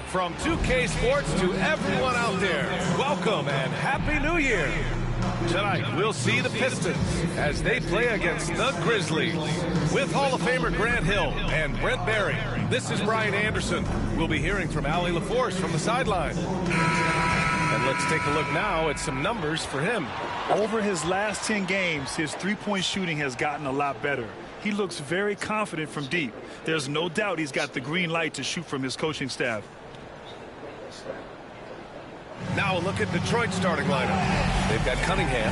From 2K Sports to everyone out there, welcome and Happy New Year. Tonight, we'll see the Pistons as they play against the Grizzlies. With Hall of Famer Grant Hill and Brent Barry, this is Brian Anderson. We'll be hearing from Allie LaForce from the sideline. And let's take a look now at some numbers for him. Over his last 10 games, his three-point shooting has gotten a lot better. He looks very confident from deep. There's no doubt he's got the green light to shoot from his coaching staff. Now a look at Detroit's starting lineup. They've got Cunningham,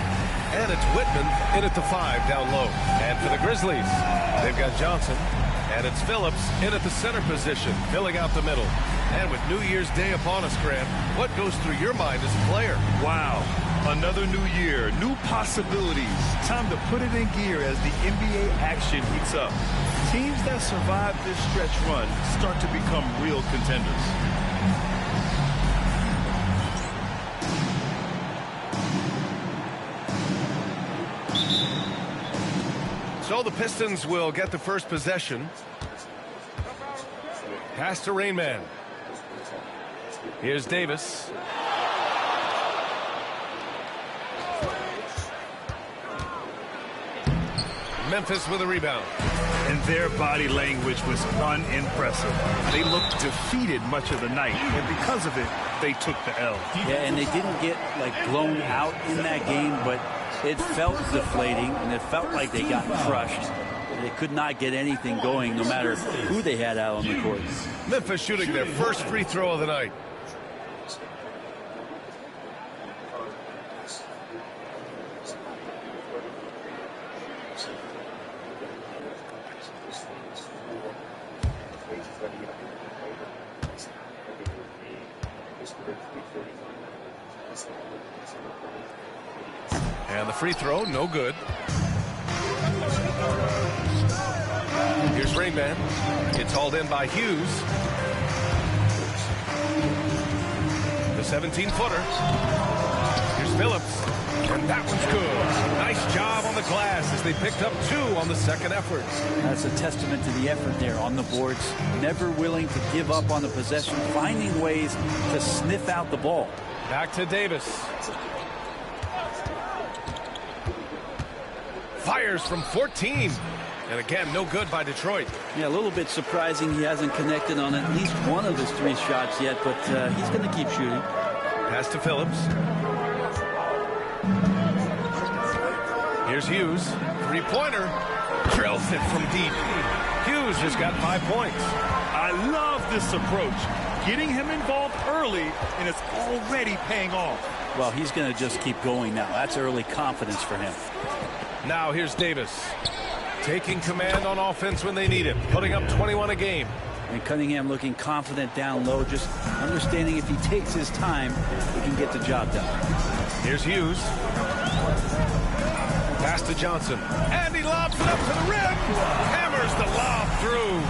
and it's Whitman in at the 5 down low. And for the Grizzlies, they've got Johnson, and it's Phillips in at the center position, filling out the middle. And with New Year's Day upon us, Grant, what goes through your mind as a player? Wow, another new year, new possibilities. Time to put it in gear as the NBA action heats up. Teams that survive this stretch run start to become real contenders. So the Pistons will get the first possession. Pass to Rain Man. Here's Davis. Memphis with a rebound. And their body language was unimpressive. They looked defeated much of the night, and because of it, they took the L. Yeah, and they didn't get, blown out in that game, but it felt deflating, and it felt like they got crushed. They could not get anything going, no matter who they had out on the court. Memphis shooting their first free throw of the night. And the free throw, no good. Here's Rain Man. It's hauled in by Hughes. The 17-footer. Here's Phillips. And that one's good. Nice job on the glass as they picked up 2 on the second effort. That's a testament to the effort there on the boards. Never willing to give up on the possession, finding ways to sniff out the ball. Back to Davis. Fires from 14. And again, no good by Detroit. Yeah, a little bit surprising he hasn't connected on at least one of his 3 shots yet, but he's going to keep shooting. Pass to Phillips. Here's Hughes. Three-pointer. Drills it from deep. Hughes has got 5 points. I love this approach. Getting him involved early, and it's already paying off. Well, he's going to just keep going now. That's early confidence for him. Now here's Davis. Taking command on offense when they need it. Putting up 21 a game. And Cunningham looking confident down low, just understanding if he takes his time, he can get the job done. Here's Hughes. Pass to Johnson. And he lobs it up to the rim. Hammers the lob through.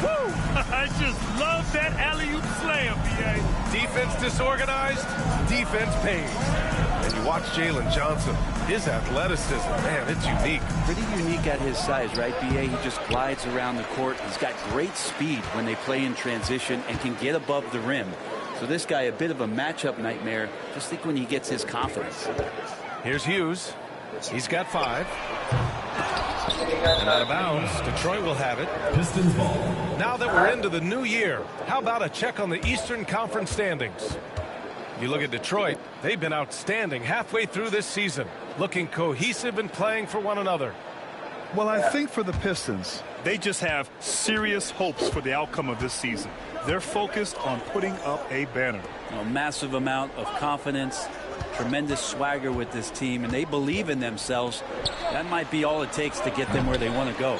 Woo! I just love that alley-oop slam, B.A. Defense disorganized, defense pays. And you watch Jalen Johnson. His athleticism, man, it's unique. Pretty unique at his size, right, B.A.? He just glides around the court. He's got great speed when they play in transition and can get above the rim. So this guy, a bit of a matchup nightmare. Just think when he gets his confidence. Here's Hughes. He's got 5. And out of bounds, Detroit will have it. Pistons ball. Now that we're into the new year, how about a check on the Eastern Conference standings? You look at Detroit, they've been outstanding halfway through this season, looking cohesive and playing for one another. Well, I think for the Pistons, they just have serious hopes for the outcome of this season. They're focused on putting up a banner. A massive amount of confidence, tremendous swagger with this team, and they believe in themselves. That might be all it takes to get them where they want to go.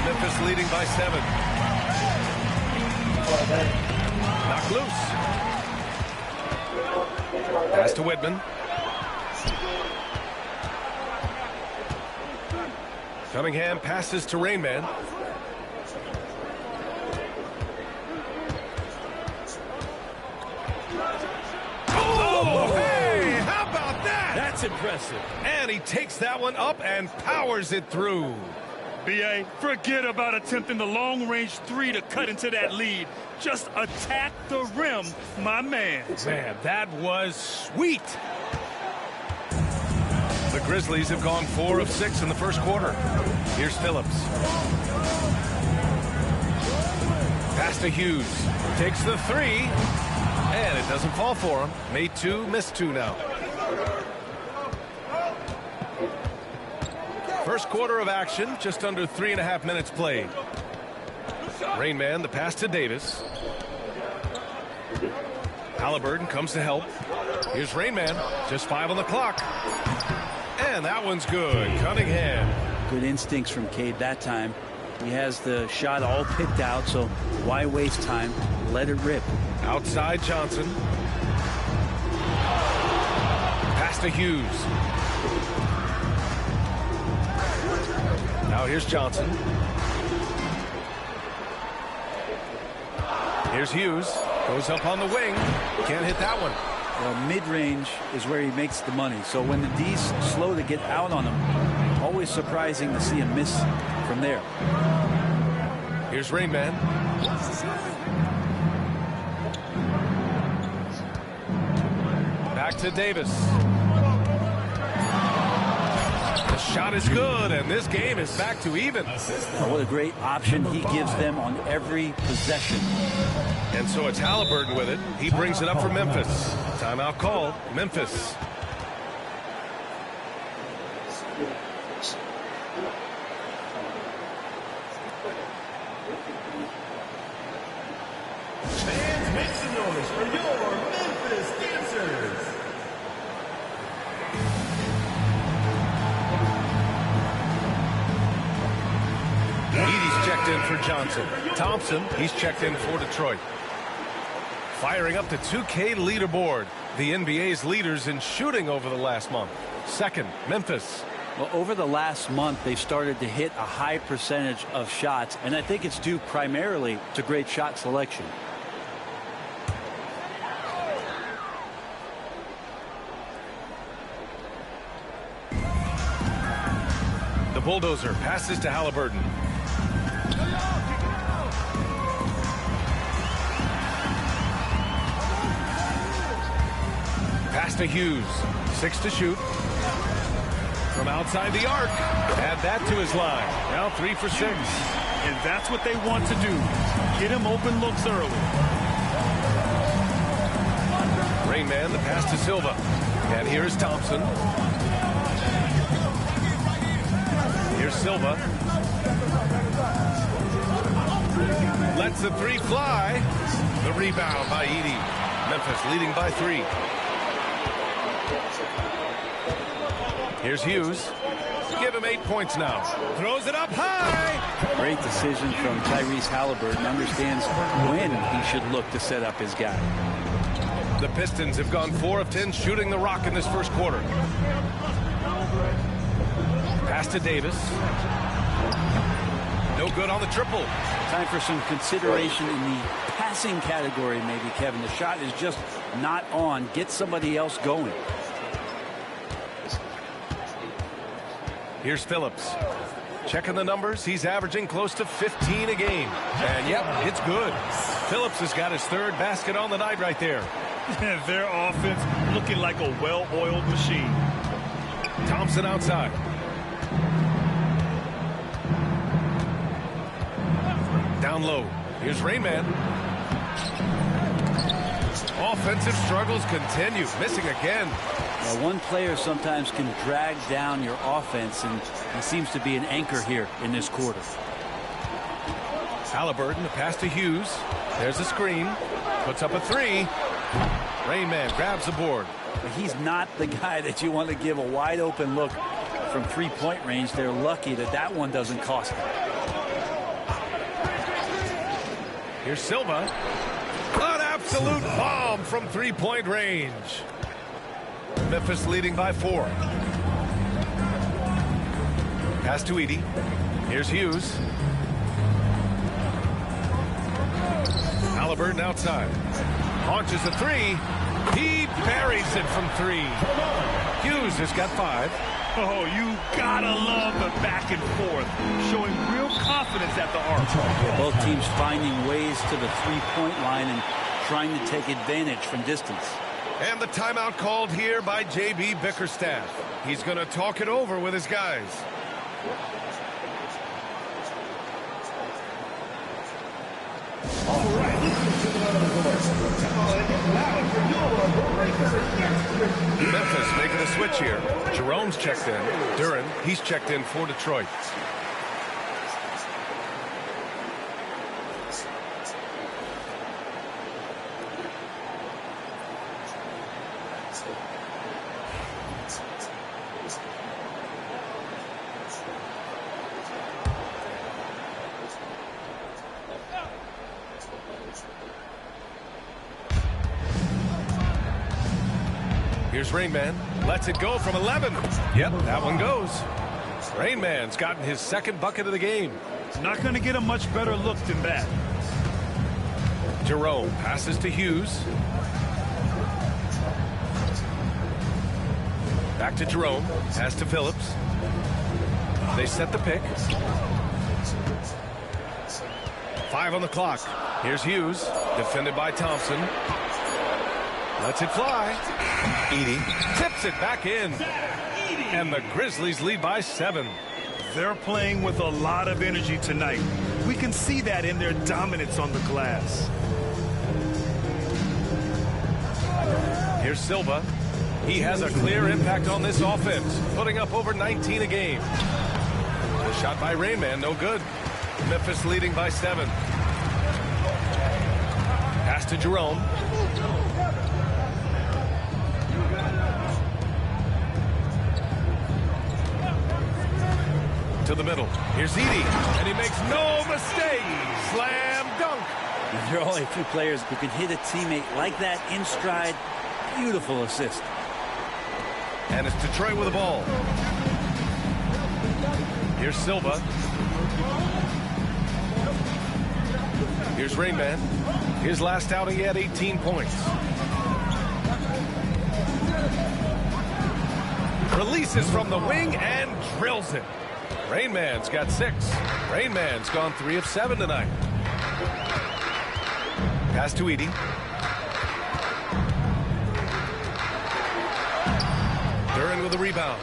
Memphis leading by 7. Knocked loose. Pass to Whitman. Cunningham passes to Rain Man. Oh, hey, how about that? That's impressive. And he takes that one up and powers it through. B.A., forget about attempting the long-range three to cut into that lead. Just attack the rim, my man. Man, that was sweet. The Grizzlies have gone 4 of 6 in the first quarter. Here's Phillips. Pass to Hughes. Takes the three. And it doesn't fall for him. Made 2, missed 2 now. First quarter of action, just under 3.5 minutes played. Rain Man, the pass to Davis. Halliburton comes to help. Here's Rain Man, just 5 on the clock. And that one's good. Cunningham. Good instincts from Cade that time. He has the shot all picked out, so why waste time? Let it rip. Outside Johnson. Pass to Hughes. Now here's Johnson. Here's Hughes. Goes up on the wing. Can't hit that one. Well, mid-range is where he makes the money. So when the D's slow to get out on him, always surprising to see him miss from there. Here's Rain Man. Back to Davis. The shot is good, and this game is back to even. Oh, what a great option he gives them on every possession. And so it's Halliburton with it. He brings it up for Memphis. Timeout called. Memphis. Fans, make some noise for your Memphis Dancers. Edey's checked in for Johnson. Thompson, he's checked in for Detroit. Firing up the 2K leaderboard. The NBA's leaders in shooting over the last month. Second, Memphis. Well, over the last month, they started to hit a high percentage of shots, and I think it's due primarily to great shot selection. The bulldozer passes to Halliburton. Pass to Hughes. 6 to shoot. From outside the arc. Add that to his line. Now 3 for 6. And that's what they want to do. Get him open looks early. Rain Man, the pass to Silva. And here's Thompson. Here's Silva. Lets the three fly. The rebound by Edey. Memphis leading by 3. Here's Hughes. Give him 8 points now. Throws it up high. Great decision from Tyrese Halliburton. Understands when he should look to set up his guy. The Pistons have gone 4 of 10 shooting the rock in this first quarter. Pass to Davis. No good on the triple. Time for some consideration in the passing category, maybe, Kevin. The shot is just not on. Get somebody else going. Here's Phillips. Checking the numbers. He's averaging close to 15 a game. And, yep, it's good. Phillips has got his 3rd basket on the night right there. Their offense looking like a well-oiled machine. Thompson outside. Down low. Here's Rain Man. Offensive struggles continue. Missing again. Now, one player sometimes can drag down your offense, and he seems to be an anchor here in this quarter. Halliburton, the pass to Hughes. There's a screen. Puts up a 3. Rain Man grabs the board. But he's not the guy that you want to give a wide open look from 3-point range. They're lucky that that one doesn't cost them. Here's Silva. An absolute bomb from 3-point range. Memphis leading by 4. Pass to Edey. Here's Hughes. Halliburton outside. Launches a 3. He buries it from 3. Hughes has got 5. Oh, you gotta love the back and forth, showing real confidence at the arc. Both teams finding ways to the three-point line and trying to take advantage from distance. And the timeout called here by J.B. Bickerstaff. He's going to talk it over with his guys. All right, Memphis making a switch here. Jerome's checked in. Duren, he's checked in for Detroit. Here's Rain Man. Lets it go from 11. Yep, that one goes. Rain Man's gotten his second bucket of the game. Not going to get a much better look than that. Jerome passes to Hughes. Back to Jerome. Pass to Phillips. They set the pick. 5 on the clock. Here's Hughes. Defended by Thompson. Lets it fly. Edey tips it back in. And the Grizzlies lead by 7. They're playing with a lot of energy tonight. We can see that in their dominance on the glass. Here's Silva. He has a clear impact on this offense, putting up over 19 a game. The shot by Rain Man, no good. Memphis leading by 7. Pass to Jerome. To the middle. Here's Edey, and he makes no mistake. Slam dunk. There are only a few players who can hit a teammate like that in stride. Beautiful assist. And it's Detroit with the ball. Here's Silva. Here's Rain Man. His last outing, he had 18 points. Releases from the wing and drills it. Rain Man's got 6. Rain Man's gone 3 of 7 tonight. Pass to Edey. Duren with the rebound.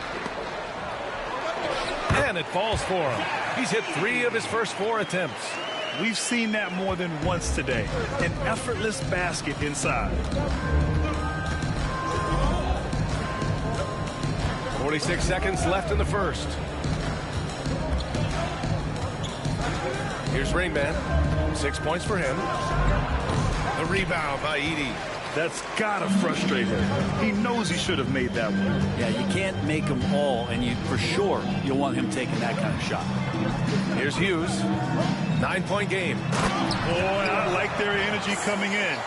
And it falls for him. He's hit 3 of his first 4 attempts. We've seen that more than once today. An effortless basket inside. 46 seconds left in the first. Here's Rain Man. 6 points for him. The rebound by Edey. That's gotta frustrate him. He knows he should have made that one. Yeah, you can't make them all, and for sure you'll want him taking that kind of shot. Here's Hughes. 9-point game. Boy, I like their energy coming in.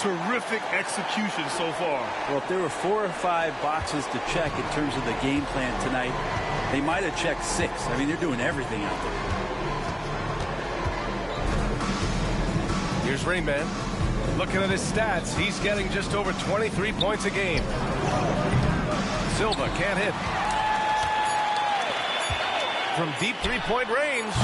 Terrific execution so far. Well, if there were 4 or 5 boxes to check in terms of the game plan tonight, they might have checked 6. I mean, they're doing everything out there. Here's Rain Man. Looking at his stats, he's getting just over 23 points a game. Silva can't hit. From deep three-point range.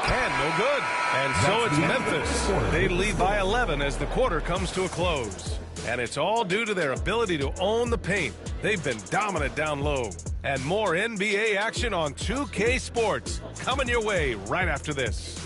And no good. And so it's Memphis. They lead by 11 as the quarter comes to a close. And it's all due to their ability to own the paint. They've been dominant down low. And more NBA action on 2K Sports coming your way right after this.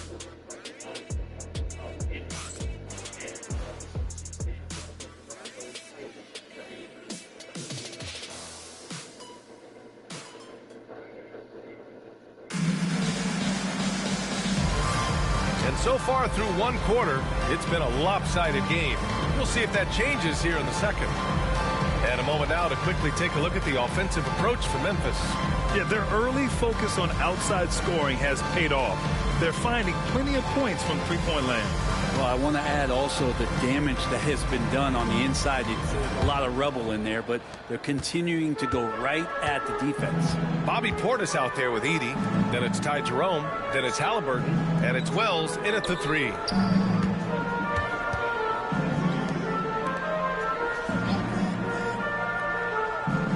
So far through one quarter, it's been a lopsided game. We'll see if that changes here in the second. And a moment now to quickly take a look at the offensive approach for Memphis. Yeah, their early focus on outside scoring has paid off. They're finding plenty of points from three-point land. Well, I want to add also the damage that has been done on the inside. A lot of rubble in there, but they're continuing to go right at the defense. Bobby Portis out there with Edey. Then it's Ty Jerome. Then it's Halliburton. And it's Wells in at the 3.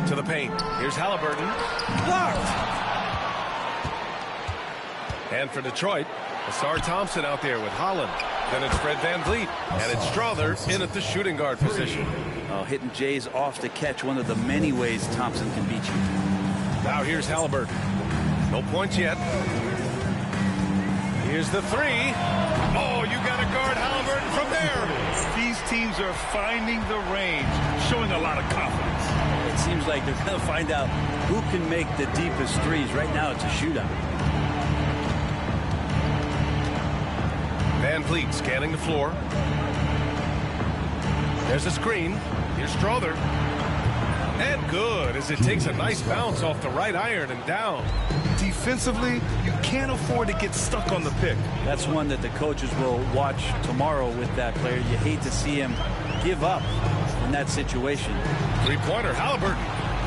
To the paint. Here's Halliburton. Blocked. And for Detroit, Ausar Thompson out there with Holland. Then it's Fred VanVleet. And it's Strother in at the shooting guard position. Hitting Jays off to catch, one of the many ways Thompson can beat you. Now here's Halliburton. No points yet. Here's the three. Oh, you got to guard Halliburton from there. These teams are finding the range, showing a lot of confidence. It seems like they're going to find out who can make the deepest threes. Right now it's a shootout. VanVleet scanning the floor. There's a screen. Here's Strother. And good, as it takes a nice bounce off the right iron and down. Defensively, you can't afford to get stuck on the pick. That's one that the coaches will watch tomorrow with that player. You hate to see him give up in that situation. Three-pointer, Halliburton.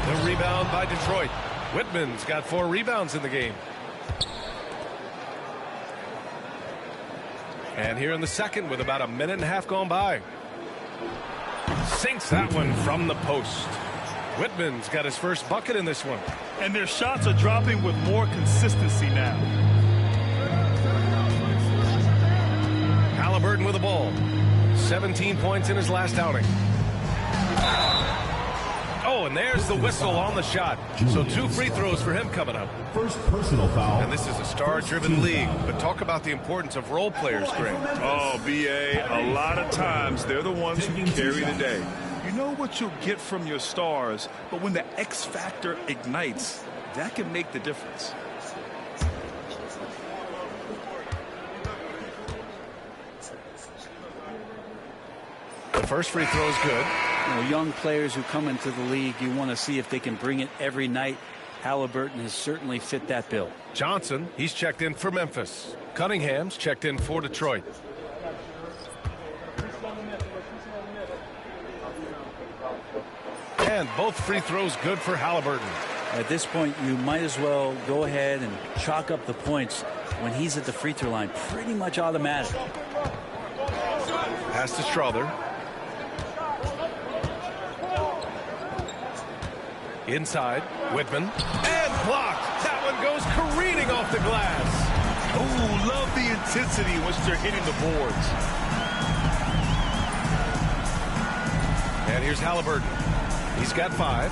The rebound by Detroit. Whitman's got 4 rebounds in the game. And here in the second with about a minute and a half gone by. Sinks that one from the post. Whitman's got his first bucket in this one. And their shots are dropping with more consistency now. Halliburton with the ball. 17 points in his last outing. Oh, and there's the whistle on the shot. So 2 free throws for him coming up. First personal foul. And this is a star-driven league, but talk about the importance of role players, Greg. Oh, B.A., a lot of times they're the ones who carry the day. You know what you'll get from your stars, but when the X factor ignites, that can make the difference. The first free throw is good. You know, young players who come into the league, you want to see if they can bring it every night. Halliburton has certainly fit that bill. Johnson, he's checked in for Memphis. Cunningham's checked in for Detroit. And both free throws good for Halliburton. At this point, you might as well go ahead and chalk up the points when he's at the free throw line. Pretty much automatic. Pass to Strother. Inside, Whitman. And blocked. That one goes careening off the glass. Oh, love the intensity in which they're hitting the boards. And here's Halliburton. He's got 5.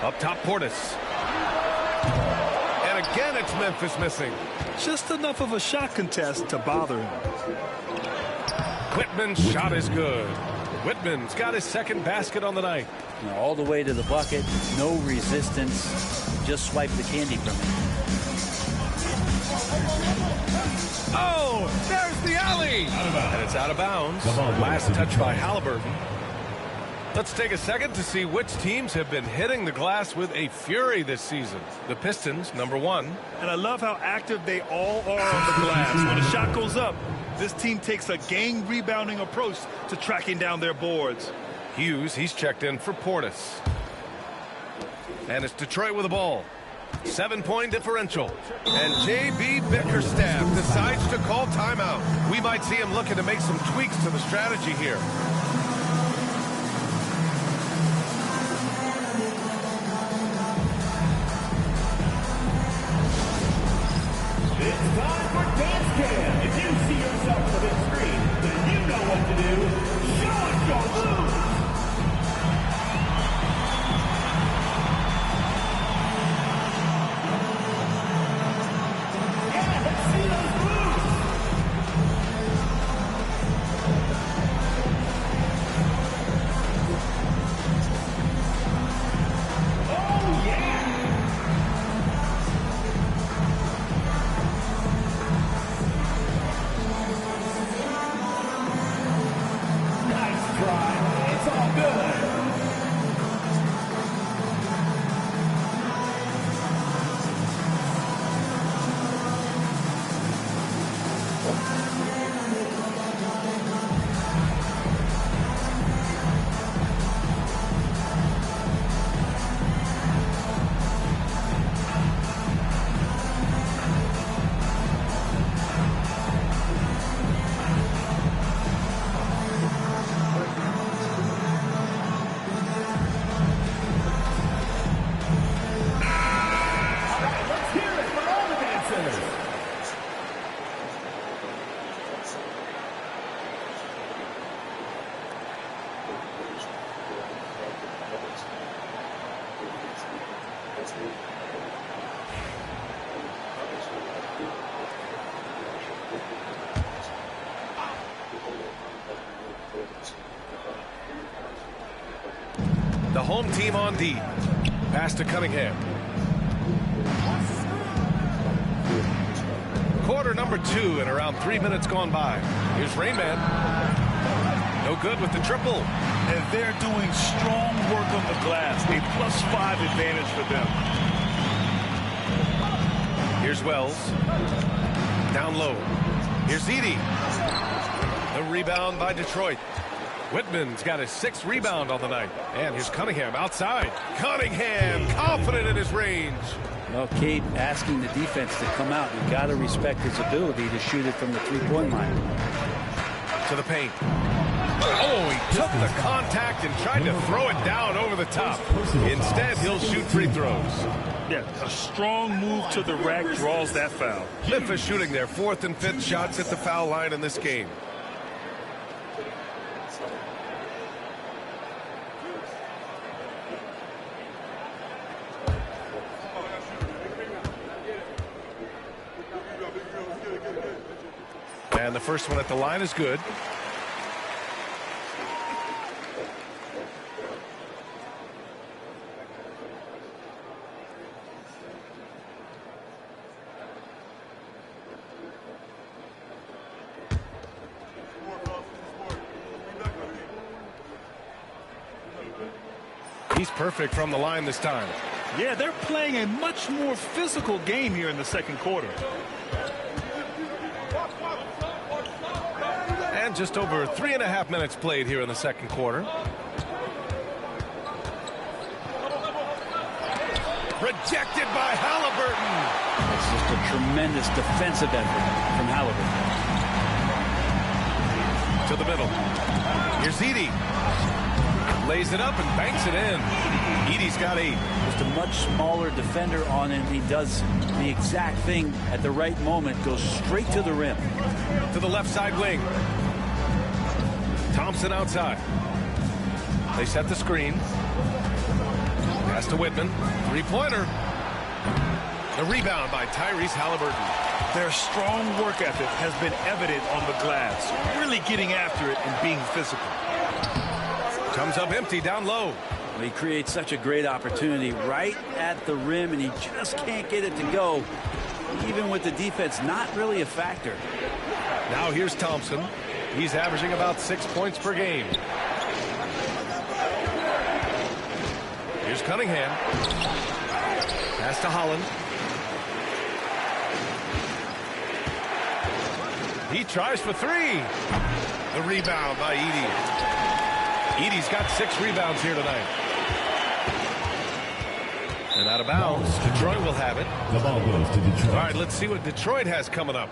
Up top, Portis. And again, it's Memphis missing. Just enough of a shot contest to bother him. Whitman's shot is good. Whitman's got his second basket on the night. You know, all the way to the bucket, no resistance. Just swipe the candy from him. Oh, there's the alley. And it's out of bounds. Last touch by Halliburton. Let's take a second to see which teams have been hitting the glass with a fury this season. The Pistons, number 1. And I love how active they all are on the glass. When a shot goes up, this team takes a gang rebounding approach to tracking down their boards. Hughes, he's checked in for Portis. And it's Detroit with the ball. 7-point differential. And J.B. Bickerstaff decides to call timeout. We might see him looking to make some tweaks to the strategy here. It's time for Dance Cam. If you see yourself on the big screen, then you know what to do. Show us your moves. Yeah, let's see those moves. Oh, yeah. Nice try. It's home team on D. Pass to Cunningham. Quarter number 2 and around 3 minutes gone by. Here's Rayman. No good with the triple. And they're doing strong work on the glass. A +5 advantage for them. Here's Wells. Down low. Here's Edey. The rebound by Detroit. Whitman's got his 6th rebound on the night. And here's Cunningham outside. Cunningham confident in his range. Well, Cade asking the defense to come out. You got to respect his ability to shoot it from the three-point line. To the paint. Oh, he took the contact and tried to throw it down over the top. Instead, he'll shoot free throws. Yeah, a strong move to the rack draws that foul. Memphis shooting their 4th and 5th shots at the foul line in this game. And the first one at the line is good. He's perfect from the line this time. Yeah, they're playing a much more physical game here in the second quarter. And just over 3.5 minutes played here in the second quarter. Rejected by Halliburton. It's just a tremendous defensive effort from Halliburton. To the middle. Here's Edey. Lays it up and banks it in. Edey's got 8. Just a much smaller defender on him. He does the exact thing at the right moment. Goes straight to the rim. To the left side wing. Thompson outside. They set the screen. Pass to Whitman. Three-pointer. The rebound by Tyrese Halliburton. Their strong work ethic has been evident on the glass. Really getting after it and being physical. Comes up empty down low. Well, he creates such a great opportunity right at the rim, and he just can't get it to go. Even with the defense not really a factor. Now here's Thompson. He's averaging about 6 points per game. Here's Cunningham. Pass to Holland. He tries for 3. The rebound by Edey. Edey's got 6 rebounds here tonight. And out of bounds, Detroit will have it. The ball goes to Detroit. All right, let's see what Detroit has coming up.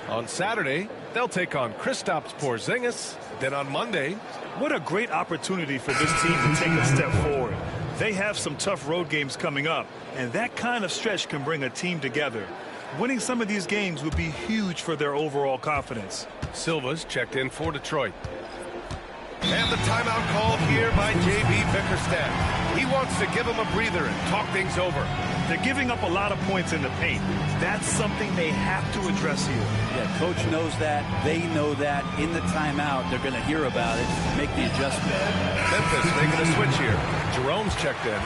On Saturday, they'll take on Kristaps Porzingis. Then on Monday. What a great opportunity for this team to take a step forward. They have some tough road games coming up, and that kind of stretch can bring a team together. Winning some of these games would be huge for their overall confidence. Silva's checked in for Detroit. And the timeout called here by J.B. Bickerstaff. He wants to give him a breather and talk things over. They're giving up a lot of points in the paint. That's something they have to address here. Yeah, coach knows that. They know that. In the timeout, they're going to hear about it, make the adjustment. Memphis making a switch here. Jerome's checked in.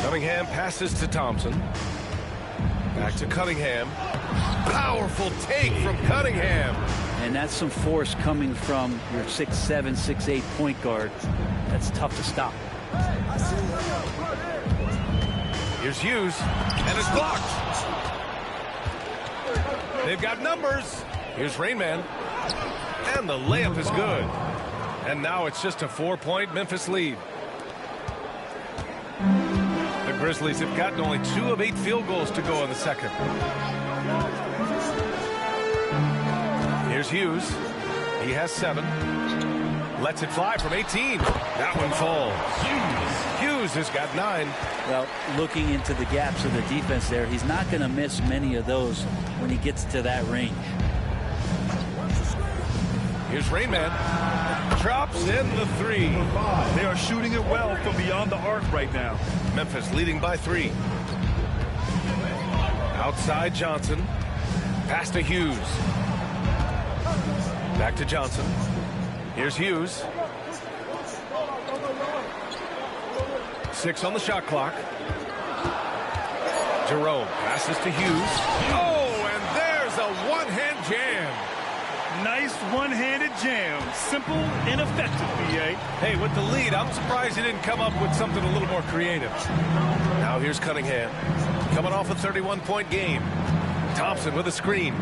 Cunningham passes to Thompson. Back to Cunningham. Powerful take from Cunningham. And that's some force coming from your 6'7", 6'8" point guard. That's tough to stop. Here's Hughes, and it's blocked. They've got numbers. Here's Rainman, and the layup is good. And now it's just a 4-point Memphis lead. The Grizzlies have gotten only 2 of 8 field goals to go in the second. Here's Hughes. He has 7. Lets it fly from 18. That one falls. Hughes has got 9. Well, looking into the gaps of the defense there, he's not going to miss many of those when he gets to that range. Here's Rain Man. Drops in the 3. They are shooting it well from beyond the arc right now. Memphis leading by 3. Outside Johnson. Pass to Hughes. Back to Johnson. Here's Hughes. 6 on the shot clock. Jerome passes to Hughes. Oh, and there's a one-hand jam. Nice one-handed jam. Simple and effective, B.A. Hey, with the lead, I'm surprised he didn't come up with something a little more creative. Now here's Cunningham. Coming off a 31-point game. Thompson with a screen.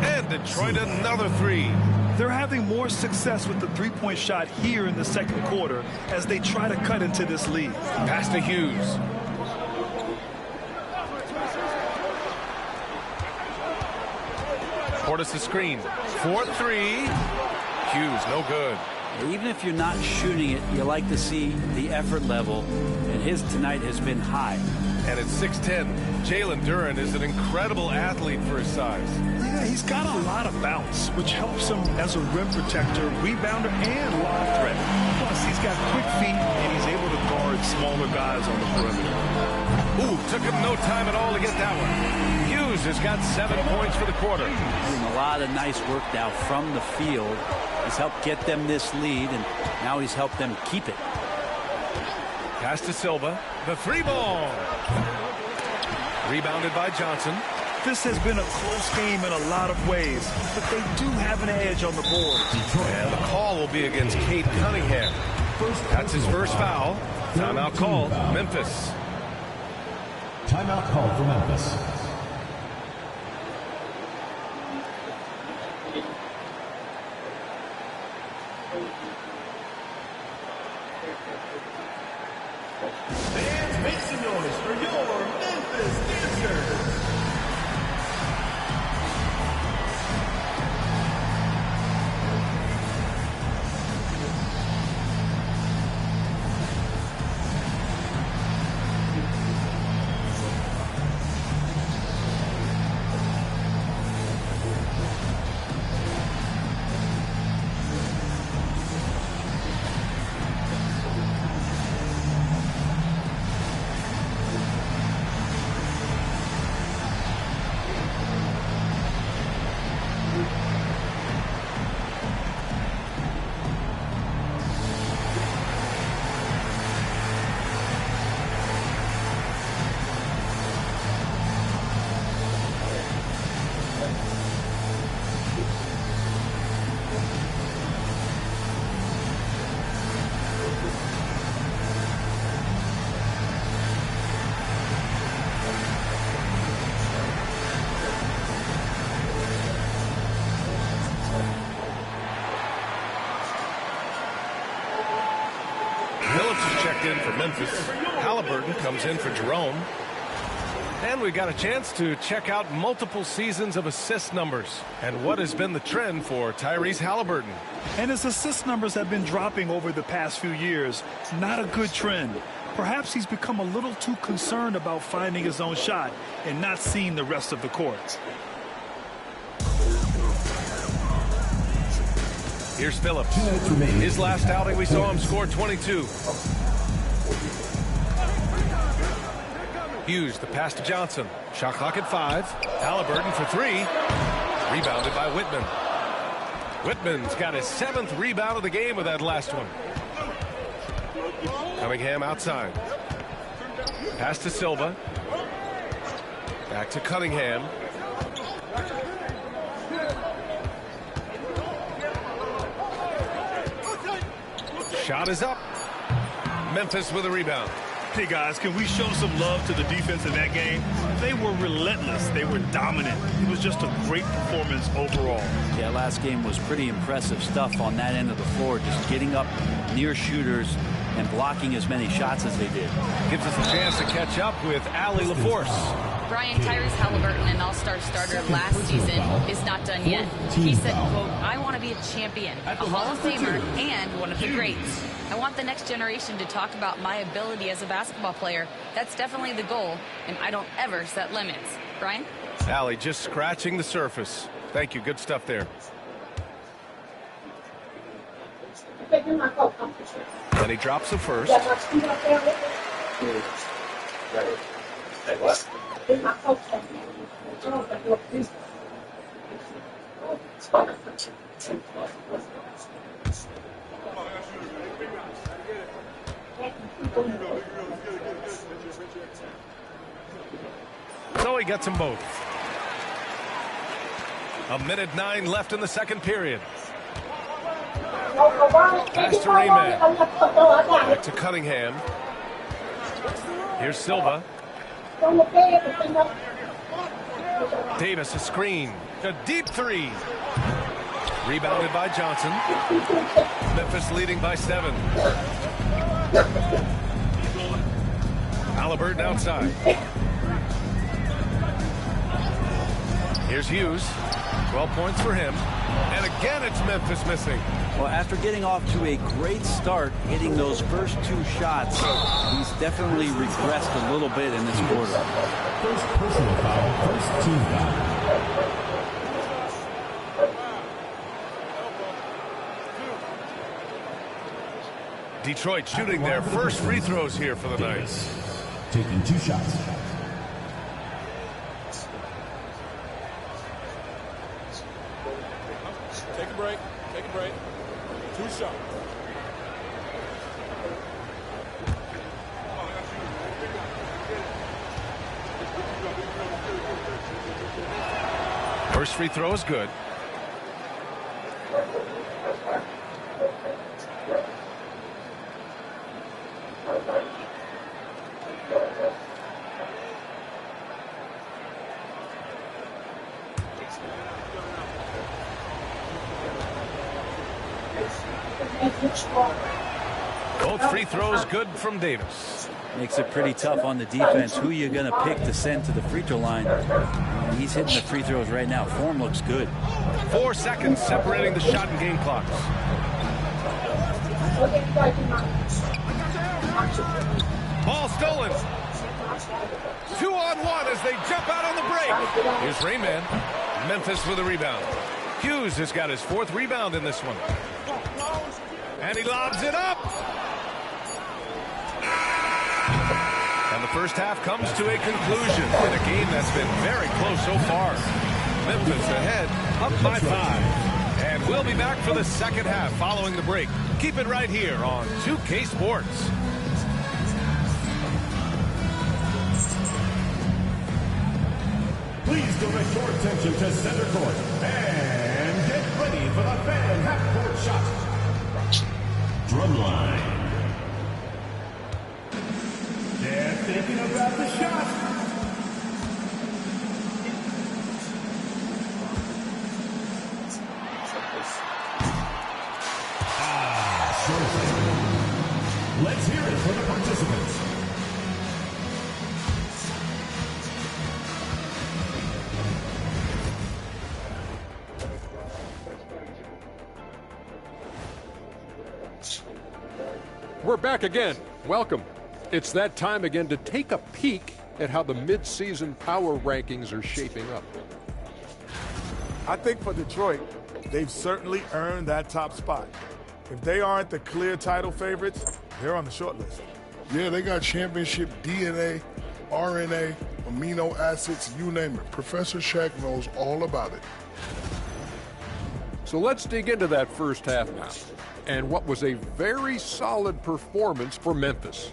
And Detroit another 3. They're having more success with the three-point shot here in the second quarter as they try to cut into this lead. Pass to Hughes. Portis the screen. 4-3. Hughes, no good. Even if you're not shooting it, you like to see the effort level, and his tonight has been high. And at 6'10", Jalen Duren is an incredible athlete for his size. Yeah, he's got a lot of bounce, which helps him as a rim protector, rebounder, and lob threat. Plus, he's got quick feet, and he's able to guard smaller guys on the perimeter. Ooh, took him no time at all to get that one. Hughes has got 7 points for the quarter. Doing a lot of nice work now from the field. He's helped get them this lead, and now he's helped them keep it. Pass to Silva. The 3-ball. Rebounded by Johnson. This has been a close game in a lot of ways, but they do have an edge on the board. And the call will be against Cade Cunningham. That's his first foul. Timeout call, Memphis. Timeout call for Memphis. Fans, make some noise for your Memphis dancers. In for Memphis. Halliburton comes in for Jerome. And we got a chance to check out multiple seasons of assist numbers and what has been the trend for Tyrese Halliburton. And his assist numbers have been dropping over the past few years. Not a good trend. Perhaps he's become a little too concerned about finding his own shot and not seeing the rest of the court. Here's Phillips. His last outing, we saw him score 22. Hughes, the pass to Johnson. Shot clock at 5. Halliburton for 3. Rebounded by Whitman. Whitman's got his 7th rebound of the game with that last one. Cunningham outside. Pass to Silva. Back to Cunningham. Shot is up. Memphis with a rebound. Hey, guys, can we show some love to the defense in that game? They were relentless. They were dominant. It was just a great performance overall. Yeah, last game was pretty impressive stuff on that end of the floor, just getting up near shooters and blocking as many shots as they did. Gives us a chance to catch up with Allie LaForce. Brian, Tyrese Halliburton, an all-star starter last season, is not done yet. He said, quote, "I want to be a champion, a Hall of Famer, and one of the greats. I want the next generation to talk about my ability as a basketball player. That's definitely the goal, and I don't ever set limits." Brian? Allie just scratching the surface. Thank you. Good stuff there. And he drops the first. So he gets them both. 1:09 left in the second period. Pass to Rayman. Back to Cunningham. Here's Silva. Davis, a screen. A deep three. Rebounded by Johnson. Memphis leading by 7. Halliburton outside. Here's Hughes. 12 points for him. And again, it's Memphis missing. Well, after getting off to a great start, hitting those first 2 shots, he's definitely regressed a little bit in this quarter. First personal foul, first team foul. Detroit shooting their first free throws here for the night. Taking 2 shots. Take a break. Take a break. 2 shots. First free throw is good. Both free throws good from Davis. Makes it pretty tough on the defense. Who you're going to pick to send to the free throw line. And he's hitting the free throws right now. Form looks good. 4 seconds separating the shot and game clocks. Ball stolen. 2-on-1 as they jump out on the break. Here's Rayman. Memphis with a rebound. Hughes has got his 4th rebound in this one. And he lobs it up. And the first half comes to a conclusion in a game that's been very close so far. Memphis ahead, up by 5. And we'll be back for the second half following the break. Keep it right here on 2K Sports. Please direct your attention to center court and get ready for the fan half-court shot. Drumline. They're thinking about the shot. Sure thing. Let's hear it for the participants. We're back again. Welcome. It's that time again to take a peek at how the mid-season power rankings are shaping up. I think for Detroit, they've certainly earned that top spot. If they aren't the clear title favorites, they're on the short list. Yeah, they got championship DNA, RNA, amino acids, you name it. Professor Shaq knows all about it. So let's dig into that first half now, and what was a very solid performance for Memphis.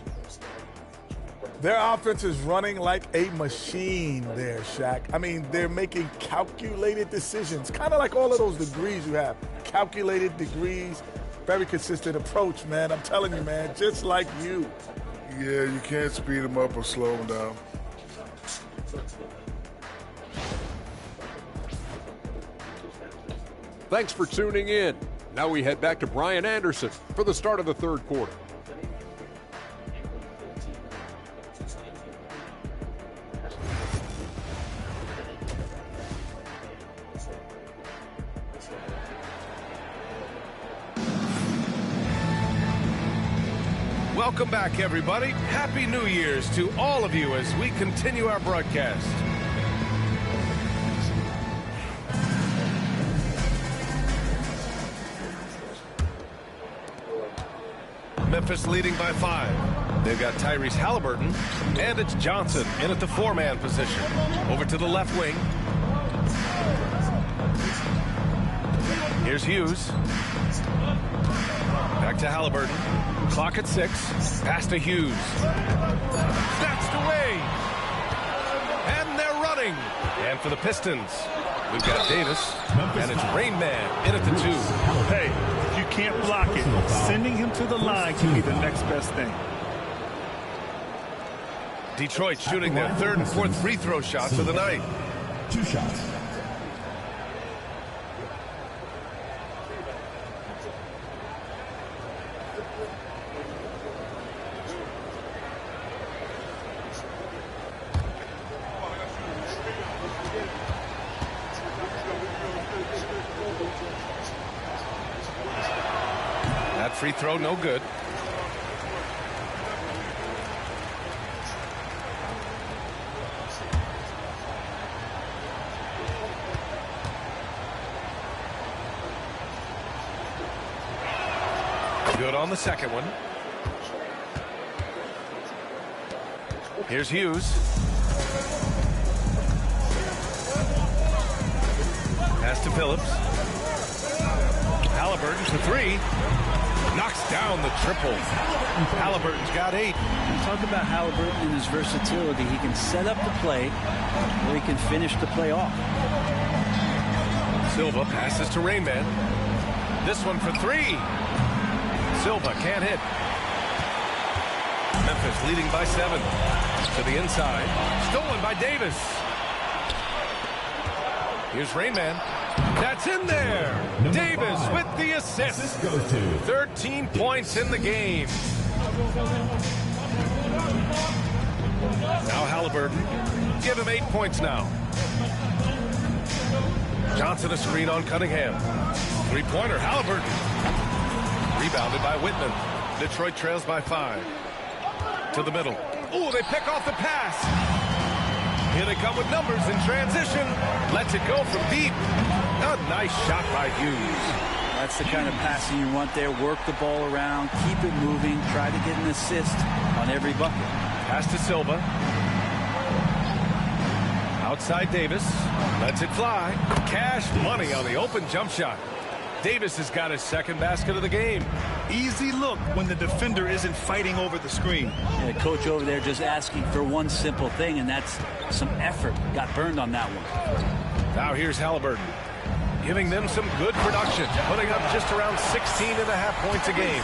Their offense is running like a machine there, Shaq. I mean, they're making calculated decisions, kind of like all of those degrees you have. Calculated degrees, very consistent approach, man. I'm telling you, man, just like you. Yeah, you can't speed them up or slow them down. Thanks for tuning in. Now we head back to Brian Anderson for the start of the third quarter. welcome back, everybody. Happy New Year's to all of you as we continue our broadcast. Memphis leading by 5. They've got Tyrese Halliburton, and it's Johnson in at the 4-man position. Over to the left wing. Here's Hughes. Back to Halliburton. Clock at 6. Pass to Hughes. Snatched away. And they're running. And for the Pistons, we've got Davis. And it's Rain Man in at the 2. Hey, if you can't block it, sending him to the line can be the next best thing. Detroit shooting their 3rd and 4th free throw shots of the night. 2 shots. That free throw no good. Good on the second one. Here's Hughes. Pass to Phillips. Halliburton for 3. Knocks down the triple. Halliburton's got 8. Talk about Halliburton and his versatility. He can set up the play, or he can finish the play off. Silva passes to Rain Man. This one for 3. Silva can't hit. Memphis leading by 7. To the inside. Stolen by Davis. Here's Rain Man. That's in there. Davis with the assist. 13 points in the game. Now Halliburton. Give him 8 points now. Johnson a screen on Cunningham. 3-pointer Halliburton. Rebounded by Whitman. Detroit trails by 5. To the middle. Ooh, they pick off the pass. Here they come with numbers in transition. Lets it go from deep. A nice shot by Hughes. That's the kind of passing you want there. Work the ball around, keep it moving, try to get an assist on every bucket. Pass to Silva. Outside Davis. Lets it fly. Cash money on the open jump shot. Davis has got his 2nd basket of the game. Easy look when the defender isn't fighting over the screen. Yeah, coach over there just asking for one simple thing, and that's some effort. Got burned on that one. Now here's Halliburton. Giving them some good production. Putting up just around 16.5 points a game.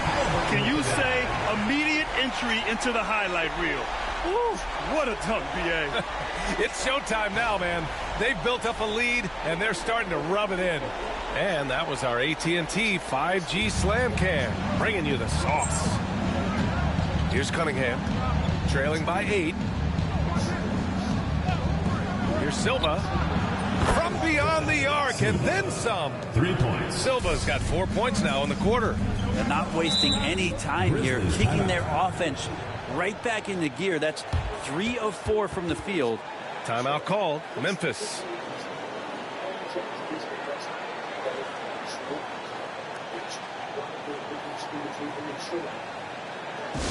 Can you say immediate entry into the highlight reel? Woo, what a dunk, B.A. It's showtime now, man. They've built up a lead, and they're starting to rub it in. And that was our AT&T 5G Slam Cam, bringing you the sauce. Here's Cunningham, trailing by 8. Here's Silva, from beyond the arc, and then some. 3 points. Silva's got 4 points now in the quarter. They're not wasting any time here, kicking their offense right back into gear. That's 3 of 4 from the field. Timeout called, Memphis.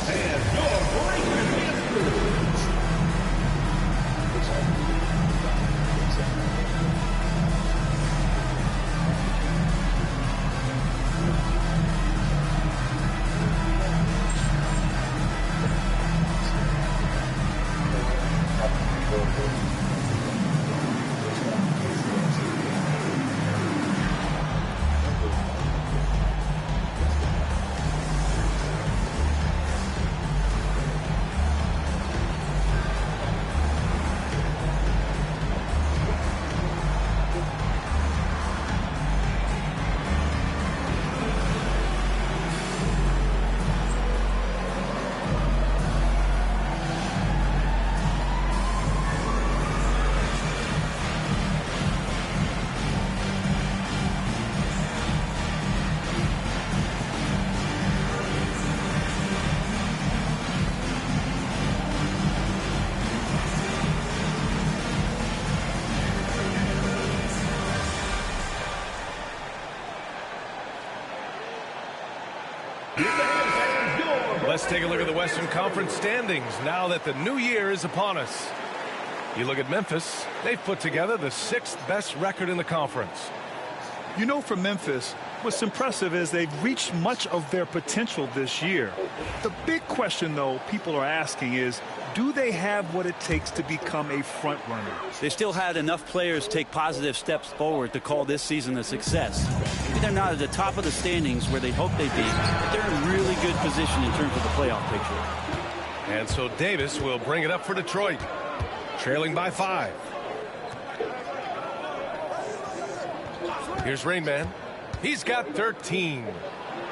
And your break Let's take a look at the Western Conference standings now that the new year is upon us. You look at Memphis, they've put together the 6th best record in the conference. You know, for Memphis, what's impressive is they've reached much of their potential this year. The big question, though, people are asking is, do they have what it takes to become a front runner? They still had enough players take positive steps forward to call this season a success. Maybe they're not at the top of the standings where they hope they'd be, but they're in really good position in terms of the playoff picture. And so Davis will bring it up for Detroit, trailing by 5. Here's Rain Man. He's got 13.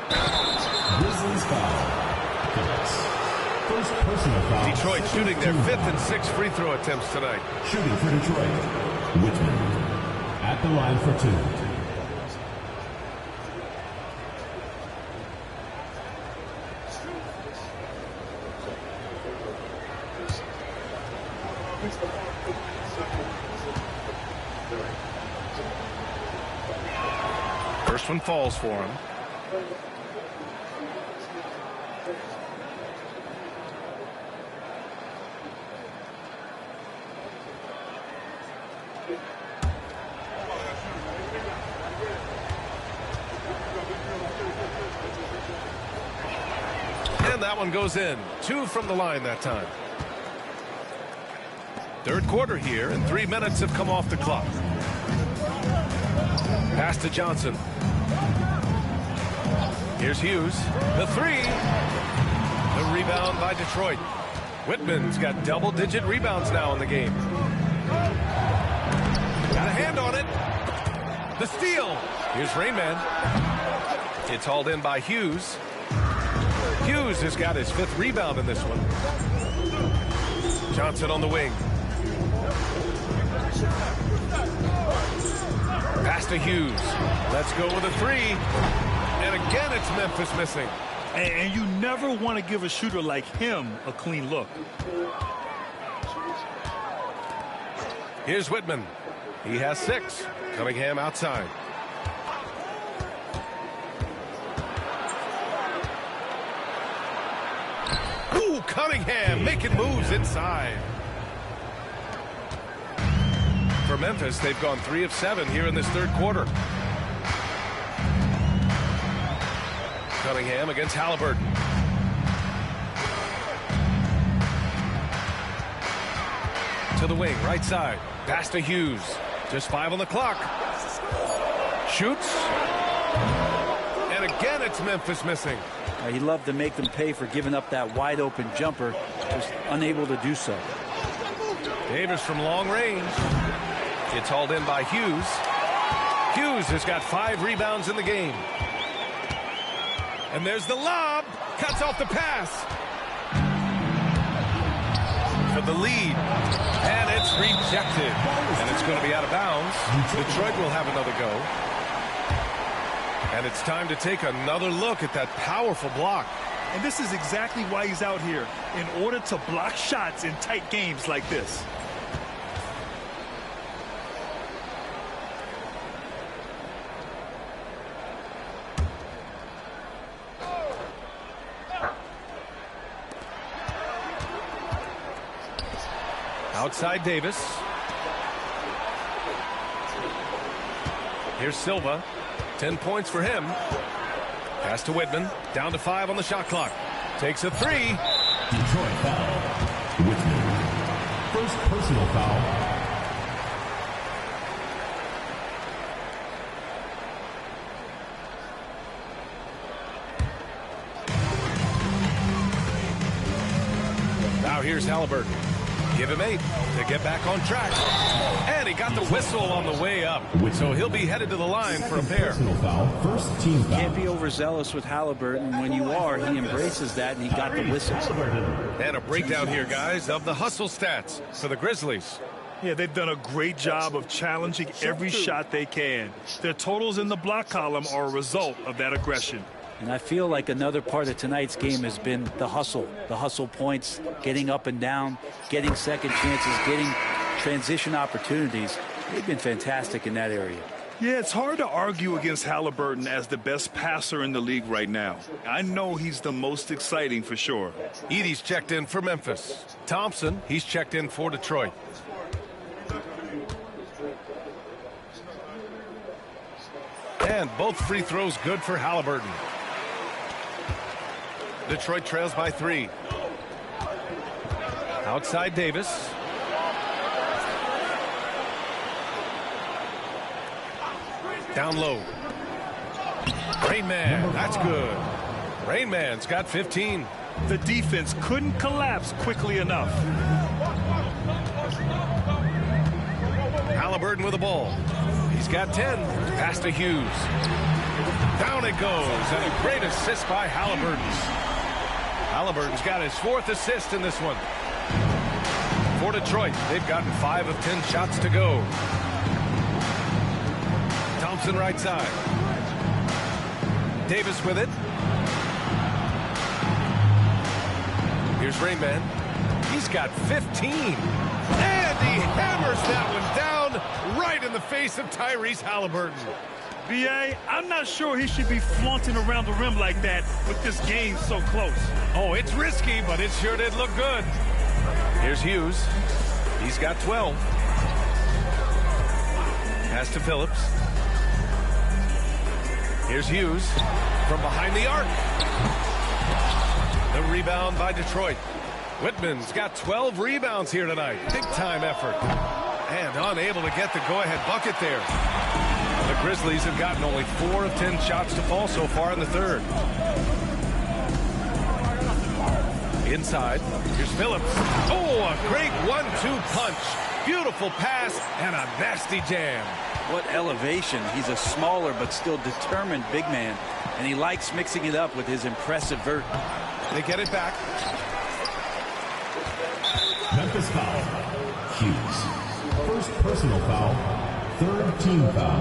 Grizzlies foul. First personal foul. Detroit shooting their 5th and 6th free throw attempts tonight. Shooting for Detroit, Whitman. At the line for 2. First one falls for him. And that one goes in. 2 from the line that time. Third quarter here, and 3 minutes have come off the clock. Pass to Johnson. Here's Hughes. The 3. The rebound by Detroit. Whitman's got double-digit rebounds now in the game. Got a hand on it. The steal. Here's Rain Man. It's hauled in by Hughes. Hughes has got his 5th rebound in this one. Johnson on the wing. Pass to Hughes. Let's go with a 3. And again, it's Memphis missing. And you never want to give a shooter like him a clean look. Here's Whitman. He has 6. Cunningham outside. Ooh, Cunningham making moves inside. For Memphis, they've gone 3 of 7 here in this third quarter. Cunningham against Halliburton. To the wing, right side. Pass to Hughes. Just 5 on the clock. Shoots. And again, it's Memphis missing. He loved to make them pay for giving up that wide open jumper, just unable to do so. Davis from long range. It's hauled in by Hughes. Hughes has got 5 rebounds in the game. And there's the lob. Cuts off the pass. For the lead. And it's rejected. And it's going to be out of bounds. Detroit will have another go. And it's time to take another look at that powerful block. And this is exactly why he's out here, in order to block shots in tight games like this. Outside Davis. Here's Silva. 10 points for him. Pass to Whitman. Down to 5 on the shot clock. Takes a 3. Detroit foul. Whitman. First personal foul. Now here's Halliburton. Give him 8 to get back on track. And he got the whistle on the way up. So he'll be headed to the line for a pair. First team foul. Can't be overzealous with Halliburton. When you are, he embraces that, and he got the whistle. And a breakdown here, guys, of the hustle stats for the Grizzlies. Yeah, they've done a great job of challenging every shot they can. Their totals in the block column are a result of that aggression. And I feel like another part of tonight's game has been the hustle points, getting up and down, getting second chances, getting transition opportunities. They've been fantastic in that area. Yeah, it's hard to argue against Halliburton as the best passer in the league right now. I know he's the most exciting for sure. Edey's checked in for Memphis. Thompson, he's checked in for Detroit. And both free throws good for Halliburton. Detroit trails by 3. Outside Davis. Down low. Rain Man, that's good. Rain Man's got 15. The defense couldn't collapse quickly enough. Halliburton with the ball. He's got 10. Pass to Hughes. Down it goes, and a great assist by Halliburton. Halliburton's got his 4th assist in this one. For Detroit, they've gotten 5 of 10 shots to go. Thompson right side. Davis with it. Here's Rain Man. He's got 15. And he hammers that one down right in the face of Tyrese Halliburton. B.A., I'm not sure he should be flaunting around the rim like that with this game so close. Oh, it's risky, but it sure did look good. Here's Hughes. He's got 12. Pass to Phillips. Here's Hughes from behind the arc. The rebound by Detroit. Whitman's got 12 rebounds here tonight. Big-time effort. And unable to get the go-ahead bucket there. The Grizzlies have gotten only 4 of 10 shots to fall so far in the third. Inside, here's Phillips. Oh, a great 1-2 punch. Beautiful pass and a nasty jam. What elevation. He's a smaller but still determined big man, and he likes mixing it up with his impressive vert. They get it back. Memphis foul. Hughes. First personal foul. 3rd team foul.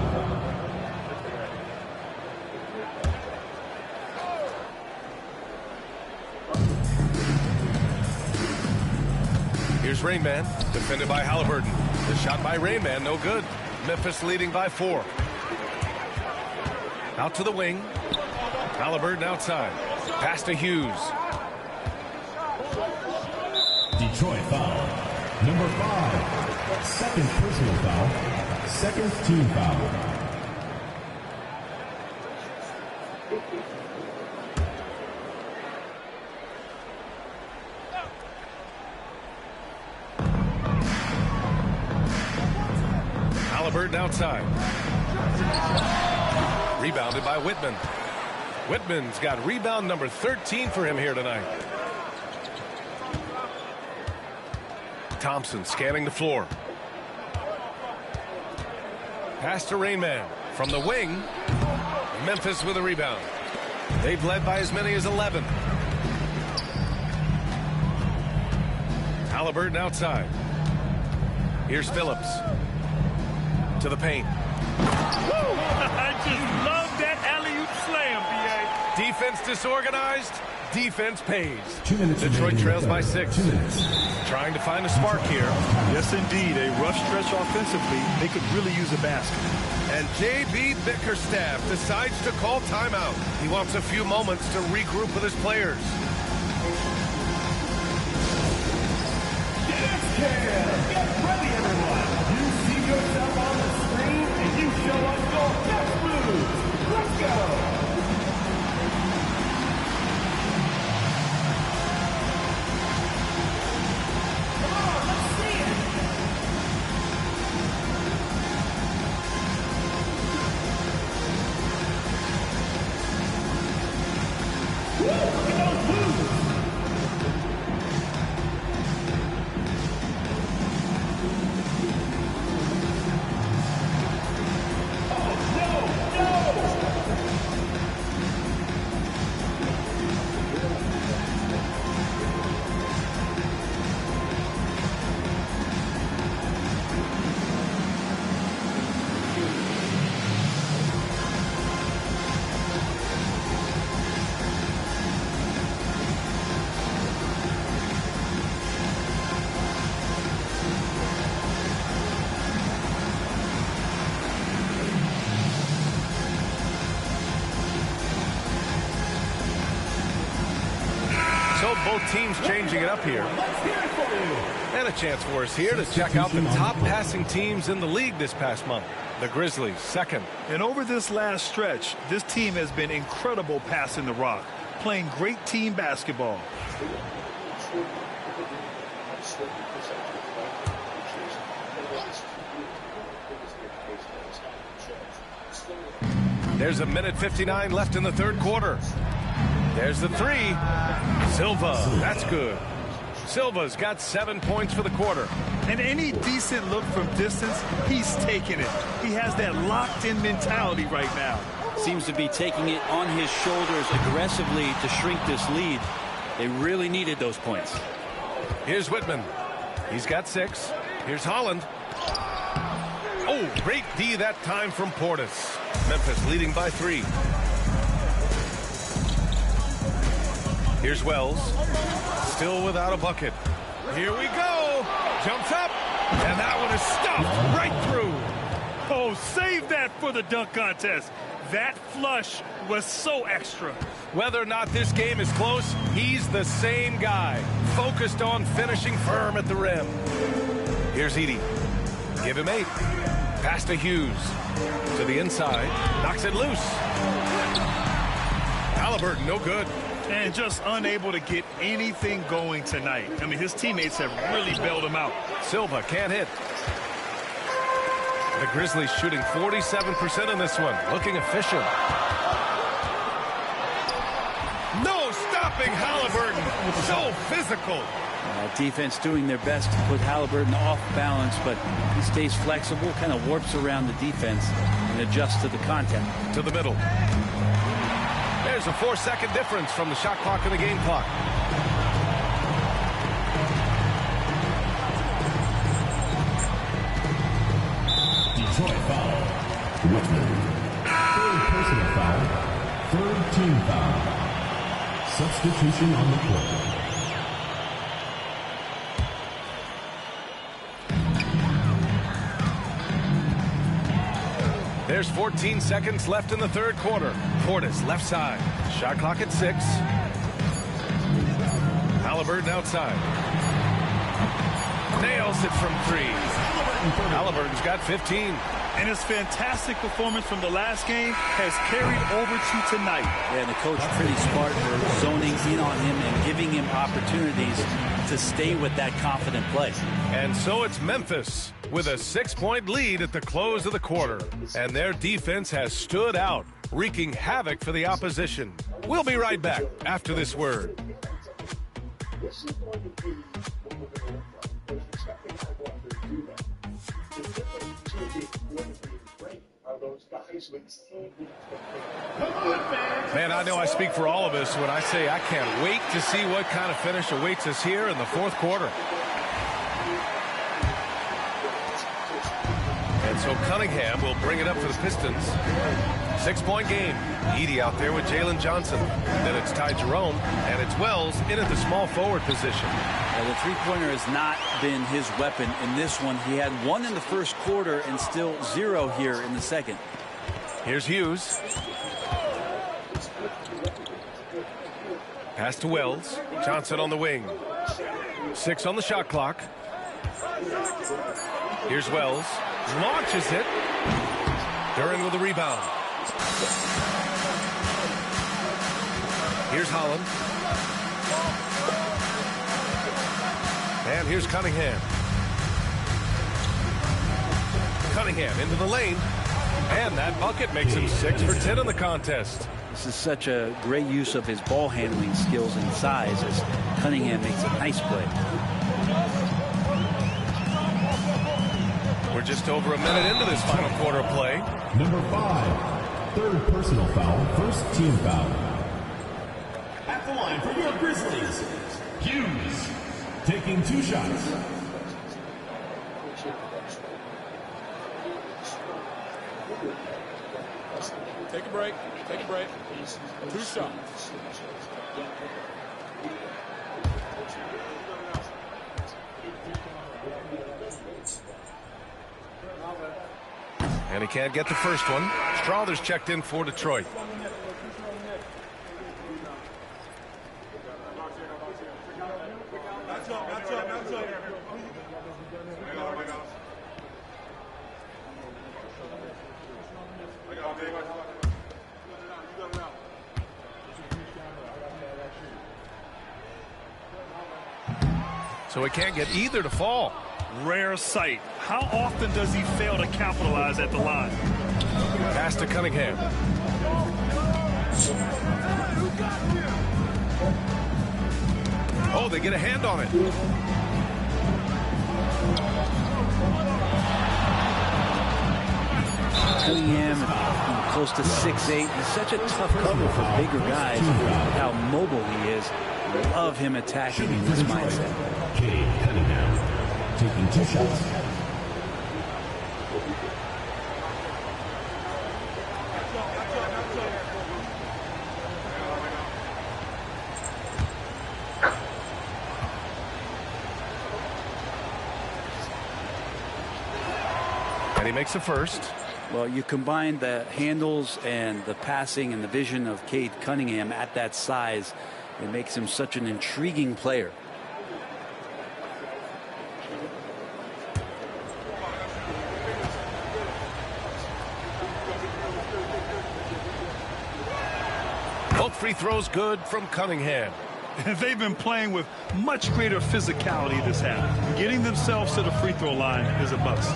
Here's Rain Man, defended by Halliburton. The shot by Rain Man, no good. Memphis leading by 4. Out to the wing. Halliburton outside. Pass to Hughes. Detroit foul. Number 5. Second personal foul. 2nd team foul. Halliburton outside. Rebounded by Whitman. Whitman's got rebound number 13 for him here tonight. Thompson scanning the floor. Pass to Rain Man from the wing. Memphis with a rebound. They've led by as many as 11. Halliburton outside. Here's Phillips. To the paint. I just love that alley-oop slam, B.A. Defense disorganized. Defense pays. 2 minutes. Detroit trails by 6. 2 minutes. Trying to find a spark here. Yes, indeed. A rough stretch offensively. They could really use a basket. And J.B. Bickerstaff decides to call timeout. He wants a few moments to regroup with his players. Get ready, everyone. You see yourself on the screen, and you show us your best moves. Let's go. So both teams changing it up here. And a chance for us here to check out the top passing teams in the league this past month. The Grizzlies, second. And over this last stretch, this team has been incredible passing the rock, playing great team basketball. There's a minute 59 left in the third quarter. There's the three. Silva, that's good. Silva's got 7 points for the quarter. And any decent look from distance, he's taking it. He has that locked-in mentality right now. Seems to be taking it on his shoulders aggressively to shrink this lead. They really needed those points. Here's Whitman. He's got 6. Here's Holland. Oh, great D that time from Portis. Memphis leading by 3. Here's Wells. Still without a bucket. Here we go. Jumps up. And that one is stuffed right through. Oh, save that for the dunk contest. That flush was so extra. Whether or not this game is close, he's the same guy. Focused on finishing firm at the rim. Here's Edey. Give him 8. Pass to Hughes. To the inside. Knocks it loose. Halliburton, no good. And just unable to get anything going tonight. I mean, his teammates have really bailed him out. Silva can't hit. The Grizzlies shooting 47% in this one. Looking efficient. No stopping Halliburton. So physical. Defense doing their best to put Halliburton off balance, but he stays flexible, kind of warps around the defense and adjusts to the contact. To the middle. There's a 4-second difference from the shot clock and the game clock. Detroit foul. Whitman. Third personal foul. Third team foul. Substitution on the court. There's 14 seconds left in the third quarter. Portis left side. Shot clock at 6. Halliburton outside. Nails it from 3. Halliburton's got 15. And his fantastic performance from the last game has carried over to tonight. Yeah, and the coach pretty smart for zoning in on him and giving him opportunities to stay with that confident play. And so it's Memphis with a 6-point lead at the close of the quarter. And their defense has stood out, wreaking havoc for the opposition. We'll be right back after this word. Man, I know I speak for all of us when I say I can't wait to see what kind of finish awaits us here in the fourth quarter. And so Cunningham will bring it up for the Pistons. 6-point game. Edey out there with Jalen Johnson. Then it's Ty Jerome, and it's Wells in at the small forward position. The three-pointer has not been his weapon in this one. He had 1 in the first quarter and still 0 here in the second. Here's Hughes. Pass to Wells. Johnson on the wing. 6 on the shot clock. Here's Wells. Launches it. Duren with the rebound. Here's Holland. And here's Cunningham. Cunningham into the lane. And that bucket makes him 6 for 10 in the contest. This is such a great use of his ball handling skills and size as Cunningham makes a nice play. We're just over a minute into this final quarter play. Number 5, third personal foul, first team foul. At the line for your Grizzlies, Hughes, taking 2 shots. Take a break. Take a break. 2 shots. And he can't get the first one. Strawther's checked in for Detroit. So he can't get either to fall. Rare sight. How often does he fail to capitalize at the line? Pass to Cunningham. Oh, they get a hand on it. Cunningham, close to 6'8". He's such a tough cover for bigger guys. How mobile he is. Love him attacking in this mindset. Cade Cunningham taking 2 shots. And he makes a first. Well, you combine the handles and the passing and the vision of Cade Cunningham at that size, it makes him such an intriguing player. Both free throws good from Cunningham. They've been playing with much greater physicality this half. Getting themselves to the free throw line is a bust.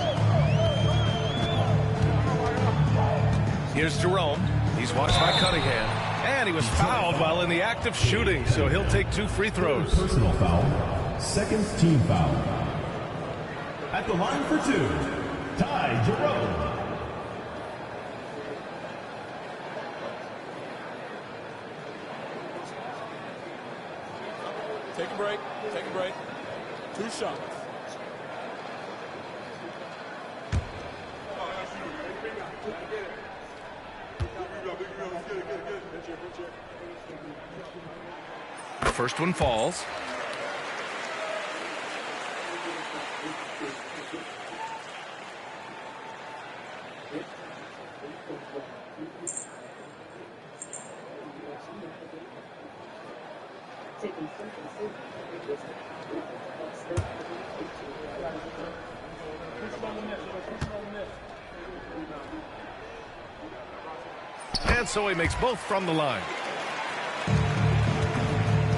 Here's Jerome. He's watched by Cunningham. And he was fouled while in the act of shooting, so he'll take 2 free throws. Personal foul. Second team foul. At the line for 2, Ty Jerome. Take a break. Take a break. 2 shots. The first one falls. And so he makes both from the line.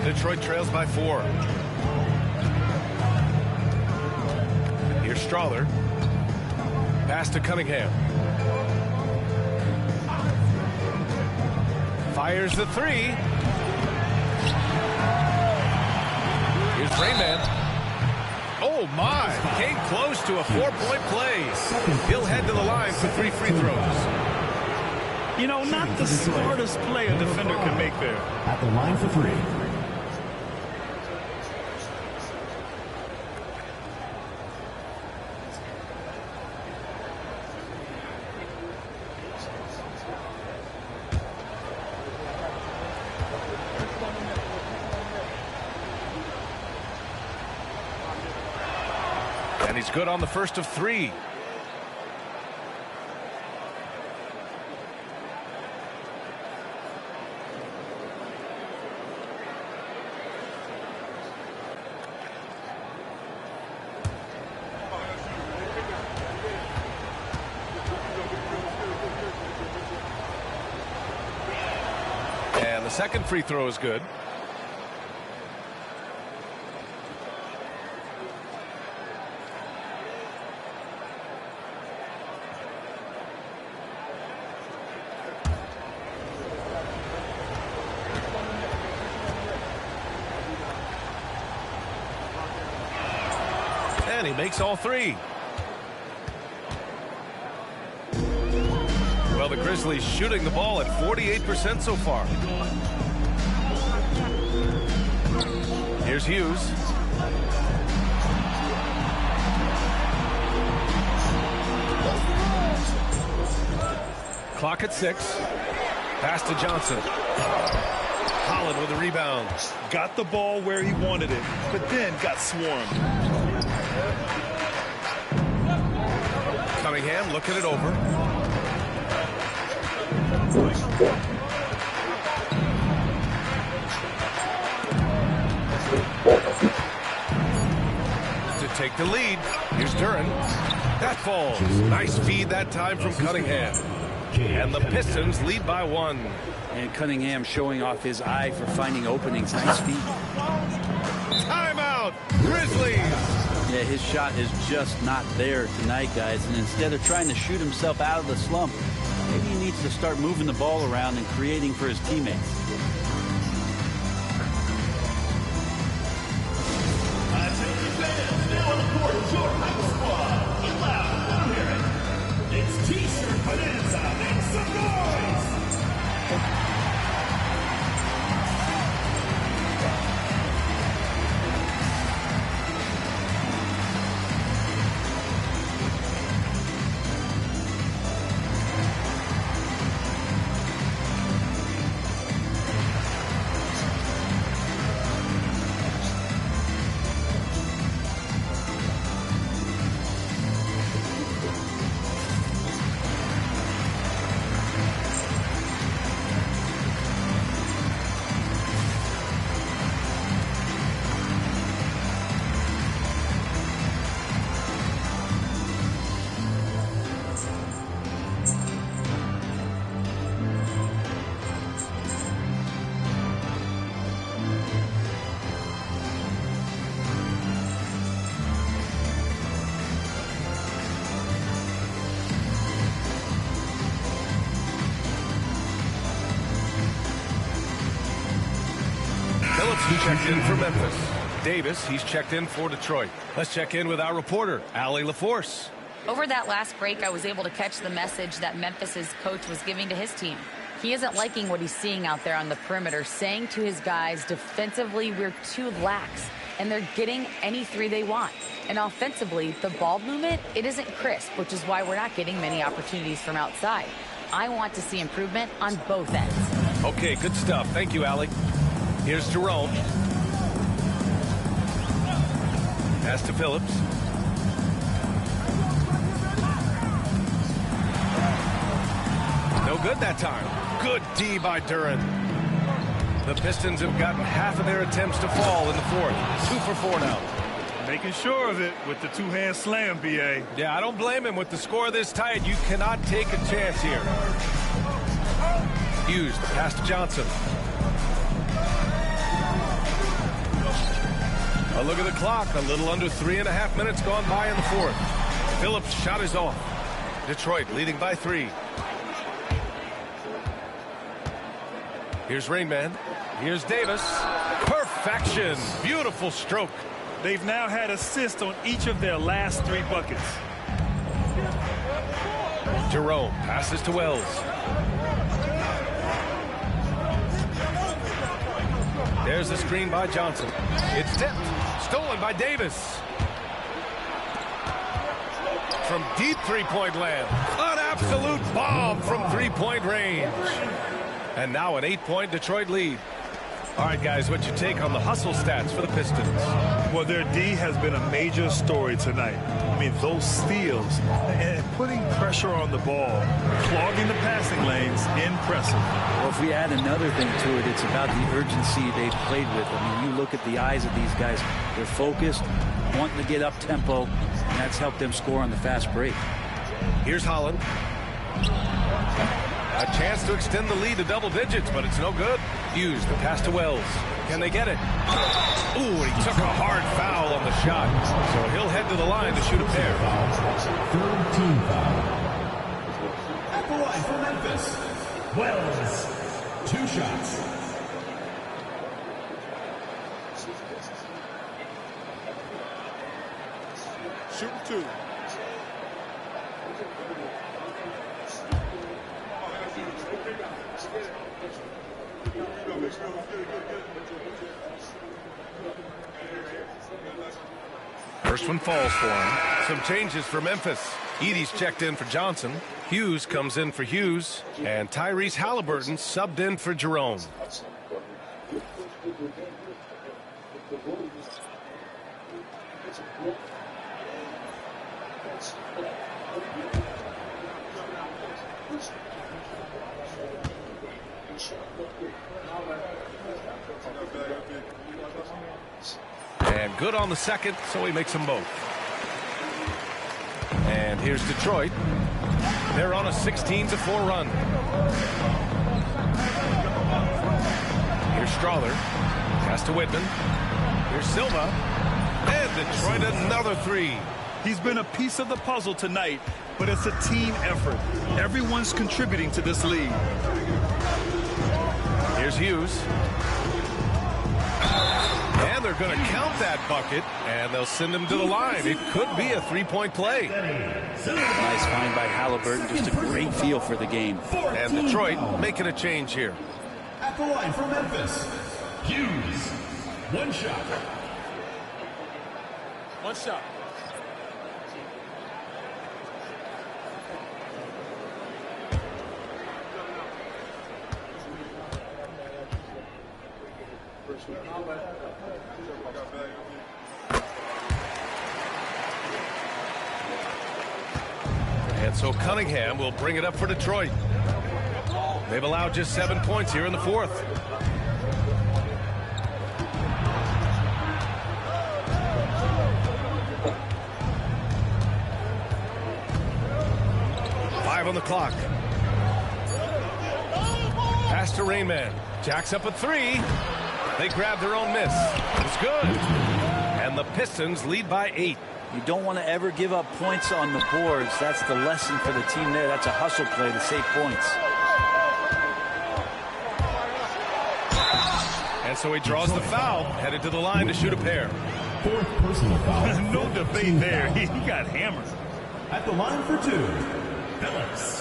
Detroit trails by 4. Here's Strawther. Pass to Cunningham. Fires the 3. Here's Raymond. Oh my! Came close to a 4-point play. He'll head to the line for 3 free throws. You know, not the smartest play a defender can make there. At the line for 3. And he's good on the first of 3. And the second free throw is good. And he makes all 3. Well, the Grizzlies shooting the ball at 48% so far. Here's Hughes. Clock at 6. Pass to Johnson. Holland with the rebound. Got the ball where he wanted it, but then got swarmed. Cunningham looking it over. To take the lead. Here's Duren. That falls. Nice feed that time from Cunningham. And the Pistons lead by 1. And Cunningham showing off his eye for finding openings. Nice feed. Timeout, Grizzlies. Yeah, his shot is just not there tonight, guys. And instead of trying to shoot himself out of the slump, maybe he needs to start moving the ball around and creating for his teammates. It's T-shirt bonanza. Make some noise. He checked in for Memphis. Davis, he's checked in for Detroit. Let's check in with our reporter, Allie LaForce. Over that last break, I was able to catch the message that Memphis's coach was giving to his team. He isn't liking what he's seeing out there on the perimeter, saying to his guys, defensively, we're too lax, and they're getting any three they want. And offensively, the ball movement, it isn't crisp, which is why we're not getting many opportunities from outside. I want to see improvement on both ends. Okay, good stuff. Thank you, Allie. Here's Jerome. Pass to Phillips. No good that time. Good D by Duren. The Pistons have gotten half of their attempts to fall in the fourth. 2 for 4 now. Making sure of it with the two-hand slam, B.A. Yeah, I don't blame him. With the score this tight, you cannot take a chance here. Hughes, the pass to Johnson. A look at the clock. A little under 3.5 minutes gone by in the fourth. Phillips' shot is off. Detroit leading by 3. Here's Rainman. Here's Davis. Perfection. Beautiful stroke. They've now had assists on each of their last 3 buckets. Jerome passes to Wells. There's the screen by Johnson. It's tipped. Stolen by Davis. From deep three-point land. An absolute bomb from three-point range. And now an 8-point Detroit lead. All right, guys, what's your take on the hustle stats for the Pistons? Well, their D has been a major story tonight. I mean, those steals and putting pressure on the ball, clogging the passing lanes, impressive. Well, if we add another thing to it, it's about the urgency they've played with. I mean, you look at the eyes of these guys. They're focused, wanting to get up tempo, and that's helped them score on the fast break. Here's Holland. A chance to extend the lead to double digits, but it's no good. Hughes, the pass to Wells. Can they get it? Ooh, he took a hard foul on the shot. So he'll head to the line to shoot a pair. Third team foul. At the line for Memphis, Wells. 2 shots. Shoot 2. First one falls for him. Some changes for Memphis. Edey's checked in for Johnson. Hughes comes in for Hughes. And Tyrese Halliburton subbed in for Jerome. And good on the second, so he makes them both. And here's Detroit. They're on a 16-4 run. Here's Strawler. Pass to Whitman. Here's Silva. And Detroit another three. He's been a piece of the puzzle tonight, but it's a team effort. Everyone's contributing to this lead. Here's Hughes. And they're going to count that bucket, and they'll send him to the line. It could be a three-point play. Nice find by Halliburton. Just a great feel for the game. And Detroit making a change here. At the line from Memphis, Hughes. One shot. One shot. And so Cunningham will bring it up for Detroit. They've allowed just 7 points here in the fourth. Five on the clock. Pass to Rainman. Jacks up a three. They grab their own miss. It's good. And the Pistons lead by 8. You don't want to ever give up points on the boards. That's the lesson for the team there. That's a hustle play to save points. And so he draws the foul, headed to the line to shoot a pair. Fourth personal foul. No debate there. He got hammered. At the line for two, Phillips.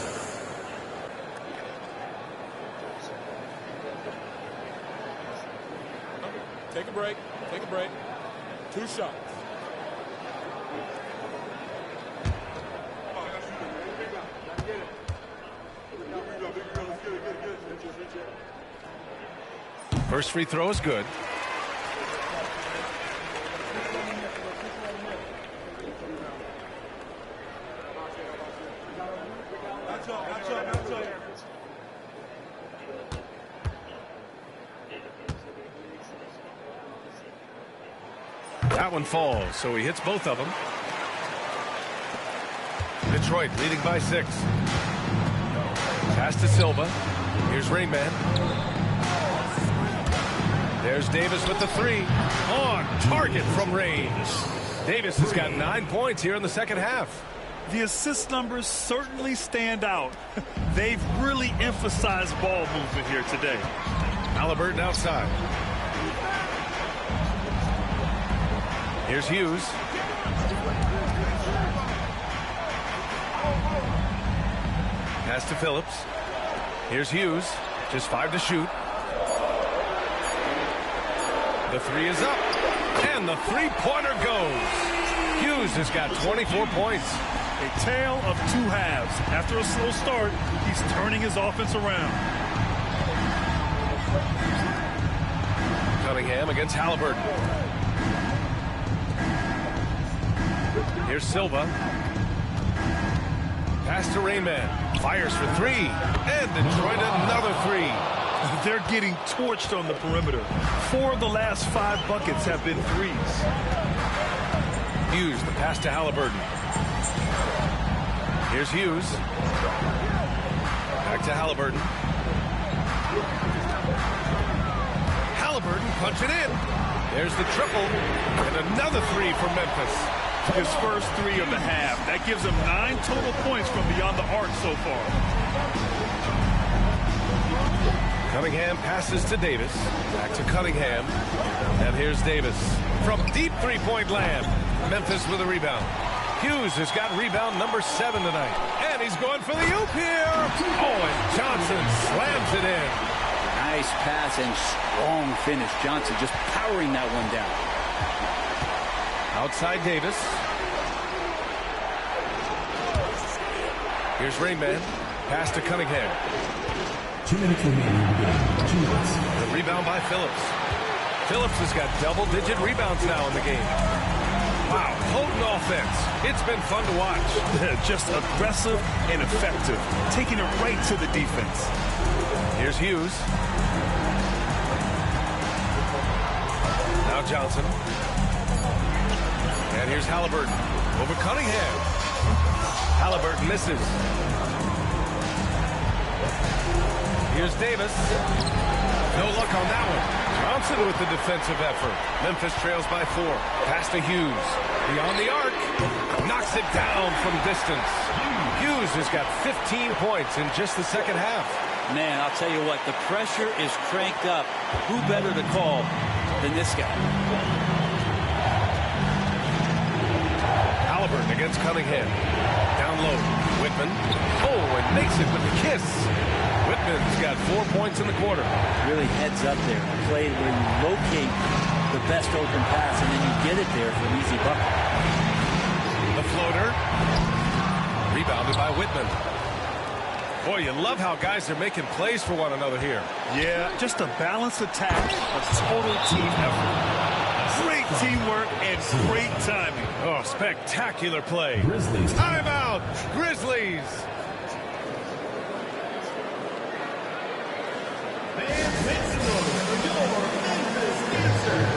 Take a break. Take a break. 2 shots. First free throw is good. That one falls, so he hits both of them. Detroit leading by 6. Pass to Silva. Here's Rainman. There's Davis with the three. On target from range. Davis has got 9 points here in the second half. The assist numbers certainly stand out. They've really emphasized ball movement here today. Halliburton outside. Here's Hughes. Pass to Phillips. Here's Hughes. Just 5 to shoot. The three is up. And the three-pointer goes. Hughes has got 24 points. A tale of 2 halves. After a slow start, he's turning his offense around. Cunningham against Halliburton. Here's Silva. Pass to Rainman. Fires for 3. And Detroit another 3. They're getting torched on the perimeter. 4 of the last 5 buckets have been threes. Hughes, the pass to Halliburton. Here's Hughes. Back to Halliburton. Halliburton punching in. There's the triple. And another 3 for Memphis. His first 3 of the half. That gives him 9 total points from beyond the arc so far. Cunningham passes to Davis. Back to Cunningham. And here's Davis from deep three-point land. Memphis with a rebound. Hughes has got rebound number 7 tonight. And he's going for the oop here. Oh, and Johnson slams it in. Nice pass and strong finish. Johnson just powering that one down. Outside Davis. Here's Rainman. Pass to Cunningham. 2 minutes remaining. 2 minutes. The rebound by Phillips. Phillips has got double-digit rebounds now in the game. Wow, potent offense. It's been fun to watch. Just aggressive and effective. Taking it right to the defense. Here's Hughes. Now Johnson. And here's Halliburton over Cunningham. Halliburton misses. Here's Davis. No luck on that one. Johnson with the defensive effort. Memphis trails by 4. Pass to Hughes. Beyond the arc. Knocks it down from distance. Hughes has got 15 points in just the second half. Man, I'll tell you what, the pressure is cranked up. Who better to call than this guy? Halliburton against Cunningham. Down low. Whitman. Oh, and makes it with a kiss. Whitman's got 4 points in the quarter. Really heads up there. A play where you locate the best open pass and then you get it there for an easy bucket. The floater. Rebounded by Whitman. Boy, you love how guys are making plays for one another here. Yeah, just a balanced attack, a total team effort. Great teamwork and great timing. Oh, spectacular play. Grizzlies. Timeout, Grizzlies. Fans, make some noise for your Memphis Dancers.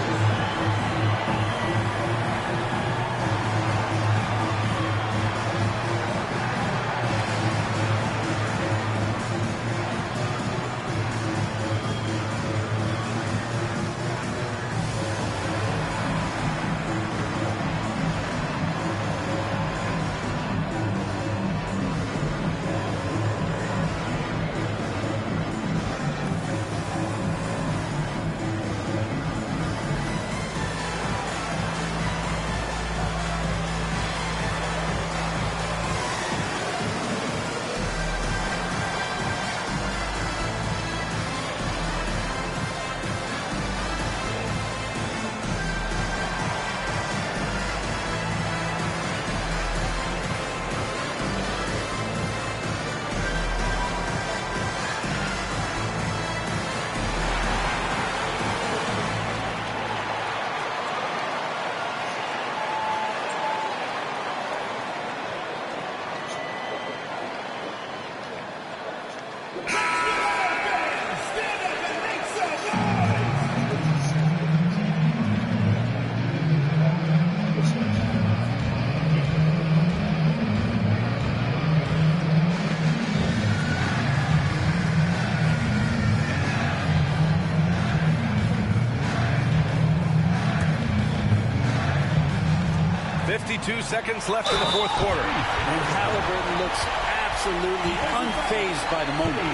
Seconds left in the fourth quarter. And Halliburton looks absolutely unfazed by the moment.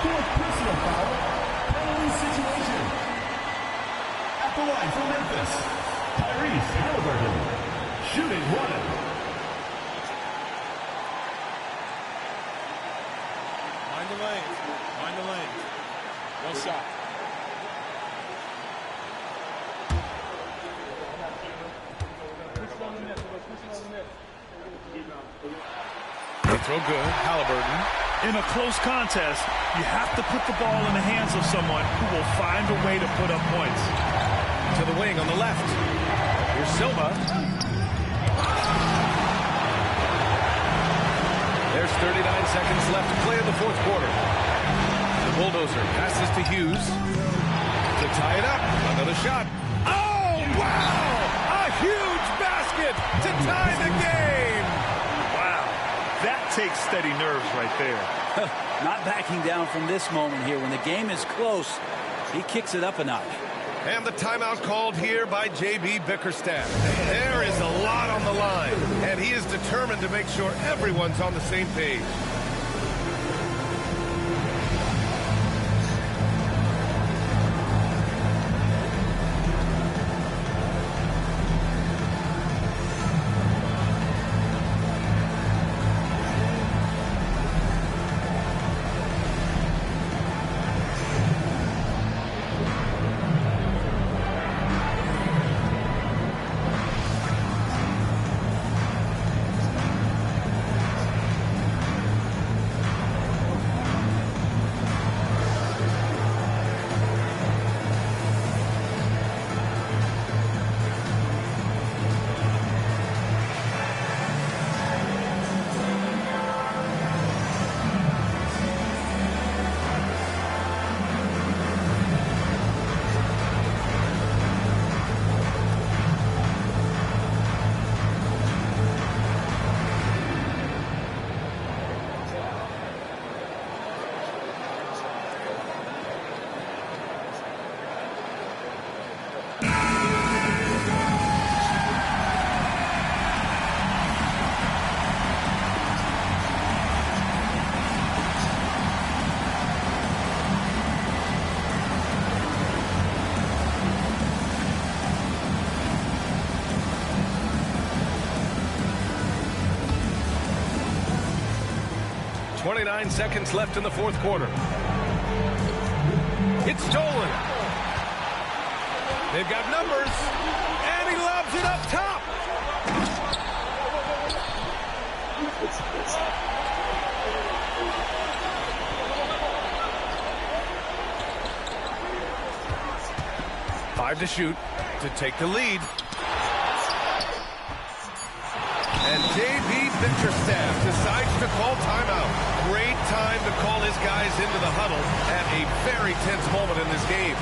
Fourth personal foul. Penalty situation. At the line for Memphis, Tyrese Halliburton. Shooting 1. Mind the lane. Mind the lane. One shot. They throw good. Halliburton. In a close contest, you have to put the ball in the hands of someone who will find a way to put up points. To the wing on the left. Here's Silva. There's 39 seconds left to play in the fourth quarter. The bulldozer passes to Hughes to tie it up. Another shot. Oh, wow! A huge basket to tie the game. Wow, that takes steady nerves right there. Not backing down from this moment here. When the game is close, he kicks it up a notch. And the timeout called here by J.B. Bickerstaff. There is a lot on the line, and he is determined to make sure everyone's on the same page. 29 seconds left in the fourth quarter. It's stolen. They've got numbers, and he lobs it up top. Five to shoot to take the lead. And J.B. Bickerstaff decides to call timeout. Great time to call his guys into the huddle at a very tense moment in this game.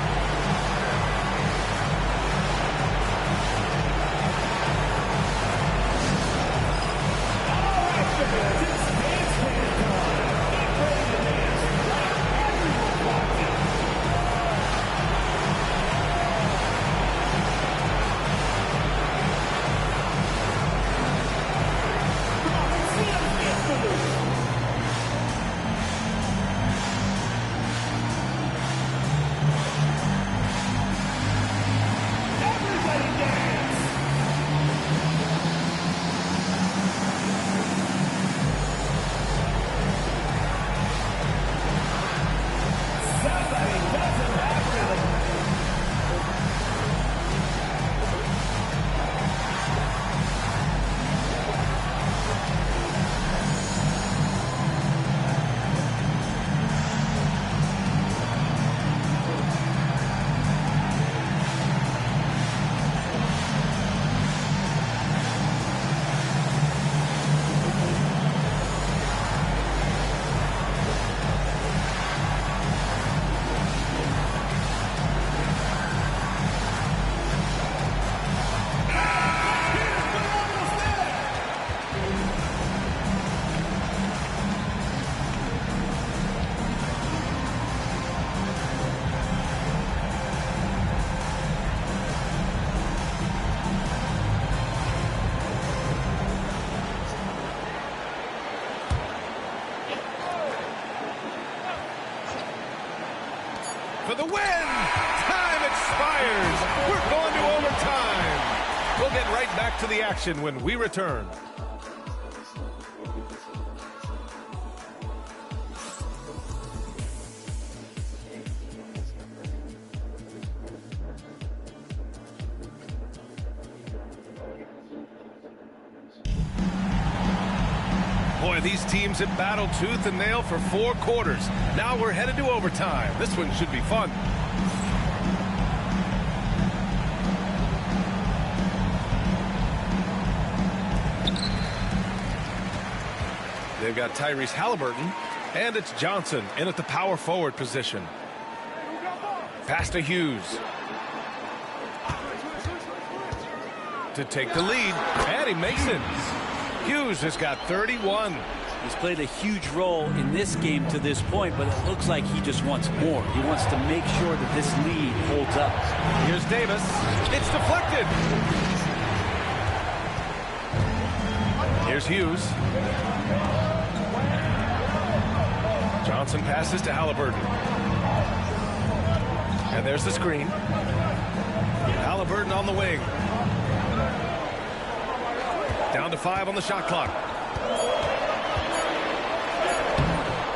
For the win! Time expires! We're going to overtime! We'll get right back to the action when we return. Boy, these teams have battled tooth and nail for 4 quarters. Now we're headed to overtime. This one should be fun. They've got Tyrese Halliburton, and it's Johnson in at the power forward position. Pass to Hughes. To take the lead, and he makes it. Hughes has got 31. He's played a huge role in this game to this point, but it looks like he just wants more. He wants to make sure that this lead holds up. Here's Davis. It's deflected. Here's Hughes. Johnson passes to Halliburton. And there's the screen. Halliburton on the wing. Down to 5 on the shot clock.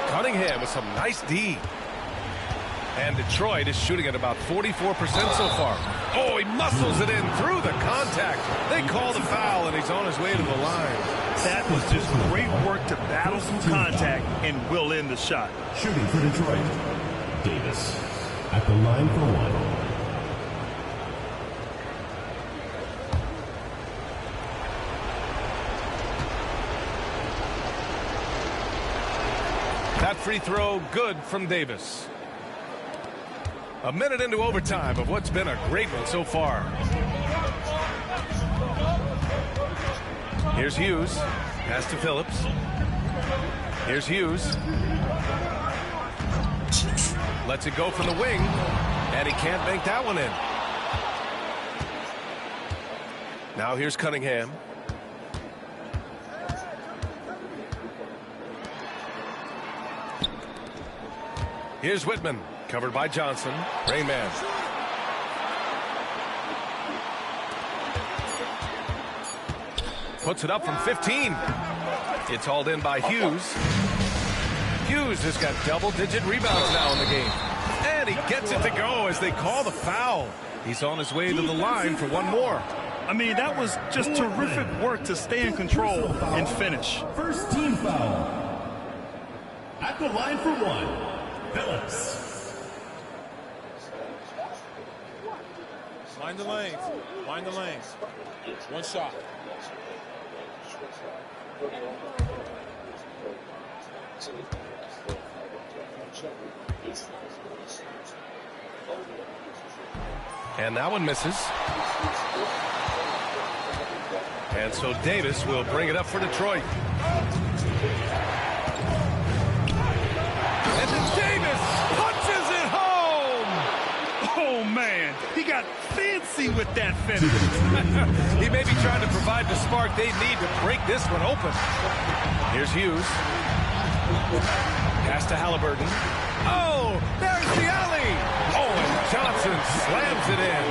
Cunningham with some nice D. And Detroit is shooting at about 44% so far. Oh, he muscles it in through the contact. They call the foul, and he's on his way to the line. That was just great work to battle some contact and will in the shot. Shooting for Detroit, Davis at the line for one. That free throw good from Davis. A minute into overtime of what's been a great one so far. Here's Hughes. Pass to Phillips. Here's Hughes. Lets it go from the wing. And he can't bank that one in. Now here's Cunningham. Here's Whitman, covered by Johnson. Rain Man. Puts it up from 15. It's hauled in by Hughes. Hughes has got double-digit rebounds now in the game. And he gets it to go as they call the foul. He's on his way to the line for one more. I mean, that was just terrific work to stay in control and finish. First team foul. At the line for one, Phillips. Mind the lanes. Mind the lanes. One shot. And that one misses. And so Davis will bring it up for Detroit. And then Davis punches it home! Oh, man. He got fancy with that finish. He may be trying to provide the spark they need to break this one open. Here's Hughes. Pass to Halliburton. Oh, there's the alley! Oh, and Johnson slams it in.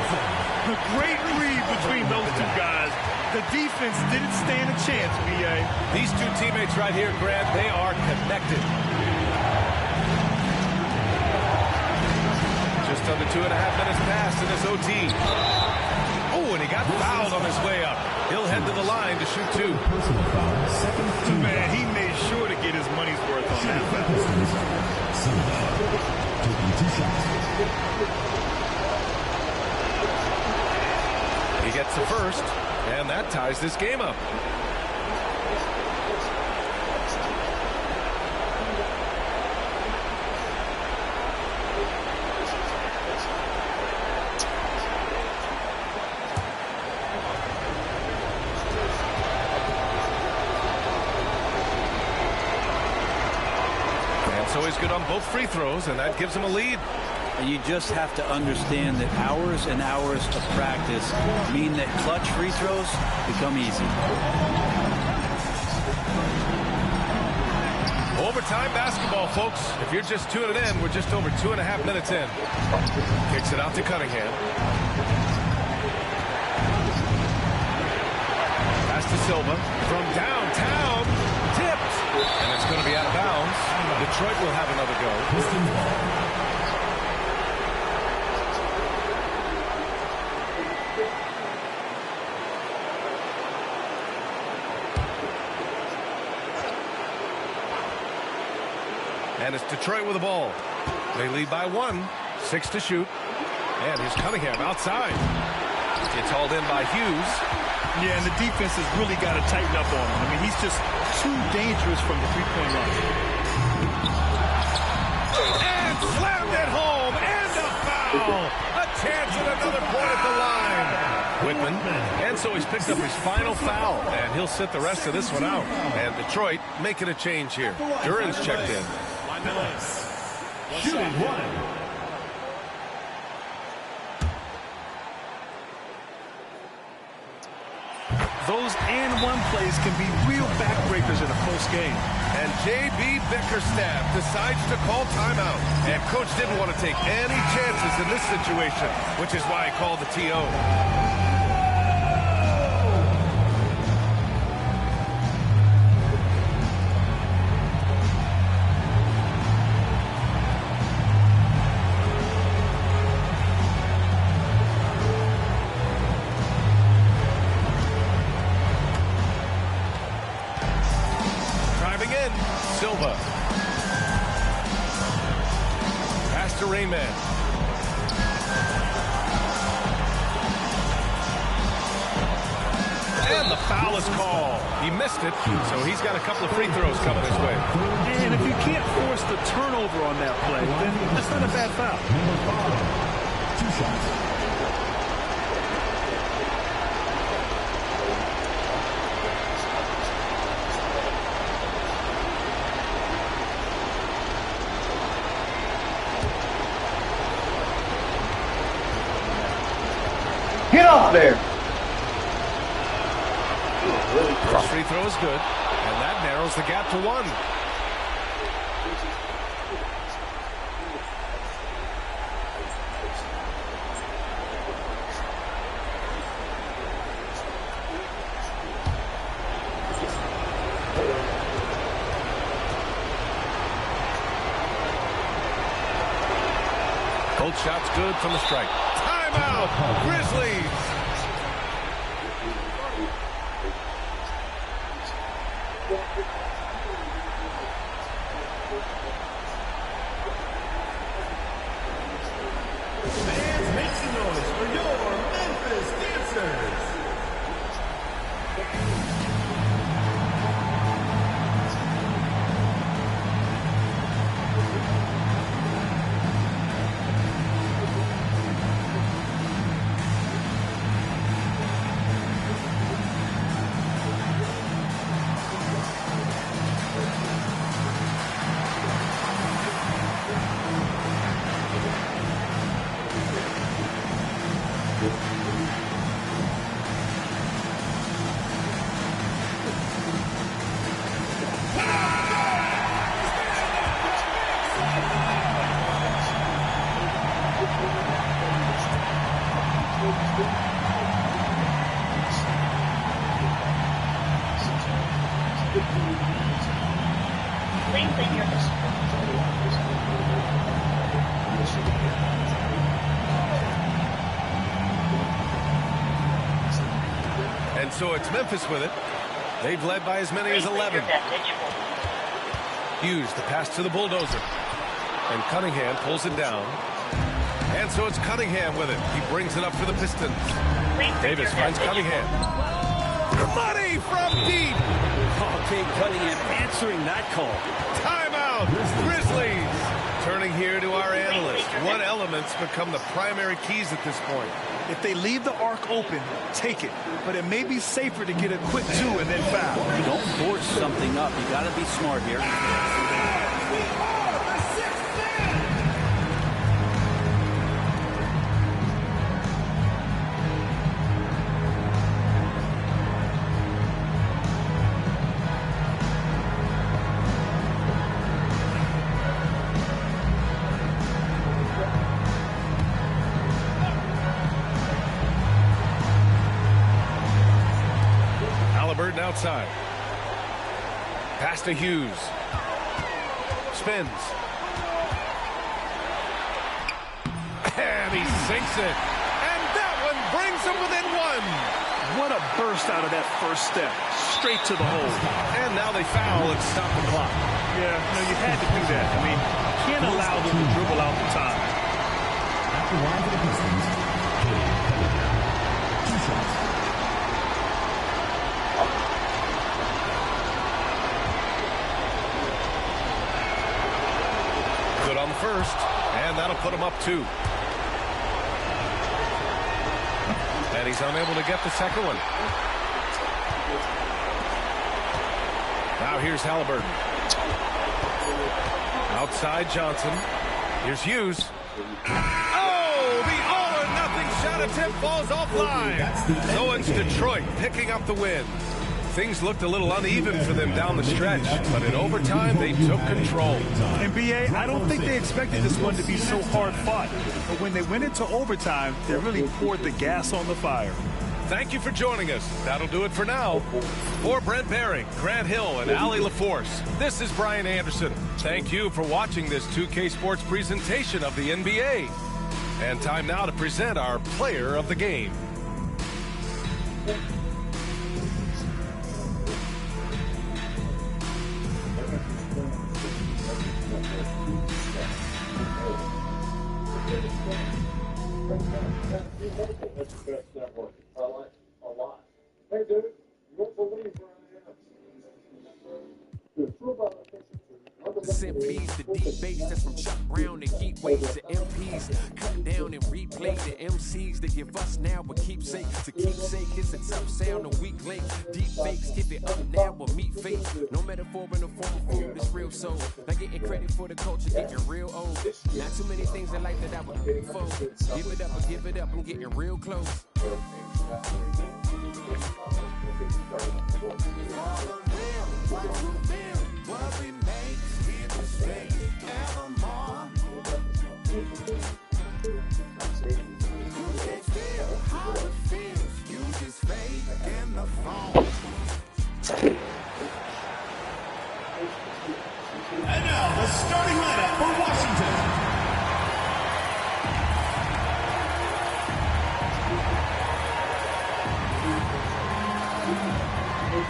A great read between those two guys. The defense didn't stand a chance, B.A. These two teammates right here, Grant, they are connected. Just under 2.5 minutes passed in this OT. Oh, and he got fouled on his way up. He'll head to the line to shoot two. Man, he made sure to get his money's worth on that foul. He gets the first, and that ties this game up. So he's good on both free throws, and that gives him a lead. And you just have to understand that hours and hours of practice mean that clutch free throws become easy. Overtime basketball, folks. If you're just tuning in, we're just over 2.5 minutes in. Kicks it out to Cunningham. Pass to Silva from downtown. Tipped. And it's going to be out of bounds. Detroit will have another go. And it's Detroit with the ball. They lead by 1. 6 to shoot. And here's Cunningham outside. It's hauled in by Hughes. Yeah, and the defense has really got to tighten up on him. I mean, he's just too dangerous from the three-point line. And slammed it home. And a foul. A chance at another point at the line. Whitman. And so he's picked up his final foul. And he'll sit the rest of this one out. And Detroit making a change here. Duran's checked in. Shooting one. Those and one plays can be real backbreakers in a close game. And J.B. Bickerstaff decides to call timeout. And coach didn't want to take any chances in this situation, which is why he called the TO. Silva. Pass to Raymond. And the foul is called. He missed it, so he's got a couple of free throws coming his way. And if you can't force the turnover on that play, then that's not a bad foul. 2 shots. Get off there. First free throw is good, and that narrows the gap to 1. shot's good from the strike. Timeout, Grizzlies. Fans, make some noise for your Memphis Dancers. And so it's Memphis with it. They've led by as many as 11. Hughes, the pass to the bulldozer. And Cunningham pulls it down. And so it's Cunningham with it. He brings it up for the Pistons. Davis finds Cunningham. Money from deep. Okay, Cunningham answering that call. Timeout, Grizzlies. Turning here to our analyst. What elements become the primary keys at this point? If they leave the arc open, take it. But it may be safer to get a quick 2 and then foul. Don't force something up. You got to be smart here. Halliburton outside. Pass to Hughes. Spins. And he sinks it. And that one brings him within 1. What a burst out of that first step. Straight to the hole. And now they foul and stop the clock. Yeah, you had to do that. I mean, you can't allow them to dribble out the time. At the line for the Pistons, Cade Cunningham. 2 shots. Good on the first, and that'll put him up 2. And he's unable to get the second one. Now here's Halliburton. Outside Johnson. Here's Hughes. Oh, the all-or-nothing shot attempt falls offline. So it's Detroit picking up the win. Things looked a little uneven for them down the stretch, but in overtime, they took control. And B.A., I don't think they expected this one to be so hard-fought. But when they went into overtime, they really poured the gas on the fire. Thank you for joining us. That'll do it for now. For Brent Behring, Grant Hill, and Allie LaForce, this is Brian Anderson. Thank you for watching this 2K Sports presentation of the NBA. And time now to present our player of the game. Sent beats to deep bass, that's from Chuck Brown to heat waves to MPs. Cut down and replay the MCs that give us now a keepsake. To keepsake, it's a tough sound a week late. Deep fakes, give it up now or meet fate. No metaphor in the form of food, it's real soul. Not getting credit for the culture, getting real old. Not too many things in life that I would do for. Give it up or give it up, I'm getting real close. What we make here to stay evermore. You can feel how it feels. You just fade in the phone. And now the starting lineup for Washington. At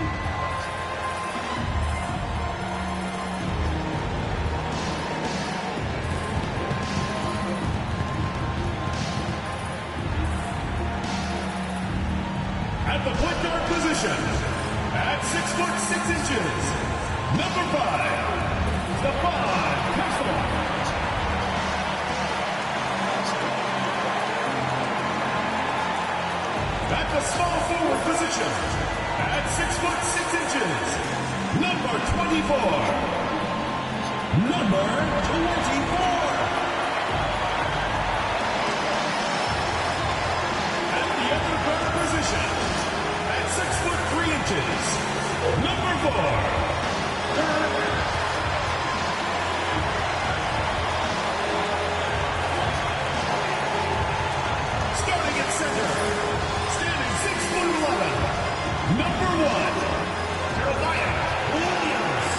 the point guard position, at 6'6", number 5, Stephon Castle. At the small forward position, at 6'6", number 24. Number 24. At the other guard position, at 6'3", number 4. Starting at center, standing 6'11", number 1, Jeremiah Williams.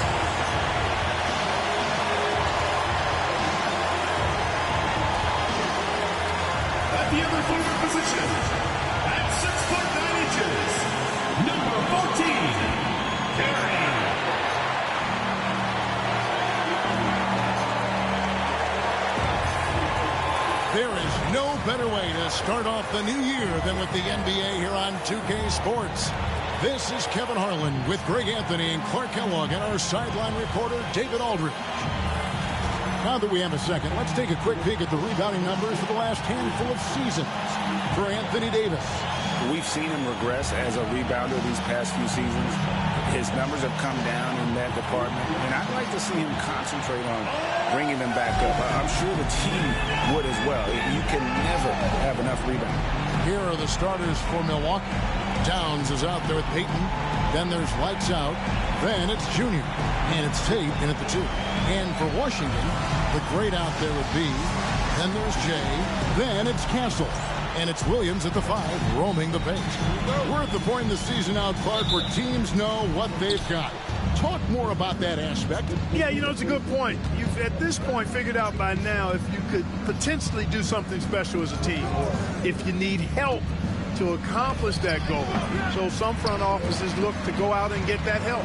At the other forward position, at 6'9", number 14, Gary. There is no better way to start off the new year than with the NBA here on 2K Sports. This is Kevin Harlan with Greg Anthony and Clark Kellogg and our sideline reporter, David Aldridge. Now that we have a second, let's take a quick peek at the rebounding numbers for the last handful of seasons for Anthony Davis. We've seen him regress as a rebounder these past few seasons. His numbers have come down in that department, and I'd like to see him concentrate on bringing them back up. I'm sure the team would as well. You can never have enough rebounding. Here are the starters for Milwaukee. Downs is out there with Payton. Then there's Lights Out. Then it's Junior. And it's Tate in at the 2. And for Washington, the great out there would be. Then there's Jay. Then it's Castle. And it's Williams at the 5, roaming the paint. We're at the point in the season now, Clark, where teams know what they've got. Talk more about that aspect. Yeah, you know, it's a good point. You've, at this point, figured out by now if you could potentially do something special as a team, or if you need help to accomplish that goal. So some front offices look to go out and get that help.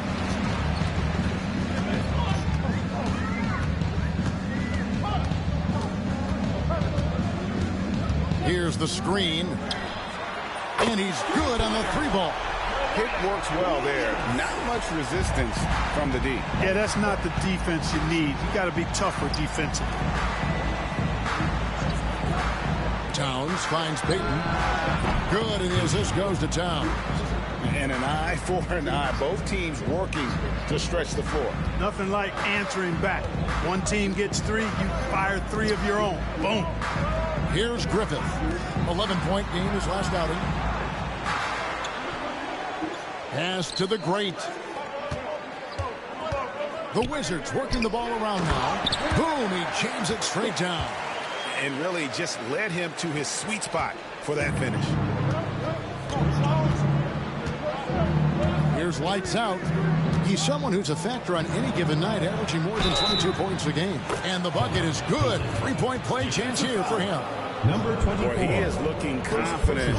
Here's the screen. And he's good on the 3-ball. Pick works well there. Not much resistance from the D. Yeah, that's not the defense you need. You got to be tougher defensively. Towns finds Payton. Good, and the assist goes to Towns. And an eye for an eye. Both teams working to stretch the floor. Nothing like answering back. One team gets 3, you fire 3 of your own. Boom. Here's Griffith. 11-point game his last outing. Pass to the great. The Wizards working the ball around now. Boom, he jams it straight down. And really just led him to his sweet spot for that finish. Here's Lights Out. He's someone who's a factor on any given night, averaging more than 22 points a game. And the bucket is good. 3-point play chance here for him. Number 24. Boy, he is looking confident.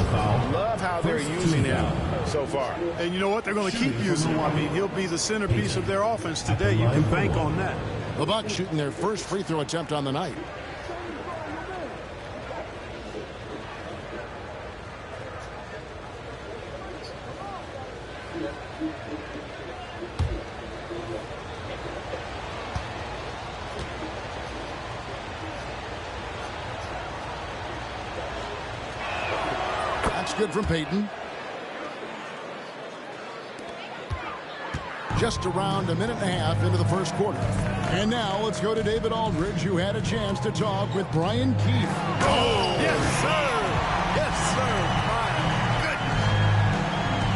Love how they're using him so far. And you know what? They're going to keep using him. I mean, he'll be the centerpiece of their offense today. You can bank on that. The Bucks shooting their first free throw attempt on the night. Good from Payton. Just around a minute and a half into the first quarter. And now let's go to David Aldridge, who had a chance to talk with Brian Keefe. Oh, yes, sir. Yes, sir. My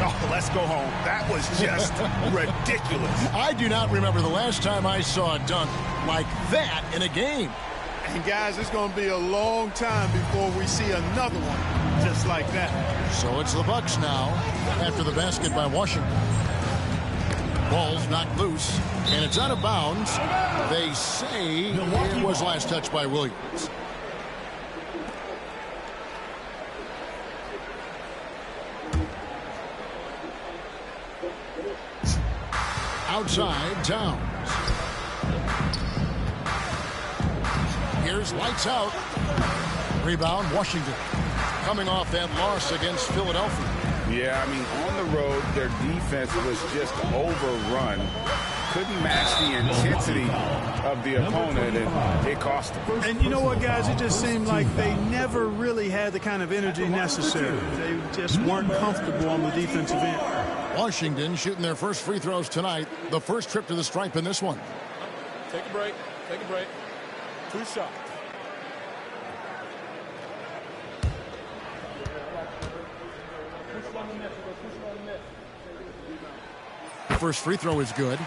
goodness. Oh, let's go home. That was just ridiculous. I do not remember the last time I saw a dunk like that in a game. And guys, it's going to be a long time before we see another one just like that. So it's the Bucks now after the basket by Washington. Ball's knocked loose, and it's out of bounds. They say it was last touched by Williams. Outside, Towns. Here's lights out. Rebound, Washington. Coming off that loss against Philadelphia. Yeah, I mean, on the road, their defense was just overrun. Couldn't match the intensity of the opponent, and it cost them. And you know what, guys? It just seemed like they never really had the kind of energy necessary. They just weren't comfortable on the defensive end. Washington shooting their first free throws tonight. The first trip to the stripe in this one. Take a break. Take a break. 2 shots. First free throw is good.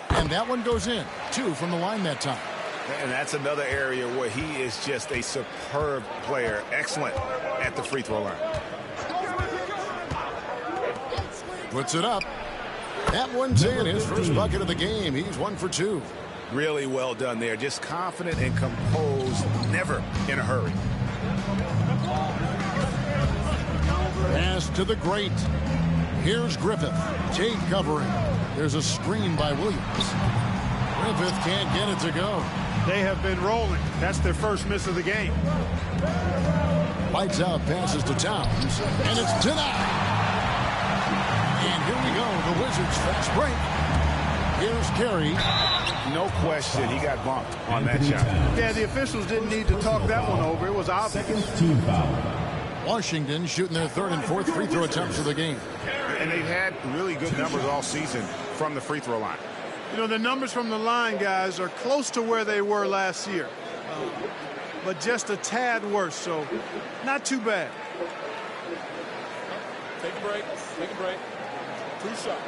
And that one goes in. 2 from the line that time. And that's another area where he is just a superb player. Excellent at the free throw line. Puts it up. That one's in. His first bucket of the game. He's 1 for 2. Really well done there. Just confident and composed. Never in a hurry. Pass to the great. Here's Griffith. Tate covering. There's a screen by Williams. Griffith can't get it to go. They have been rolling. That's their first miss of the game. Lights out, passes to Towns. And it's denied. And here we go. The Wizards fast break. Here's Carey. No question, he got bumped on that shot. Yeah, the officials didn't need to talk that one over. It was obvious. Second team foul. Washington shooting their 3rd and 4th free throw attempts of the game. And they've had really good numbers all season from the free throw line. You know, the numbers from the line, guys, are close to where they were last year. But just a tad worse, so not too bad. Take a break. Take a break. 2 shots.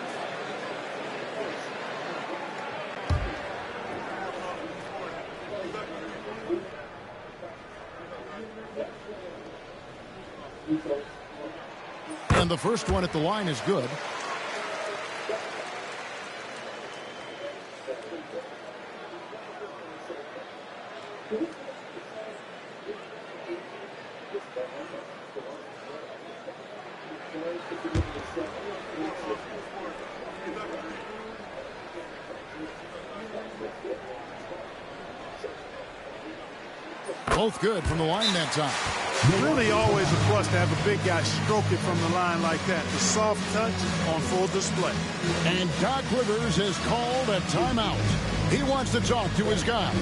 And the first one at the line is good. Both good from the line that time. Really always a plus to have a big guy stroke it from the line like that. The soft touch on full display. And Doc Rivers has called a timeout. He wants to talk to his guy.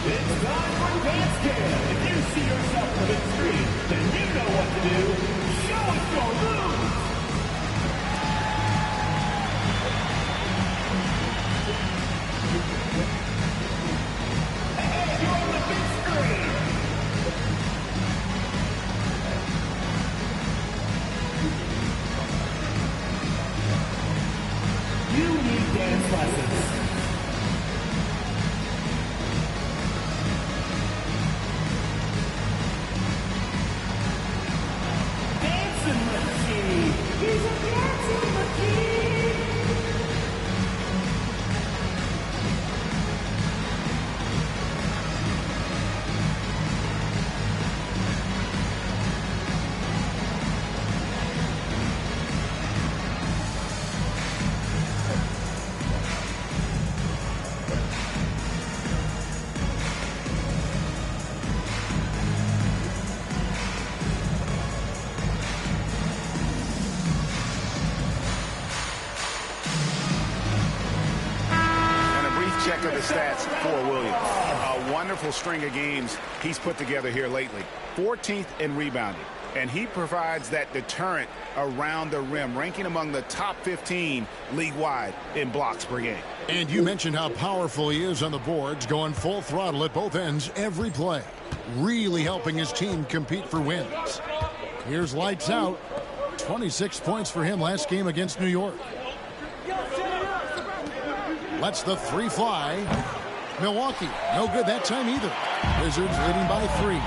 It's time for Dance Cam. If you see yourself on the screen, then you know what to do. Show us your moves. Hey, you're on the big screen. You need dance lessons. Check of the stats for Williams. A wonderful string of games he's put together here lately. 14th in rebounding. And he provides that deterrent around the rim, ranking among the top 15 league-wide in blocks per game. And you mentioned how powerful he is on the boards, going full throttle at both ends every play. Really helping his team compete for wins. Here's lights out. 26 points for him last game against New York. Lets the 3 fly. Milwaukee, no good that time either. Wizards leading by 3.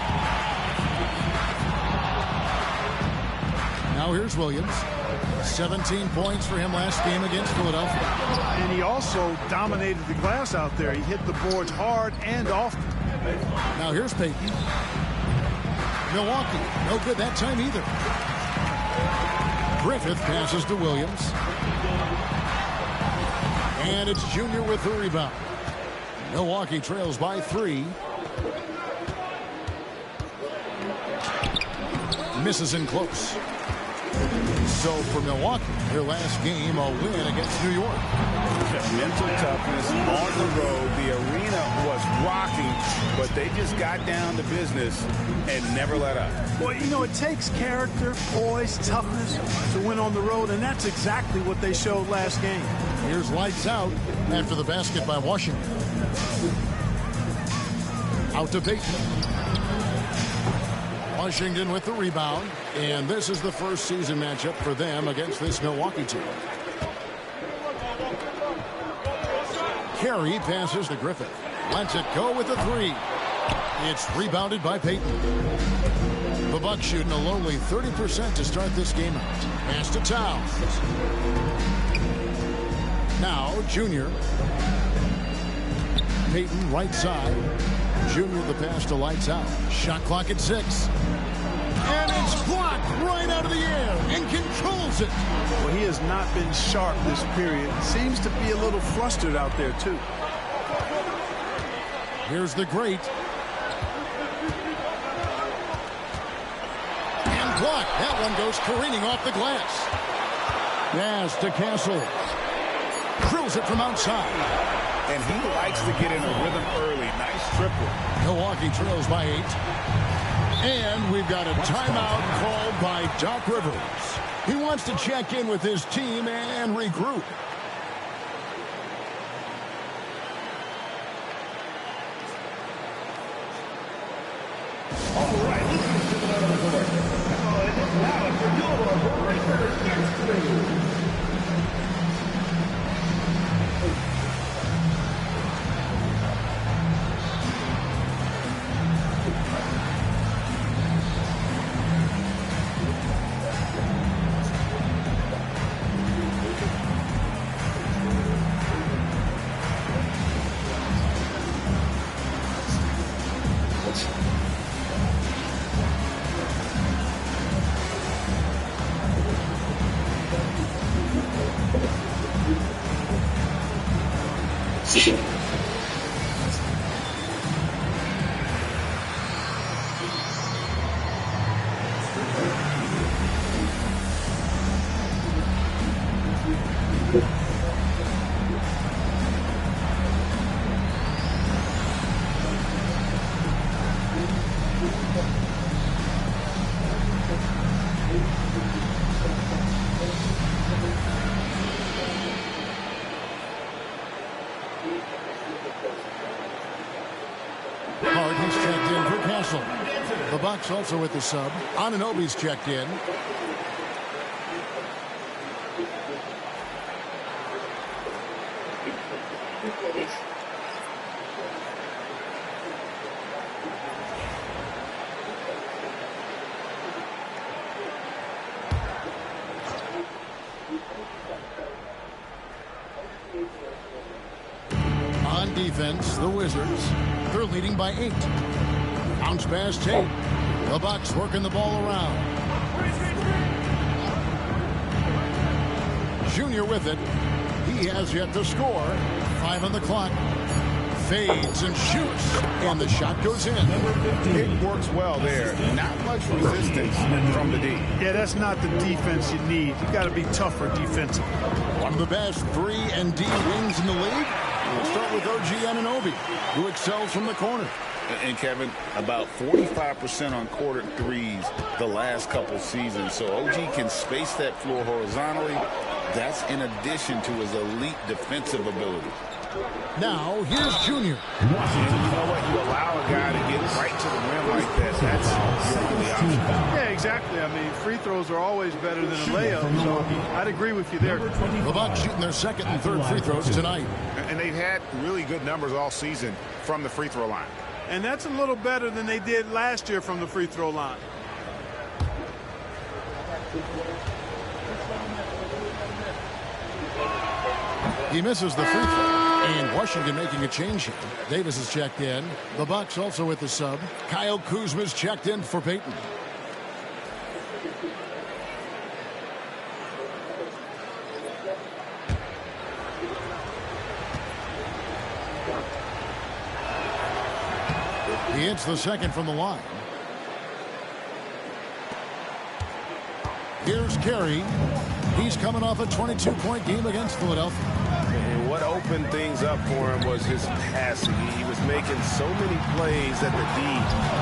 Now here's Williams. 17 points for him last game against Philadelphia. And he also dominated the glass out there. He hit the boards hard and often. Now here's Payton. Milwaukee, no good that time either. Griffith passes to Williams. And it's Junior with the rebound. Milwaukee trails by 3. Misses in close. So for Milwaukee, their last game, a win against New York. Mental toughness on the road. The arena was rocking, but they just got down to business and never let up. Well, you know, it takes character, poise, toughness to win on the road, and that's exactly what they showed last game. Here's lights out after the basket by Washington. Out to Payton. Washington with the rebound, and this is the first season matchup for them against this Milwaukee team. Carey passes to Griffith. Lets it go with the 3. It's rebounded by Payton. The Bucks shooting a lonely 30% to start this game out. Pass to Towns. Now Junior. Payton right side. Junior the pass to lights out. Shot clock at 6. And it's blocked right out of the air and controls it. Well, he has not been sharp this period. Seems to be a little flustered out there, too. Here's the great. And blocked. That one goes careening off the glass. Pass to Castle. Drills it from outside. And he likes to get in a rhythm early. Nice triple. Milwaukee trails by 8. And we've got a timeout called by Doc Rivers. He wants to check in with his team and regroup. All right, let's get to the court. Now it's your Rivers gets 3. Harden's checked in for Castle. The Bucks also with the sub. Anunoby's checked in. On defense, the Wizards. They're leading by 8. Bounce pass Tate. The Bucks working the ball around. Junior with it. He has yet to score. 5 on the clock. Fades and shoots. And the shot goes in. It works well there. Not much resistance from the D. Yeah, that's not the defense you need. You got to be tougher defensively. One of the best 3 and D wings in the league. We'll start with OG Anunoby, who excels from the corner. And Kevin, about 45% on quarter threes the last couple seasons. So OG can space that floor horizontally. That's in addition to his elite defensive ability. Now, here's Junior. And you know what? You allow a guy to get right to the rim like that. That's the option. Yeah, exactly. I mean, free throws are always better than a layup, so I'd agree with you there. The Bucks shooting their second and third free throws tonight. And they've had really good numbers all season from the free throw line. And that's a little better than they did last year from the free throw line. He misses the free throw. And Washington making a change here. Davis is checked in. The Bucks also with the sub. Kyle Kuzma's checked in for Payton. He hits the second from the line. Here's Carey. He's coming off a 22-point game against Philadelphia. And what opened things up for him was his passing. He was making so many plays that the D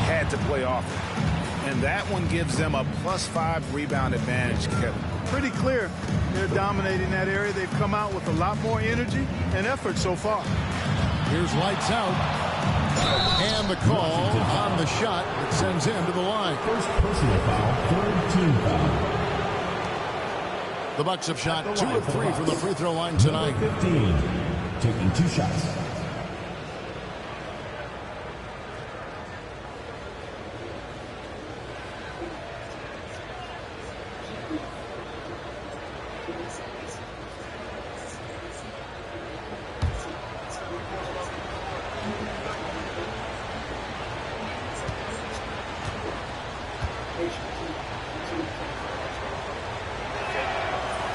had to play off him. And that one gives them a +5 rebound advantage, Kevin. Pretty clear. They're dominating that area. They've come out with a lot more energy and effort so far. Here's lights out. And the call on the shot that sends him to the line. First personal foul, third team foul. The Bucks have shot 2 of 3 from the free throw line tonight. 15, taking 2 shots.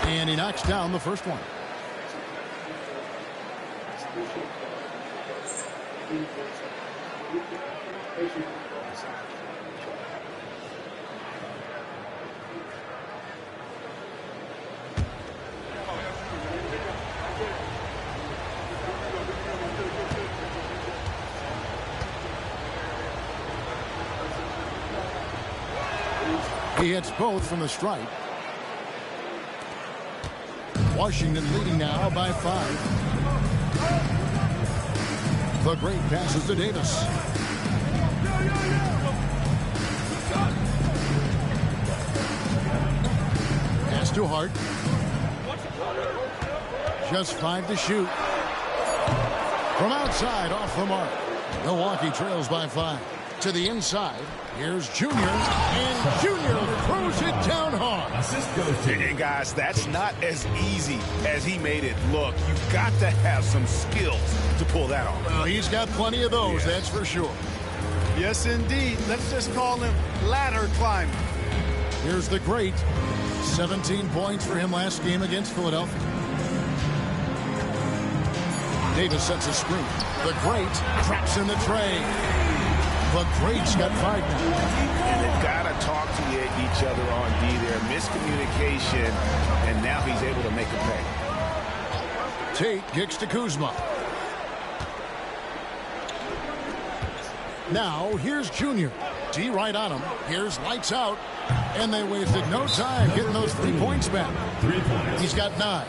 And he knocks down the first one. He hits both from the stripe. Washington leading now by 5. The great passes to Davis. Pass to Hart. Just 5 to shoot. From outside, off the mark. Milwaukee trails by 5. To the inside. Here's Junior. And Junior throws it down hard. Assist goes to. And guys, that's not as easy as he made it look. You've got to have some skills to pull that off. Well, he's got plenty of those, that's for sure. Yes, indeed. Let's just call him ladder climbing. Here's the great. 17 points for him last game against Philadelphia. Davis sets a screen. The great traps in the tray. The great's got 5 now. And they've got to talk to each other on D there. Miscommunication, and now he's able to make a pay. Tate kicks to Kuzma. Now, here's Junior. D right on him. Here's lights out. And they wasted no time getting those 3 points back. 3 points. He's got 9.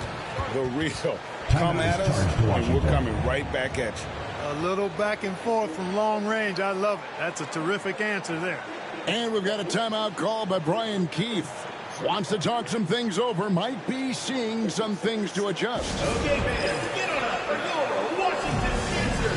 The real come at us, and we're coming right back at you. A little back and forth from long range. I love it. That's a terrific answer there. And we've got a timeout call by Brian Keefe. Wants to talk some things over. Might be seeing some things to adjust. Okay, fans, get on up for your Washington answer.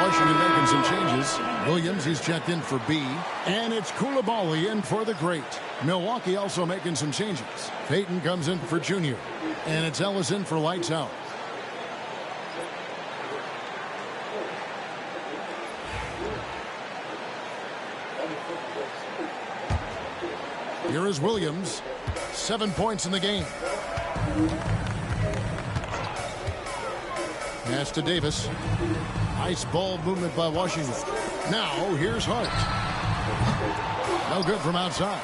Washington making some changes. Williams, he's checked in for B. And it's Coulibaly in for the great. Milwaukee also making some changes. Payton comes in for Junior. And it's Ellis in for lights out. Here is Williams. 7 points in the game. Pass to Davis. Nice ball movement by Washington. Now here's Hart. No good from outside.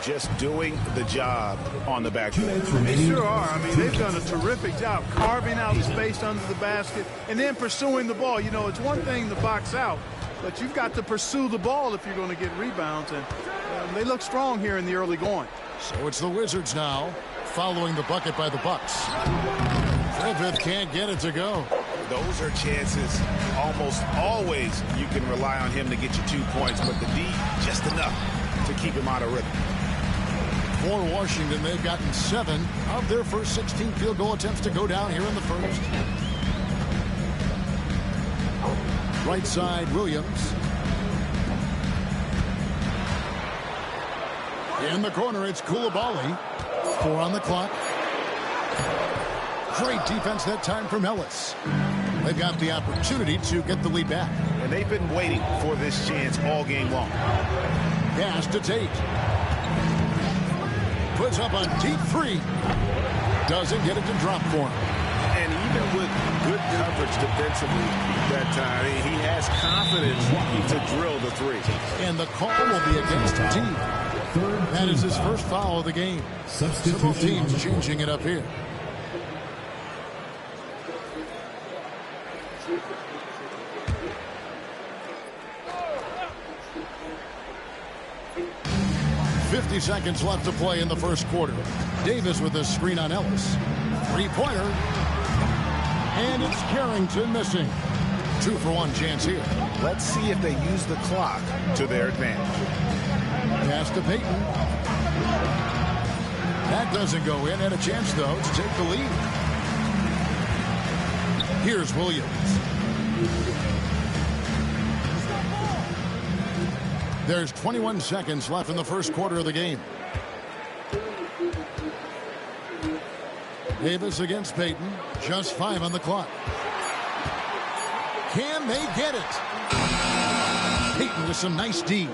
Just doing the job on the back. They sure are. I mean, they've done a terrific job carving out space under the basket and then pursuing the ball. You know, it's one thing to box out, but you've got to pursue the ball if you're going to get rebounds. And they look strong here in the early going. So it's the Wizards now, following the bucket by the Bucks. Griffith can't get it to go. Those are chances almost always you can rely on him to get you 2 points, but the D just enough to keep him out of rhythm. For Washington, they've gotten 7 of their first 16 field goal attempts to go down here in the first. Right side, Williams. In the corner, it's Coulibaly. 4 on the clock. Great defense that time from Ellis. They've got the opportunity to get the lead back. And they've been waiting for this chance all game long. Pass to Tate. Puts up a deep 3. Doesn't get it to drop for him. And even with good coverage defensively that time, he has confidence to drill the 3. And the call will be against the team. That is his first foul of the game. Several teams changing it up here. Seconds left to play in the first quarter. Davis with a screen on Ellis. 3-pointer. And it's Carrington missing. 2-for-1 chance here. Let's see if they use the clock to their advantage. Pass to Payton. That doesn't go in. Had a chance, though, to take the lead. Here's Williams. There's 21 seconds left in the first quarter of the game. Davis against Payton. Just 5 on the clock. Can they get it? Payton with some nice D.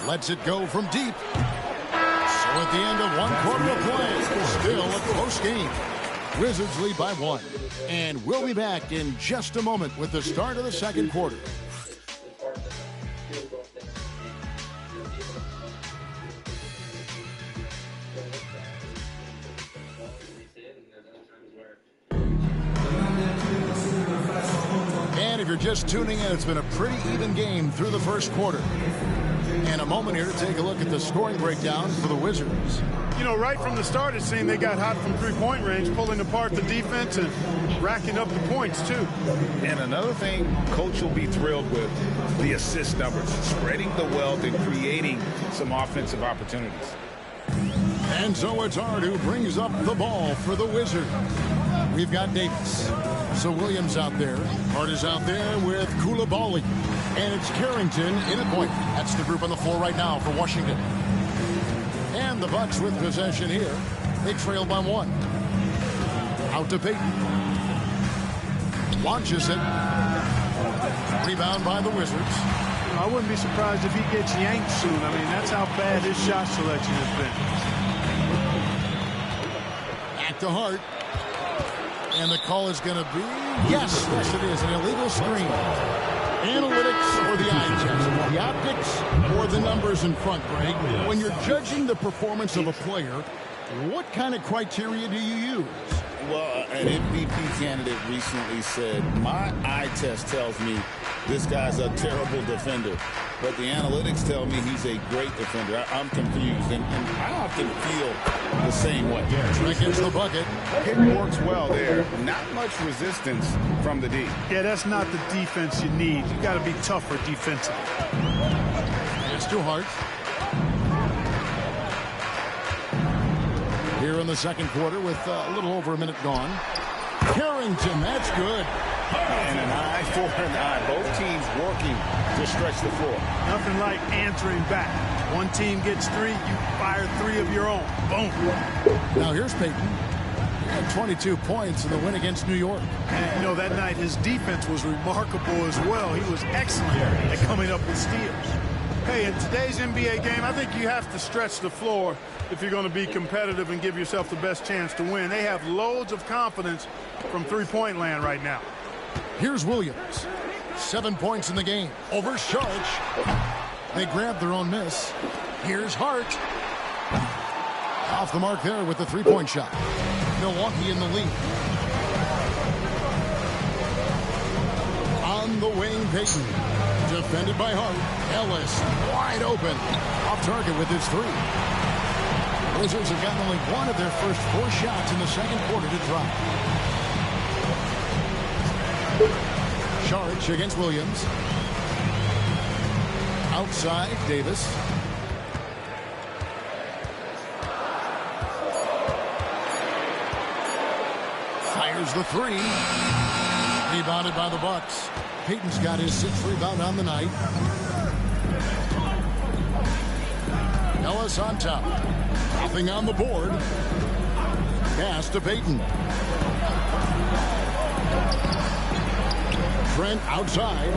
Lets it go from deep. So at the end of 1 quarter of play, still a close game. Wizards lead by 1. And we'll be back in just a moment with the start of the second quarter. And if you're just tuning in, it's been a pretty even game through the first quarter. And a moment here to take a look at the scoring breakdown for the Wizards. You know, right from the start, it seemed they got hot from three-point range, pulling apart the defense and racking up the points, too. And another thing Coach will be thrilled with, the assist numbers, spreading the wealth and creating some offensive opportunities. And so it's Hart who brings up the ball for the Wizards. We've got Davis. So Williams out there. Hart is out there with Coulibaly. And it's Carrington in a point. That's the group on the floor right now for Washington. And the Bucks with possession here. They trail by 1. Out to Payton. Launches it. Rebound by the Wizards. I wouldn't be surprised if he gets yanked soon. I mean, that's how bad his shot selection has been. Back to Hart. And the call is going to be, yes, it is, an illegal screen. Analytics or the eye test, the optics or the numbers in front, Greg. When you're judging the performance of a player, what kind of criteria do you use? Well, an MVP candidate recently said, my eye test tells me this guy's a terrible defender, but the analytics tell me he's a great defender. I'm confused, and I often feel the same way. Right against the bucket. It works well there. Not much resistance from the D. Yeah, that's not the defense you need. You got to be tougher defensively. It's too hard. Here in the second quarter with a little over a minute gone. Carrington, that's good. And an eye for an eye. Both teams working to stretch the floor. Nothing like answering back. One team gets 3, you fire 3 of your own. Boom. Now here's Payton. He had 22 points in the win against New York. And you know, that night his defense was remarkable as well. He was excellent at coming up with steals. Hey, in today's NBA game, I think you have to stretch the floor if you're going to be competitive and give yourself the best chance to win. They have loads of confidence from three-point land right now. Here's Williams. 7 points in the game over Saric. They grab their own miss. Here's Hart. Off the mark there with the three-point shot. Milwaukee in the lead. On the wing, Payton. Defended by Hart. Ellis wide open. Off target with his three. Wizards have gotten only one of their first 4 shots in the second quarter to drop. Saric against Williams. Outside, Davis. Fires the three. Rebounded by the Bucks. Payton's got his 6th rebound on the night. Ellis on top. Nothing on the board. Pass to Payton. Trent outside.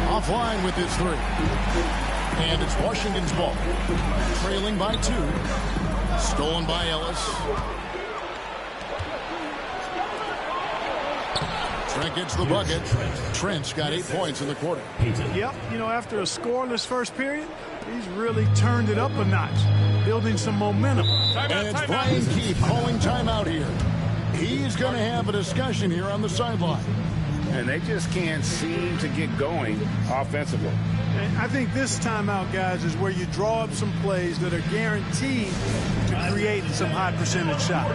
Offline with his three. And it's Washington's ball. Trailing by 2. Stolen by Ellis. Trent gets the bucket. Trent's got 8 points in the quarter. Yep, you know, after a scoreless first period, he's really turned it up a notch, building some momentum. And it's Brian Keefe calling timeout here. He's going to have a discussion here on the sideline. And they just can't seem to get going offensively. And I think this timeout, guys, is where you draw up some plays that are guaranteed to create some high percentage shots.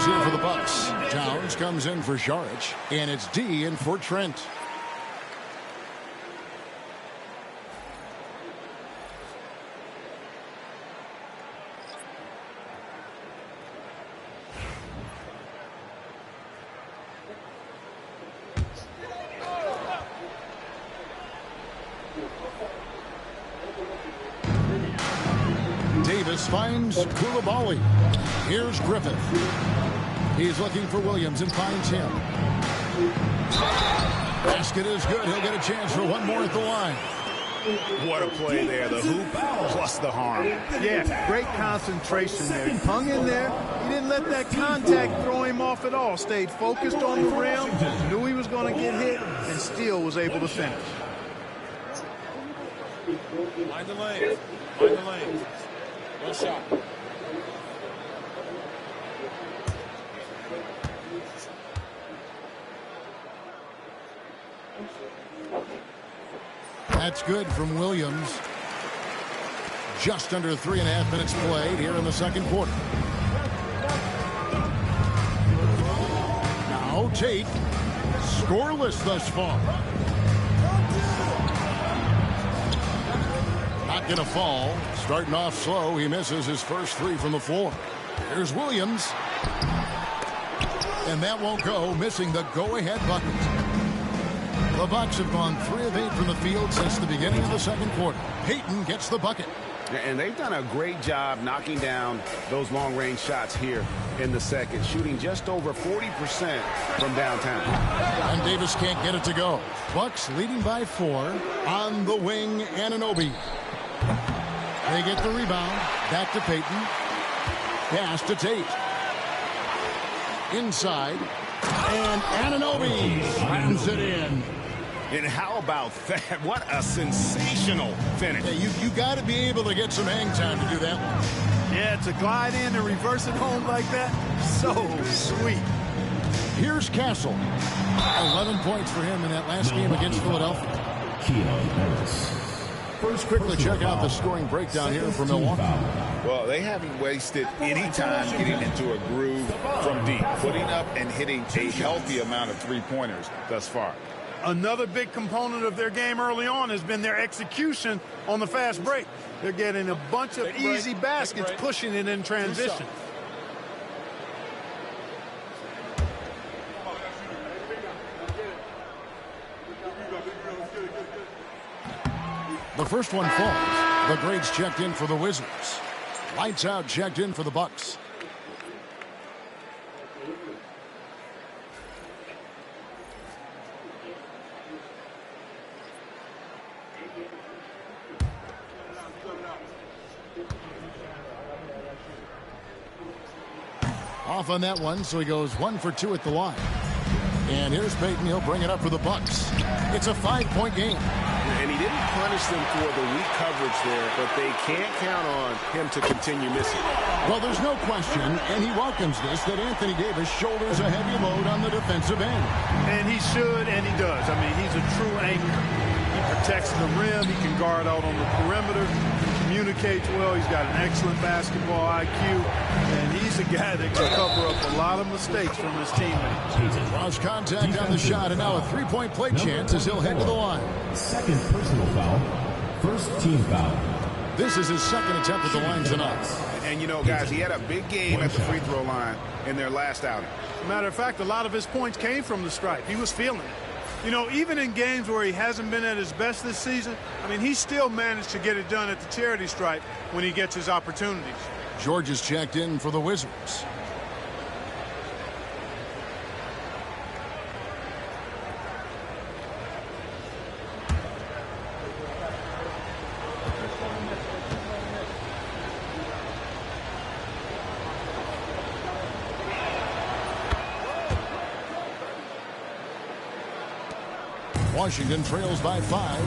Here for the Bucks. Towns comes in for Saric, and it's D in for Trent. Davis finds Koulibaly. Here's Griffith. He's looking for Williams and finds him. Basket is good. He'll get a chance for one more at the line. What a play there. The hoop plus the harm. Yeah, great concentration there. He hung in there. He didn't let that contact throw him off at all. Stayed focused on the rim. Knew he was going to get hit and still was able to finish. Mind the lane. Mind the lane. No shot. That's good from Williams. Just under 3.5 minutes played here in the second quarter. Now Tate, scoreless thus far. Not going to fall. Starting off slow, he misses his first 3 from the floor. Here's Williams. And that won't go, missing the go-ahead bucket. The Bucks have gone 3 of 8 from the field since the beginning of the second quarter. Payton gets the bucket. And they've done a great job knocking down those long-range shots here in the second, shooting just over 40% from downtown. And Davis can't get it to go. Bucks leading by 4. On the wing, Anunoby. They get the rebound. Back to Payton. Pass to Tate. Inside. And Anunoby slams it in. And how about that? What a sensational finish. Yeah, you got to be able to get some hang time to do that one. Yeah, to glide in and reverse it home like that, so sweet. Here's Castle. 11 points for him in that last game against Philadelphia. Keon Ellis. First, quickly check out the scoring breakdown here for Milwaukee. Well, they haven't wasted any time getting into a groove from deep, putting up and hitting a healthy amount of three-pointers thus far. Another big component of their game early on has been their execution on the fast break. They're getting a bunch of easy baskets, pushing it in transition. The first one falls. The grades checked in for the Wizards. Lights out checked in for the Bucks. Off on that one, so he goes 1 for 2 at the line. And here's Payton. He'll bring it up for the Bucks. It's a 5-point game. And he didn't punish them for the weak coverage there, but they can't count on him to continue missing. Well, there's no question, and he welcomes this, that Anthony Davis shoulders a heavy load on the defensive end. And he should, and he does. I mean, he's a true anchor. He protects the rim. He can guard out on the perimeter. He communicates well. He's got an excellent basketball IQ. And he's a guy that can cover up a lot of mistakes from his teammates. Cross contact on the shot, and now a three-point play chance as he'll head to the line. Second personal foul. First team foul. This is his second attempt at the line tonight. And, you know, guys, he had a big game at the free throw line in their last outing. Matter of fact, a lot of his points came from the stripe. He was feeling it. You know, even in games where he hasn't been at his best this season, I mean, he still managed to get it done at the charity stripe when he gets his opportunities. George is checked in for the Wizards. Washington trails by 5.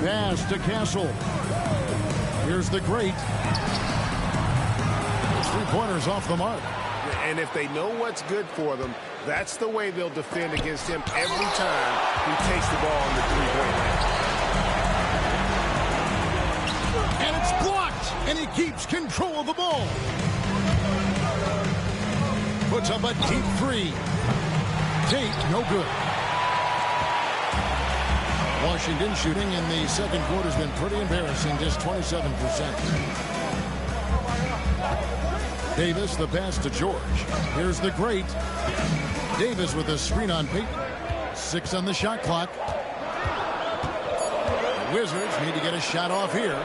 Pass to Castle. Here's the great. Three-pointers off the mark. And if they know what's good for them, that's the way they'll defend against him every time he takes the ball in the three-point line. And it's blocked, and he keeps control of the ball. Puts up a deep three. Tate, no good. Washington shooting in the second quarter has been pretty embarrassing, just 27%. Davis, the pass to George. Here's the great. Davis with a screen on Payton. 6 on the shot clock. The Wizards need to get a shot off here.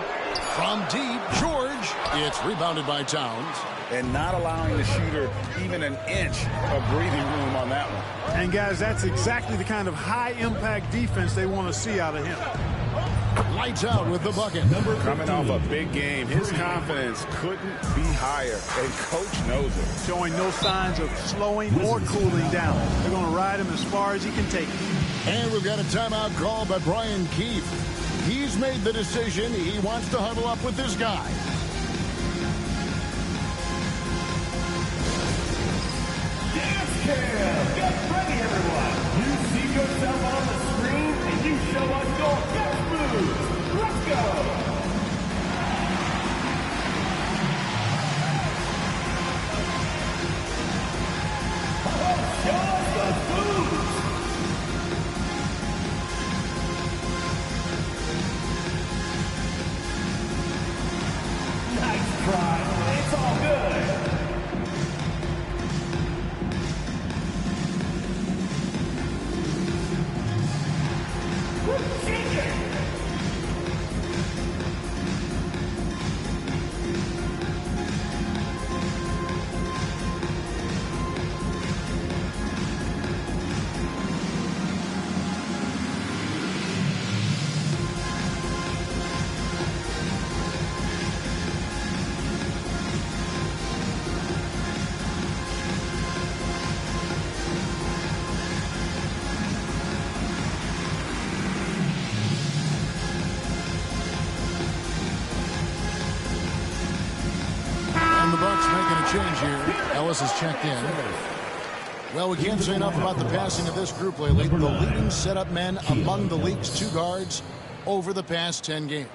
From deep, George. It's rebounded by Towns. And not allowing the shooter even an inch of breathing room on that one. And, guys, that's exactly the kind of high-impact defense they want to see out of him. Lights out with the bucket. Coming off a big game, his confidence couldn't be higher, and Coach knows it. Showing no signs of slowing or cooling down. They're going to ride him as far as he can take it. And we've got a timeout called by Brian Keefe. He's made the decision. He wants to huddle up with this guy. Get ready, everyone. You see yourself on the screen, and you show us your best moves. Let's go. Show us the moves. Nice try. It's all good. the Bucks making a change here. Ellis has checked in. Well, we can't say enough about the passing of this group lately. The leading setup men among the league's 2 guards over the past 10 games.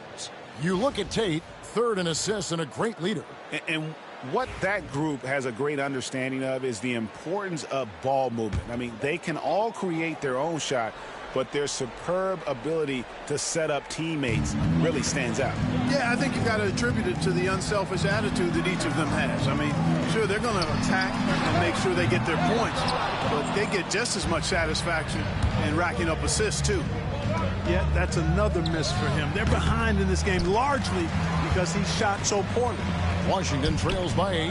You look at Tate, 3rd in assists and a great leader. And what that group has a great understanding of is the importance of ball movement. I mean, they can all create their own shot, but their superb ability to set up teammates really stands out. Yeah, I think you got to attribute it to the unselfish attitude that each of them has. I mean, sure, they're going to attack and make sure they get their points, but they get just as much satisfaction in racking up assists, too. Yeah, that's another miss for him. They're behind in this game largely because he shot so poorly. Washington trails by 8.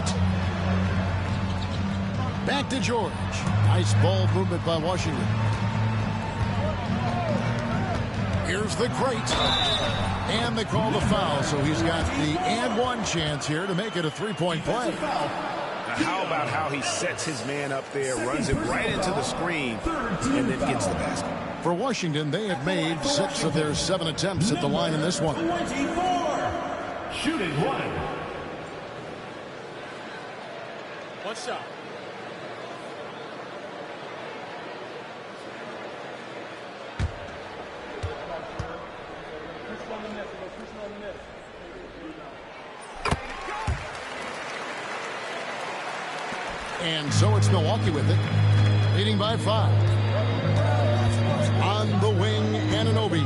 Back to George. Nice ball movement by Washington. Here's the great. And they call the foul, so he's got the and one chance here to make it a 3-point play. Now, how about how he sets his man up there, runs it right into the screen, and then gets the basket. For Washington, they have made 6 of their 7 attempts at the line in this one. 24. Shooting 1. One shot. And so it's Milwaukee with it, leading by 5. On the wing, Anunoby.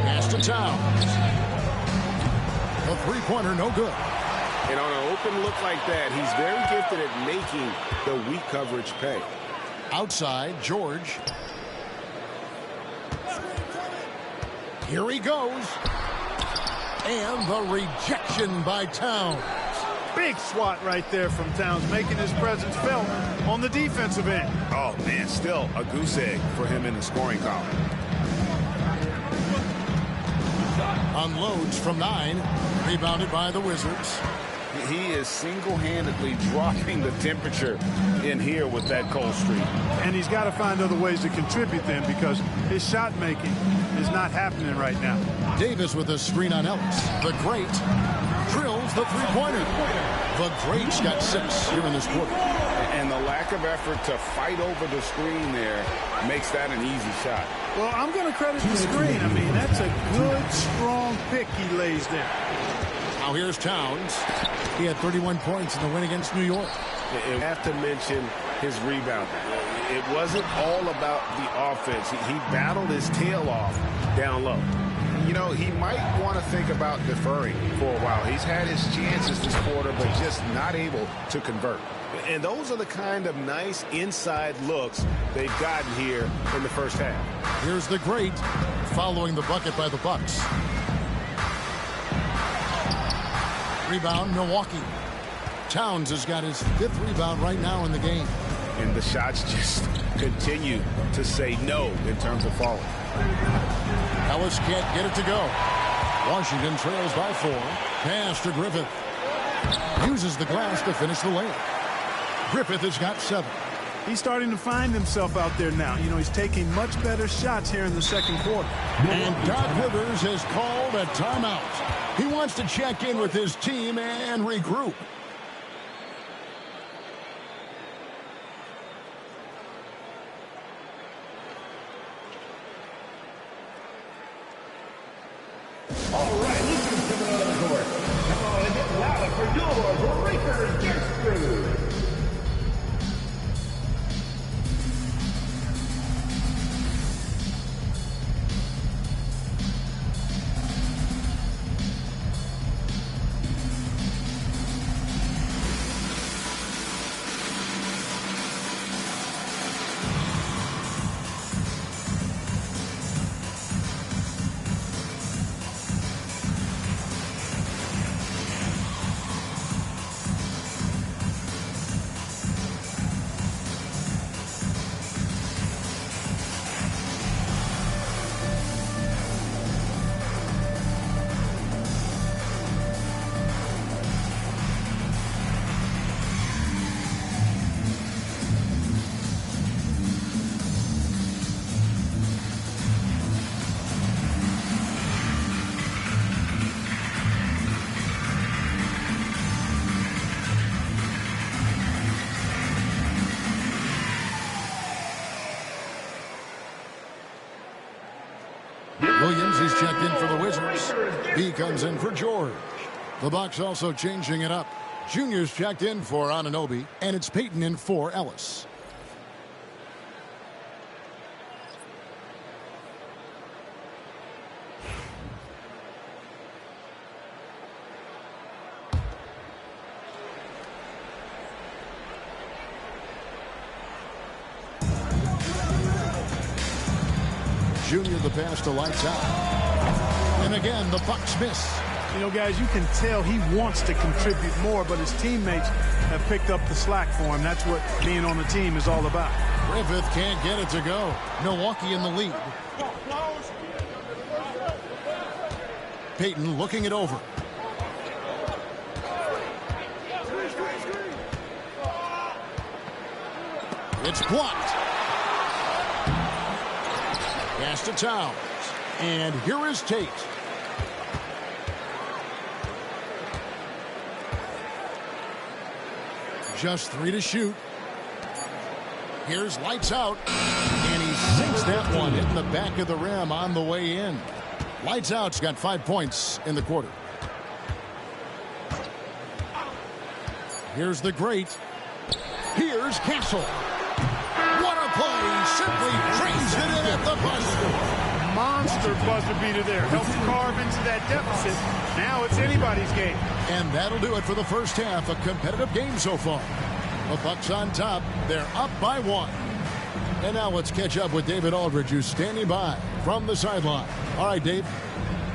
Pass to Towns. The three-pointer, no good. And on an open look like that, he's very gifted at making the weak coverage pay. Outside, George. Here he goes. And the rejection by Towns. Big swat right there from Towns, making his presence felt on the defensive end. Oh, man, still a goose egg for him in the scoring column. Unloads from 9. Rebounded by the Wizards. He is single-handedly dropping the temperature in here with that cold streak. And he's got to find other ways to contribute then because his shot making is not happening right now. Davis with a screen on Ellis. The great drills the three-pointer. The great's got 6 here in this quarter. And the lack of effort to fight over the screen there makes that an easy shot. Well, I'm going to credit the screen. I mean, that's a good, strong pick he lays there. Now here's Towns. He had 31 points in the win against New York. You have to mention his rebounding. It wasn't all about the offense. He battled his tail off down low. You know, he might want to think about deferring for a while. He's had his chances this quarter, but just not able to convert. And those are the kind of nice inside looks they've gotten here in the first half. Here's the great following the bucket by the Bucks. Rebound, Milwaukee. Towns has got his 5th rebound right now in the game. And the shots just continue to say no in terms of falling. Ellis can't get it to go. Washington trails by 4. Pass to Griffith. Uses the glass to finish the layup. Griffith has got 7. He's starting to find himself out there now. You know, he's taking much better shots here in the second quarter. And Doc Rivers has called a timeout. He wants to check in with his team and regroup. All right, Lucas coming on the court. Come on and get louder for your Breakers Guest Crew. He's checked in for the Wizards. He comes in for George. The Bucks also changing it up. Junior's checked in for Anunoby, and it's Payton in for Ellis. Junior the pass to Lights Out. And again, the Bucks miss. You know, guys, you can tell he wants to contribute more, but his teammates have picked up the slack for him. That's what being on the team is all about. Griffith can't get it to go. Milwaukee in the lead. Payton looking it over. It's blocked. Pass to Towns. And here is Tate. Just 3 to shoot. Here's Lights Out. And he sinks that one in the back of the rim on the way in. Lights Out's got 5 points in the quarter. Here's the great. Here's Castle. What a play. Simply trains it in at the buzzer. Monster buzzer beater there. Helped carve into that deficit. Now it's anybody's game. And that'll do it for the first half. A competitive game so far. The Bucks on top. They're up by 1. And now let's catch up with David Aldridge, who's standing by from the sideline. All right, Dave.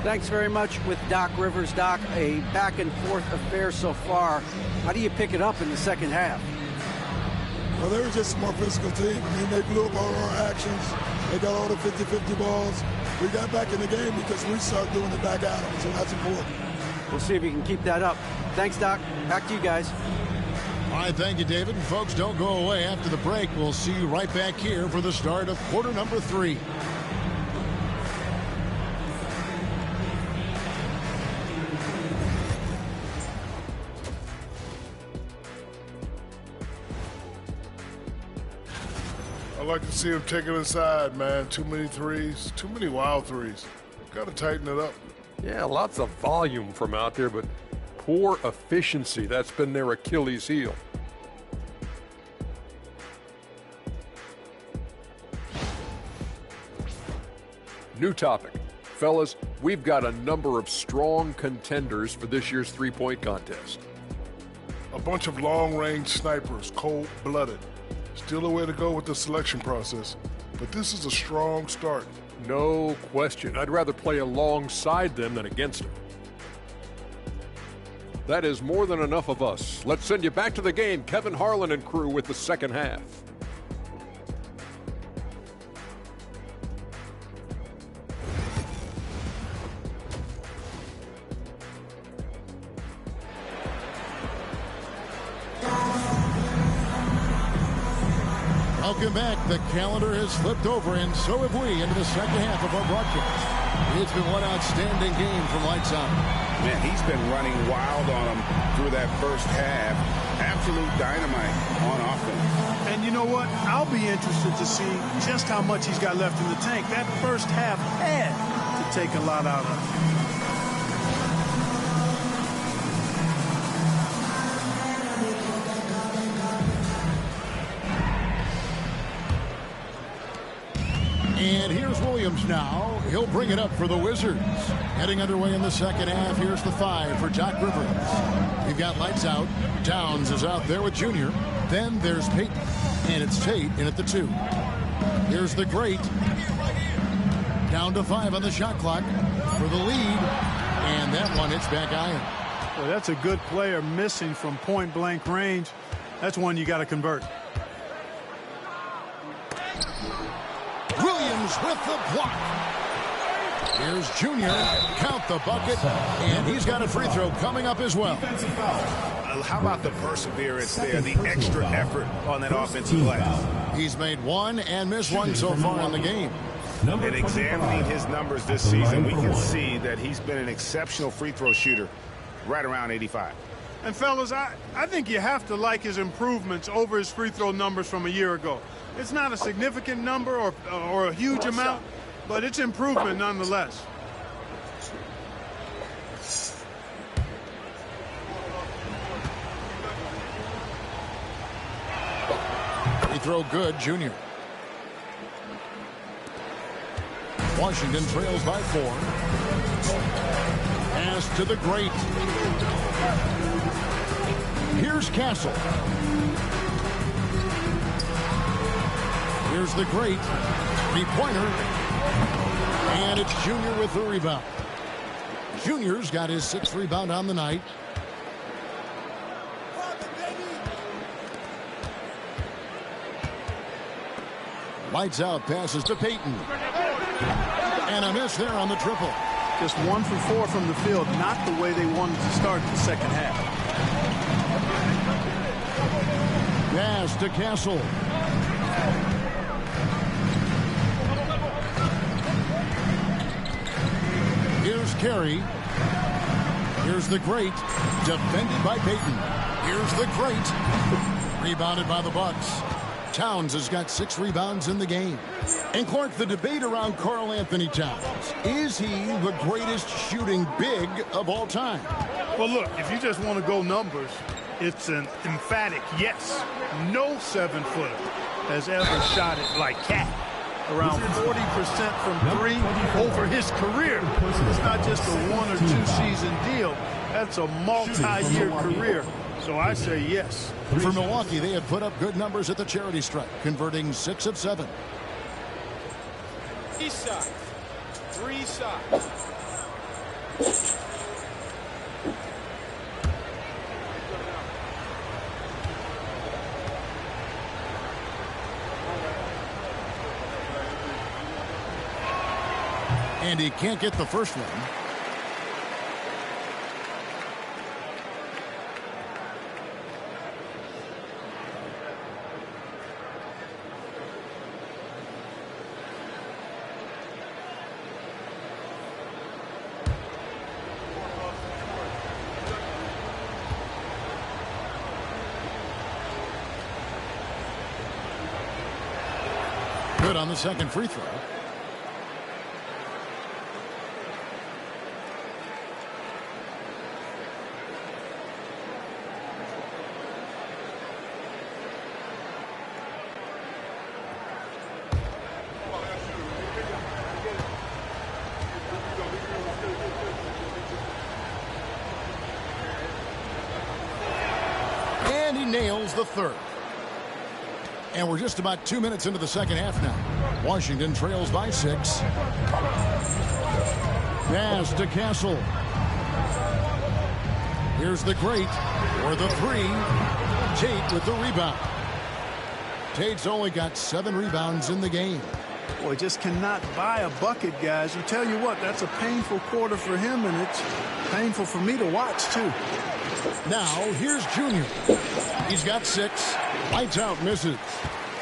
Thanks very much with Doc Rivers. Doc, a back-and-forth affair so far. How do you pick it up in the second half? Well, they were just a more physical team. I mean, they blew up all our actions. They got all the 50-50 balls. We got back in the game because we started doing it back at them, so that's important. We'll see if you can keep that up. Thanks, Doc. Back to you guys. All right, thank you, David. And folks, don't go away. After the break, we'll see you right back here for the start of quarter number 3. I like to see him take it inside, man. Too many threes, too many wild threes. Got to tighten it up. Yeah, lots of volume from out there, but poor efficiency. That's been their Achilles heel. New topic. Fellas, we've got a number of strong contenders for this year's three-point contest. A bunch of long-range snipers, cold-blooded. Still a way to go with the selection process, but this is a strong start. No question. I'd rather play alongside them than against them. That is more than enough of us. Let's send you back to the game. Kevin Harlan and crew with the second half. Welcome back. The calendar has flipped over, and so have we, into the second half of our broadcast. It's been one outstanding game from Lights Out. Man, he's been running wild on them through that first half. Absolute dynamite on offense. And you know what? I'll be interested to see just how much he's got left in the tank. That first half had to take a lot out of him. And here's Williams now. He'll bring it up for the Wizards. Heading underway in the second half. Here's the 5 for Doc Rivers. You've got Lights Out. Towns is out there with Junior. Then there's Payton. And it's Tate in at the 2. Here's the great. Down to 5 on the shot clock for the lead. And that one hits back iron. Well, that's a good player missing from point-blank range. That's one you got to convert. Williams with the block. Here's Junior. Count the bucket. And he's got a free throw coming up as well. How about the perseverance there, the extra effort on that offensive play? He's made 1 and missed 1 so far in the game. And examining his numbers this season, we can see that he's been an exceptional free throw shooter, right around 85. And fellas, I think you have to like his improvements over his free throw numbers from a year ago. It's not a significant number or a huge amount, but it's improvement nonetheless. He throw good, Junior. Washington trails by 4. Pass to the great. Here's Castle. Here's the great. 3-pointer. And it's Junior with the rebound. Junior's got his 6th rebound on the night. Lights out, passes to Payton. And a miss there on the triple. Just 1 for 4 from the field, not the way they wanted to start the second half. Pass to Castle. Here's Carey. Here's the great. Defended by Payton. Here's the great. Rebounded by the Bucks. Towns has got 6 rebounds in the game. And Clark, the debate around Karl Anthony Towns. Is he the greatest shooting big of all time? Well, look, if you just want to go numbers, it's an emphatic yes. No 7-footer has ever shot it like Cat. Around 40% from 3 over his career. It's not just a 1 or 2 season deal. That's a multi-year career. So I say yes. For Milwaukee, they have put up good numbers at the charity stripe, converting 6 of 7. East side. 3 sides. And he can't get the first one. Good on the second free throw. And he nails the third. And we're just about 2 minutes into the second half now. Washington trails by 6. Pass to Castle. Here's the great for the 3. Tate with the rebound. Tate's only got 7 rebounds in the game. Boy, just cannot buy a bucket, guys. And tell you what, that's a painful quarter for him, and it's painful for me to watch, too. Now, here's Junior. He's got 6. Lights out, misses.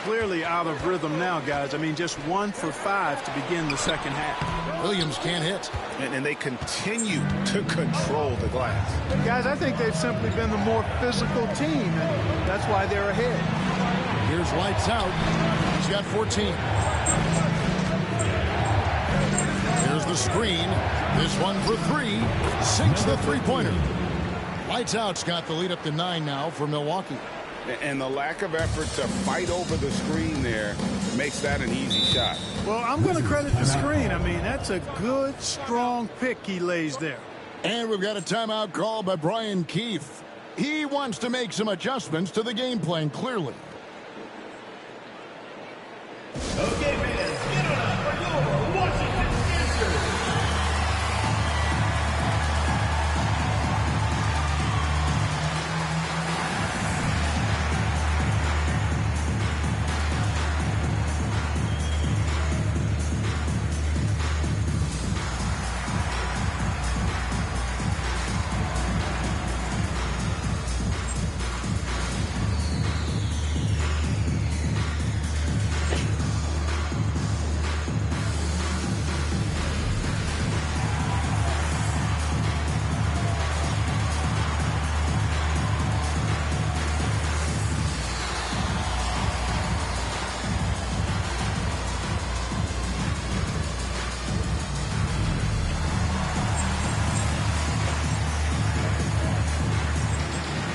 Clearly out of rhythm now, guys. I mean, just 1 for 5 to begin the second half. Williams can't hit. And they continue to control the glass. Guys, I think they've simply been the more physical team, and that's why they're ahead. Here's lights out. He's got 14. Here's the screen. This one for 3. Sinks the three-pointer. Lights out's got the lead up to 9 now for Milwaukee. And the lack of effort to fight over the screen there makes that an easy shot. Well, I'm going to credit the screen. I mean, that's a good, strong pick he lays there. And we've got a timeout called by Brian Keefe. He wants to make some adjustments to the game plan, clearly. Okay, fans, get on up for your Washington answers.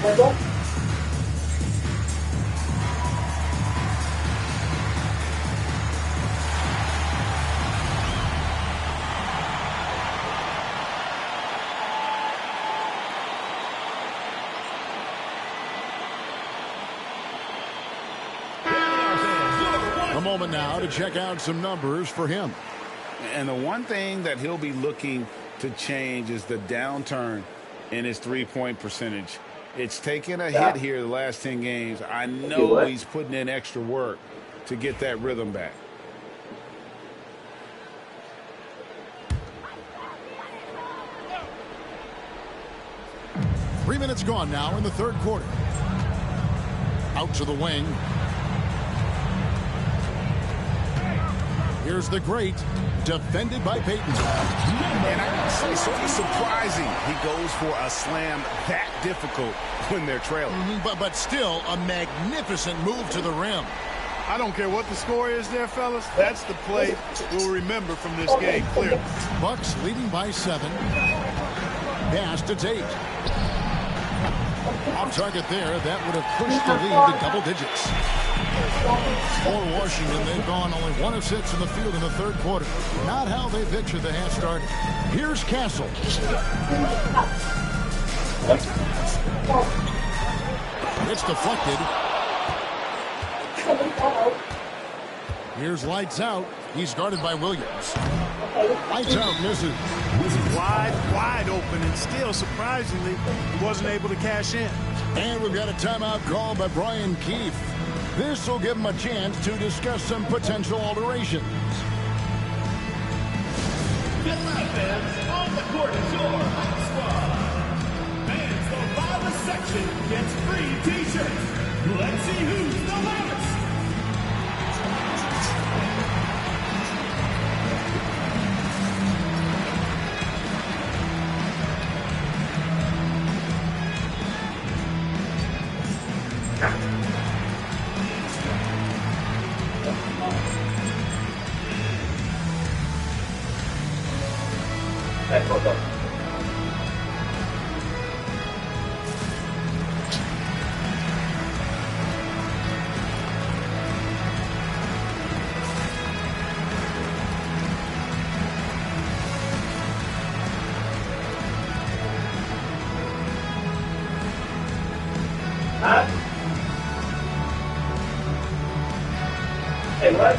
A moment now to check out some numbers for him. And the one thing that he'll be looking to change is the downturn in his three-point percentage. It's taken a hit here the last 10 games. I know he's putting in extra work to get that rhythm back. Three minutes gone now in the third quarter. Out to the wing. Here's the great, defended by Payton. And I gotta say, sort of surprising he goes for a slam that difficult when they're trailing. But still a magnificent move to the rim. I don't care what the score is there, fellas. That's the play we'll remember from this game, clearly. Bucks leading by 7. Pass to Tate. Off target there. That would have pushed the lead to double digits. For Washington, they've gone only 1 of 6 in the field in the third quarter. Not how they pictured the half started. Here's Castle. It's deflected. Here's Lights Out. He's guarded by Williams. Lights Out misses. Wide open, and still, surprisingly, he wasn't able to cash in. And we've got a timeout called by Brian Keefe. This will give him a chance to discuss some potential alterations. Get ready, fans. On the court is your hot squad. Fans, the loudest section gets free T-shirts. Let's see who's the loudest. Hey, what?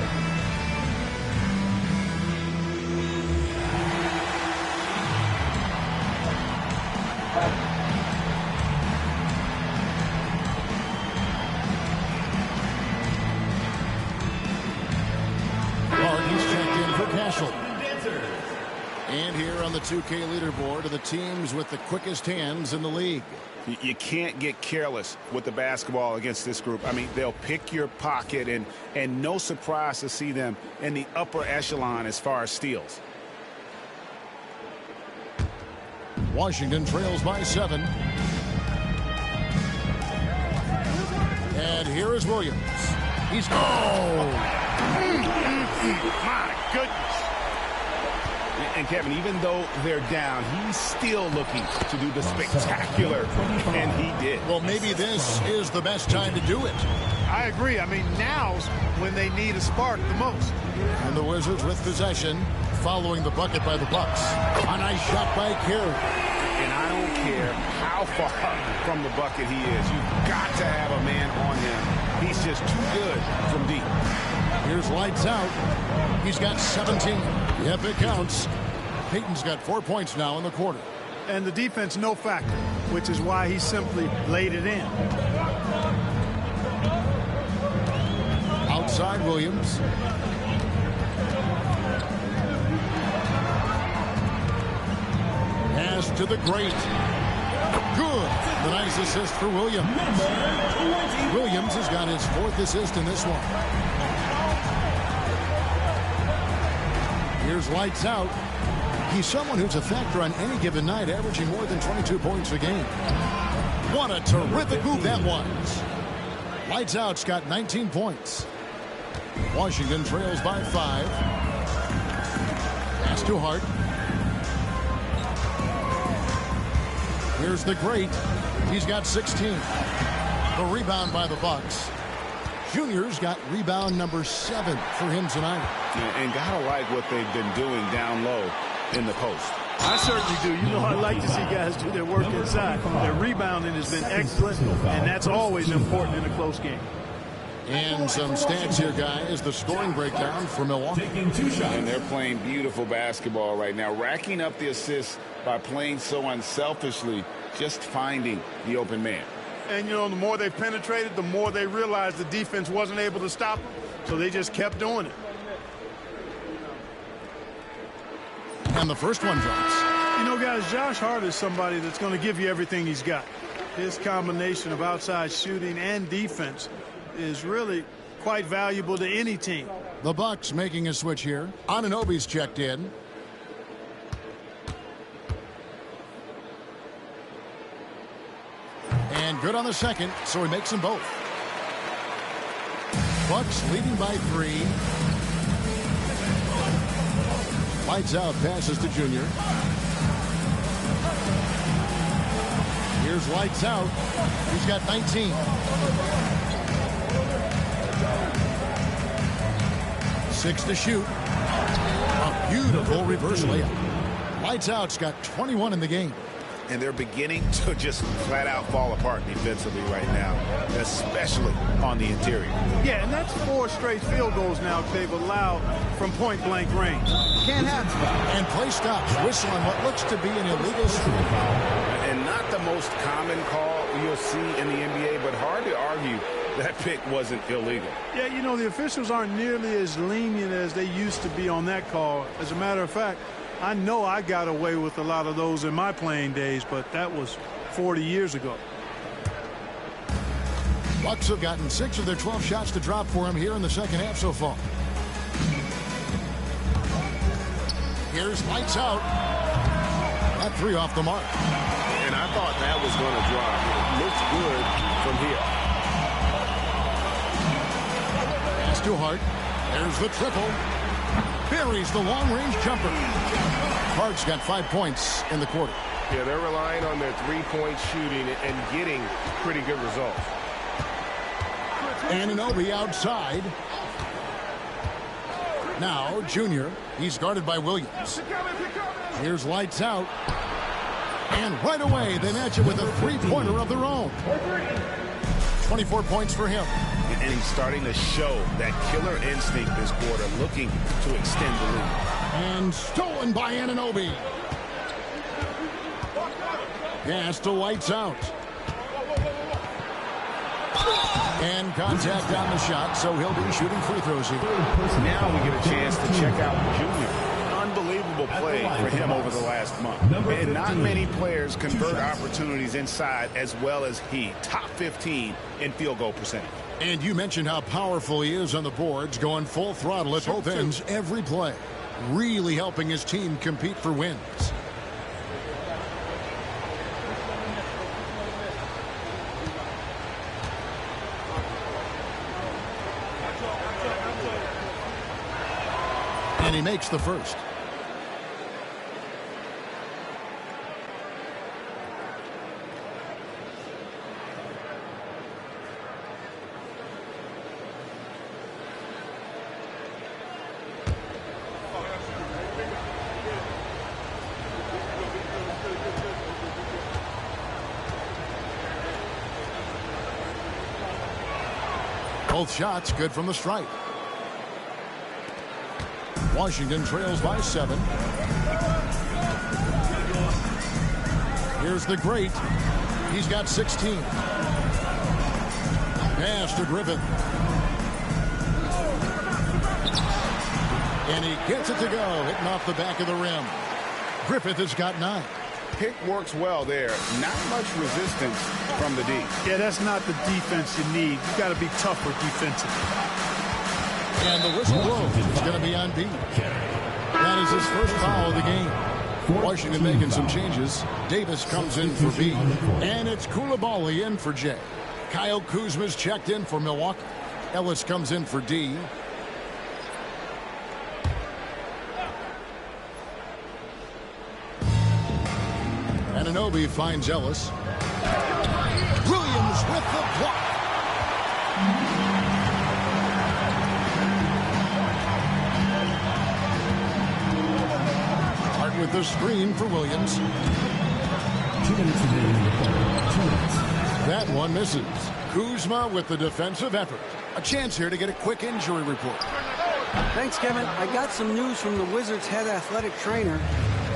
He's checked in for Cashel. And here on the 2K leaderboard are the teams with the quickest hands in the league. You can't get careless with the basketball against this group. I mean, they'll pick your pocket, and no surprise to see them in the upper echelon as far as steals. Washington trails by 7. And here is Williams. He's My goodness. And Kevin, even though they're down, he's still looking to do the spectacular, and he did. Well, maybe this is the best time to do it. I agree. I mean, now's when they need a spark the most. And the Wizards with possession, following the bucket by the Bucks. A nice shot by Carey. And I don't care how far from the bucket he is. You've got to have a man on him. He's just too good from deep. Here's Lights Out. He's got 17. Yep, it counts. Payton's got 4 points now in the quarter. And the defense, no factor, which is why he simply laid it in. Outside Williams. Pass to the great. Good. The nice assist for Williams. Williams has got his 4th assist in this one. Here's Lights Out. He's someone who's a factor on any given night, averaging more than 22 points a game. What a terrific move that was. Lights Out's got 19 points. Washington trails by 5. Pass to Hart. Here's the great. He's got 16. The rebound by the Bucks. Junior's got rebound number 7 for him tonight. And gotta like what they've been doing down low in the post. I certainly do. You know, I like to see guys do their work inside. Their rebounding has been excellent, and that's always important in a close game. And some stats here, guys. The scoring breakdown for Milwaukee. And they're playing beautiful basketball right now, racking up the assists by playing so unselfishly, just finding the open man. And, you know, the more they've penetrated, the more they realized the defense wasn't able to stop them, so they just kept doing it. And the first one drops. You know, guys, Josh Hart is somebody that's going to give you everything he's got. His combination of outside shooting and defense is really quite valuable to any team. The Bucks making a switch here. Anunoby's checked in. And good on the second, so he makes them both. Bucks leading by 3. Lights out, passes to Junior. Here's lights out. He's got 19. 6 to shoot. A beautiful reverse layup. Lights out's got 21 in the game. And they're beginning to just flat out fall apart defensively right now, especially on the interior. Yeah, and that's 4 straight field goals now they've allowed from point-blank range. Can't happen. And play stops. Whistle on what looks to be an illegal shooting foul. And not the most common call you'll see in the NBA, but hard to argue that pick wasn't illegal. Yeah, you know, the officials aren't nearly as lenient as they used to be on that call. As a matter of fact, I know I got away with a lot of those in my playing days, but that was 40 years ago. Bucks have gotten 6 of their 12 shots to drop for him here in the second half so far. Here's lights out. That 3 off the mark. And I thought that was going to drop. It looks good from here. Pass to Hart. There's the triple. Buries the long-range jumper. Hart's got 5 points in the quarter. Yeah, they're relying on their three-point shooting and getting pretty good results. Anunoby outside. Now, Junior. He's guarded by Williams. Here's lights out. And right away, they match it with a 3-pointer of their own. 24 points for him. And he's starting to show that killer instinct this quarter, looking to extend the lead. And stolen by Anunoby. Pass to lights out. And contact on the shot, so he'll be shooting free throws here. Now we get a chance to check out Junior. Unbelievable play for him over the last month. And not many players convert opportunities inside as well as he. Top 15 in field goal percentage. And you mentioned how powerful he is on the boards, going full throttle at both ends every play. Really helping his team compete for wins. And he makes the first. Both shots good from the stripe. Washington trails by 7. Here's the great. He's got 16. Pass to Griffith. And he gets it to go, hitting off the back of the rim. Griffith has got 9. Pick works well there. Not much resistance from the D. Yeah, that's not the defense you need. You got to be tougher defensively. And the whistle blows. It's going to be on B. That is his first foul of the game. Washington making some changes. Davis comes in for B. And it's Coulibaly in for J. Kyle Kuzma's checked in for Milwaukee. Ellis comes in for D. Anunoby finds Ellis. with the block. Hart with the screen for Williams. 2 minutes remaining in the third. 2 minutes. That one misses. Kuzma with the defensive effort. A chance here to get a quick injury report. Thanks, Kevin. I got some news from the Wizards' head athletic trainer.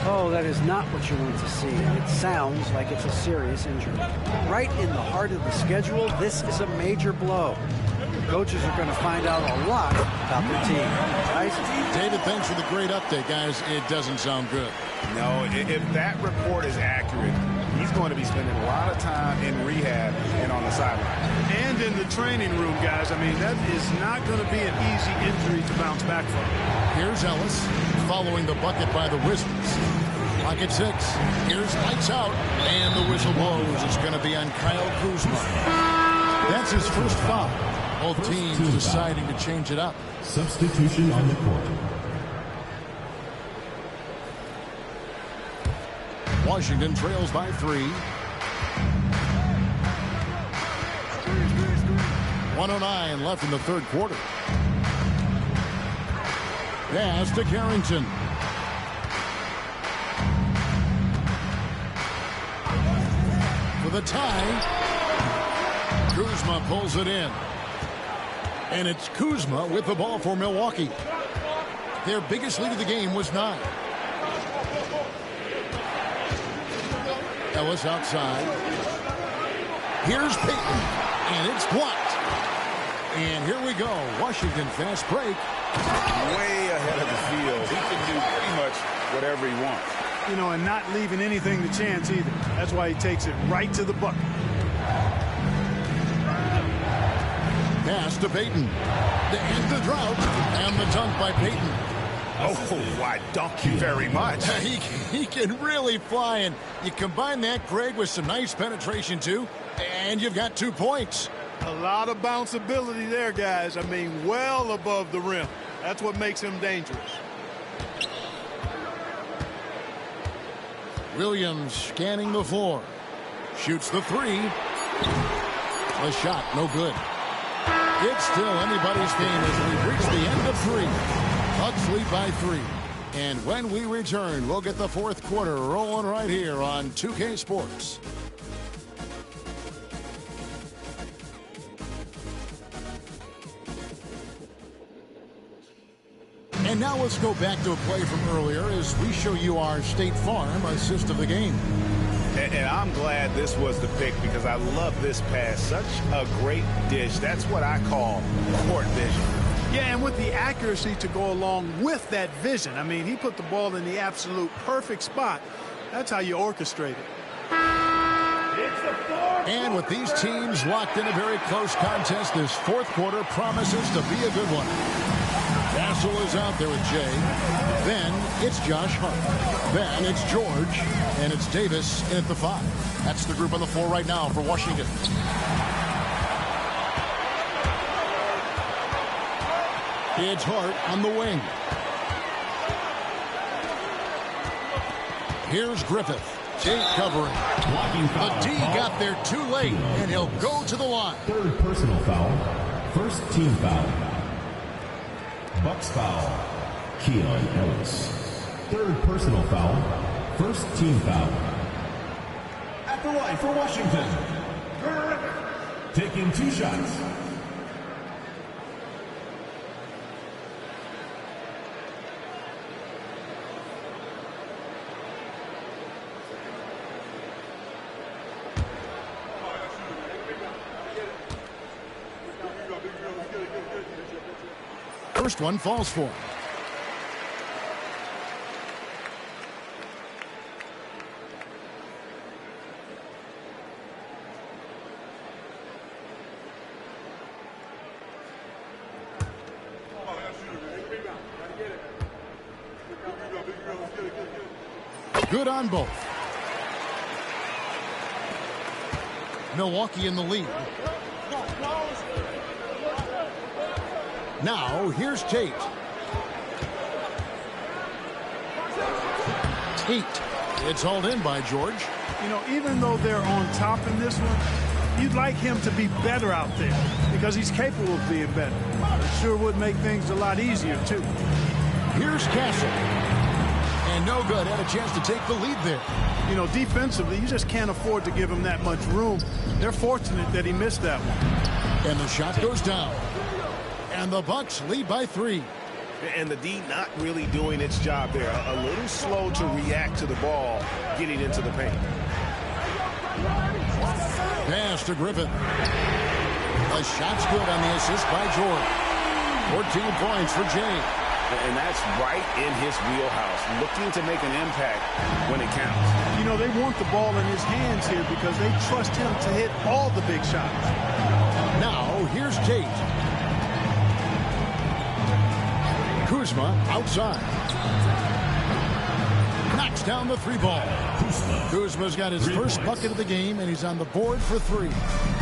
Oh, that is not what you want to see. It sounds like it's a serious injury. Right in the heart of the schedule, this is a major blow. Coaches are going to find out a lot about their team. Right? David, thanks for the great update, guys. It doesn't sound good. No, if that report is accurate, he's going to be spending a lot of time in rehab and on the sideline. And in the training room, guys. I mean, that is not going to be an easy injury to bounce back from. Here's Ellis following the bucket by the Wizards. Clock at 6. Here's lights out. And the whistle blows. It's going to be on Kyle Kuzma. That's his first foul. Both teams deciding to change it up. Substitution on the court. Washington trails by 3. 1:09 left in the third quarter. Pass to Carrington. For the tie. Kuzma pulls it in. And it's Kuzma with the ball for Milwaukee. Their biggest lead of the game was 9. Ellis outside. Here's Payton. And it's blocked. And here we go. Washington fast break. Way ahead of the field. He can do pretty much whatever he wants. You know, and not leaving anything to chance either. That's why he takes it right to the bucket. Pass to Payton. To end the drought. And the dunk by Payton. Oh, why, thank you very much. He can really fly, and you combine that, Greg, with some nice penetration, too, and you've got 2 points. A lot of bounceability there, guys. I mean, well above the rim. That's what makes him dangerous. Williams scanning the floor. Shoots the 3. A shot, no good. It's still anybody's game as we reach the end of 3. Bucks lead by 3. And when we return, we'll get the fourth quarter rolling right here on 2K Sports. And now let's go back to a play from earlier as we show you our State Farm assist of the game. And I'm glad this was the pick because I love this pass. Such a great dish. That's what I call court vision. Yeah, and with the accuracy to go along with that vision. I mean, he put the ball in the absolute perfect spot. That's how you orchestrate it. And with these teams locked in a very close contest, this fourth quarter promises to be a good one. Castle is out there with Jay. Then it's Josh Hart. Then it's George. And it's Davis in at the 5. That's the group on the floor right now for Washington. It's Hart on the wing. Here's Griffith. Tate covering. The D got there too late, and he'll go to the line. Third personal foul. First team foul. Bucks foul. Keon Ellis. Third personal foul. First team foul. At the line for Washington. Taking 2 shots. First one falls for him. Good on both. Milwaukee in the lead. Now, here's Tate. Tate. It's hauled in by George. You know, even though they're on top in this one, you'd like him to be better out there because he's capable of being better. It sure would make things a lot easier, too. Here's Castle. And no good. Had a chance to take the lead there. You know, defensively, you just can't afford to give him that much room. They're fortunate that he missed that one. And the shot goes down. And the Bucks lead by 3. And the D not really doing its job there. A little slow to react to the ball getting into the paint. Pass to Griffin. The shot's good on the assist by George. 14 points for Jay. And that's right in his wheelhouse, looking to make an impact when it counts. You know, they want the ball in his hands here because they trust him to hit all the big shots. Now, here's Tate. Kuzma outside. Knocks down the 3-ball. Kuzma's got his first bucket of the game, and he's on the board for 3.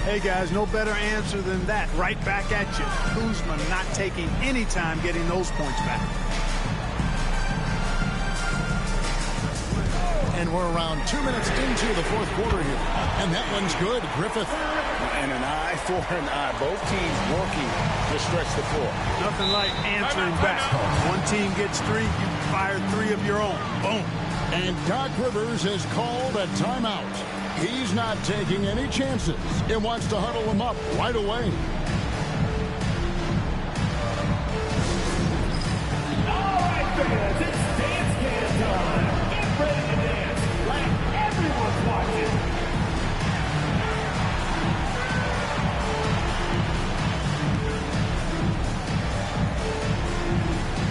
Hey, guys, no better answer than that. Right back at you. Kuzma not taking any time getting those points back. And we're around 2 minutes into the fourth quarter here. And that one's good. Griffith. And an eye for an eye. Both teams working to stretch the floor. Nothing like answering back. One team gets 3, you fire 3 of your own. Boom. And Doc Rivers has called a timeout. He's not taking any chances. He wants to huddle them up right away. All right, fans, it's dance can time. Get ready to dance like everyone's watching.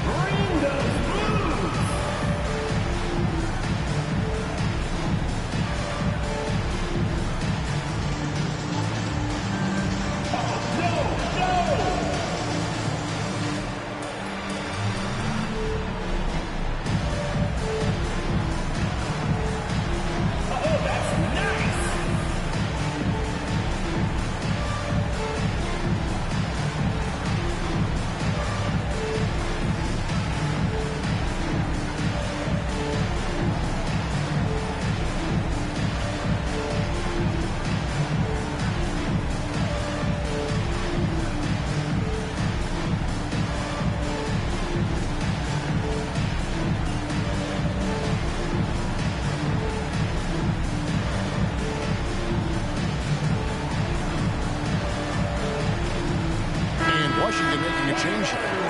Bring those moves.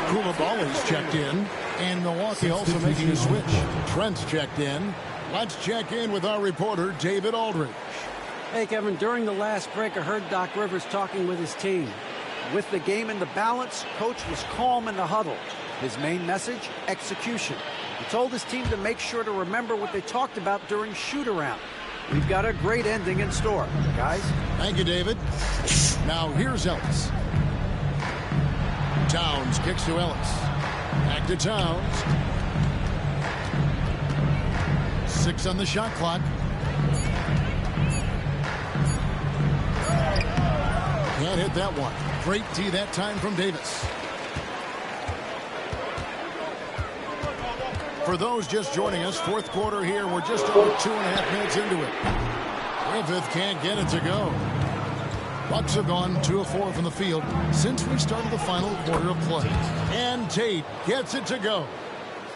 Koulibaly's checked in, and Milwaukee also making a switch. Trent's checked in. Let's check in with our reporter, David Aldridge. Hey, Kevin, during the last break, I heard Doc Rivers talking with his team. With the game in the balance, Coach was calm in the huddle. His main message, execution. He told his team to make sure to remember what they talked about during shoot-around. We've got a great ending in store, guys. Thank you, David. Now, here's Ellis. Towns kicks to Ellis. Back to Towns. 6 on the shot clock. Can't hit that one. Great D that time from Davis. For those just joining us, fourth quarter here. We're just over 2.5 minutes into it. Griffith can't get it to go. Bucks have gone 2 of 4 from the field since we started the final quarter of play. And Tate gets it to go.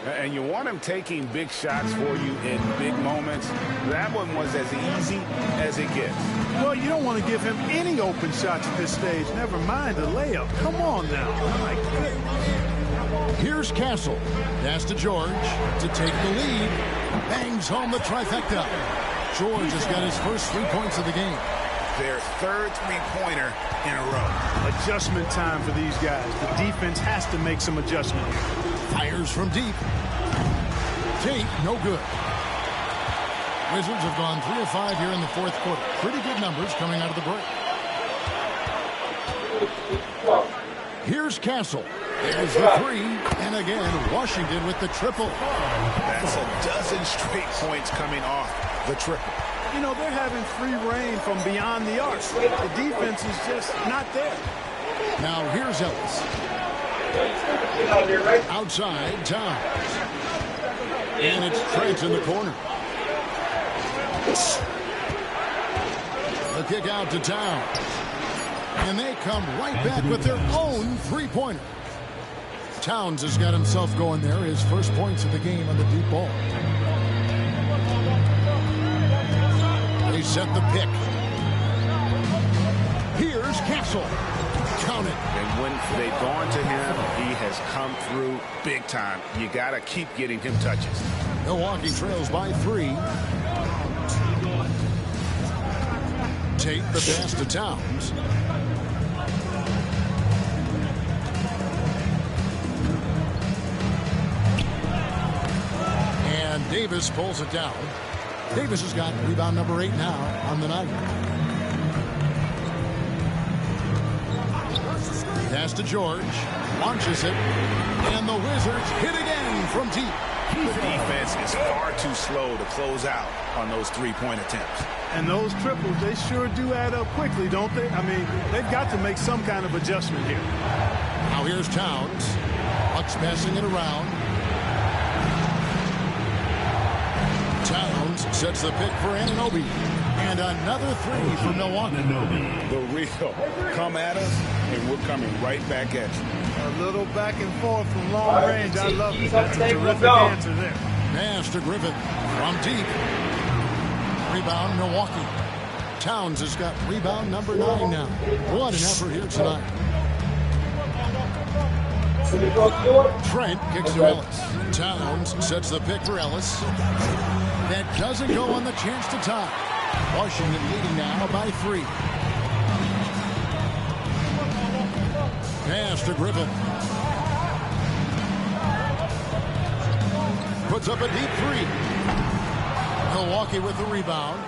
And you want him taking big shots for you in big moments. That one was as easy as it gets. Well, you don't want to give him any open shots at this stage. Never mind a layup. Come on now. My goodness. Here's Castle. Pass to George to take the lead. Bangs home the trifecta. George has got his first 3 points of the game. Their third three-pointer in a row. Adjustment time for these guys. The defense has to make some adjustment here. Fires from deep. Tate, no good. Wizards have gone 3 of 5 here in the fourth quarter. Pretty good numbers coming out of the break. Here's Castle. There's the 3. And again, Washington with the triple. That's a dozen straight points coming off the triple. You know, they're having free reign from beyond the arc. The defense is just not there. Now here's Ellis. Outside, Towns. And it's Trent in the corner. The kick out to Towns. And they come right back with their own three-pointer. Towns has got himself going there. His first points of the game on the deep ball. They set the pick. Here's Castle. Count it. And when they've gone to him, he has come through big time. You got to keep getting him touches. Milwaukee trails by 3. Tate the pass to Towns. And Davis pulls it down. Davis has got rebound number 8 now on the night. Pass to George. Launches it. And the Wizards hit again from deep. The defense is far too slow to close out on those three-point attempts. And those triples, they sure do add up quickly, don't they? I mean, they've got to make some kind of adjustment here. Now here's Towns. Bucks passing it around. Towns sets the pick for Anunoby. And another 3 for Milwaukee. The real come at us, and we're coming right back at you. A little back and forth from long range. I love it. That's a terrific answer there. Pass to Griffin from deep. Rebound, Milwaukee. Towns has got rebound number 9 now. What an effort here tonight. Trent kicks to Ellis. Towns sets the pick for Ellis. That doesn't go on the chance to tie. Washington leading now by 3. Pass to Griffin. Puts up a deep 3. Milwaukee with the rebound.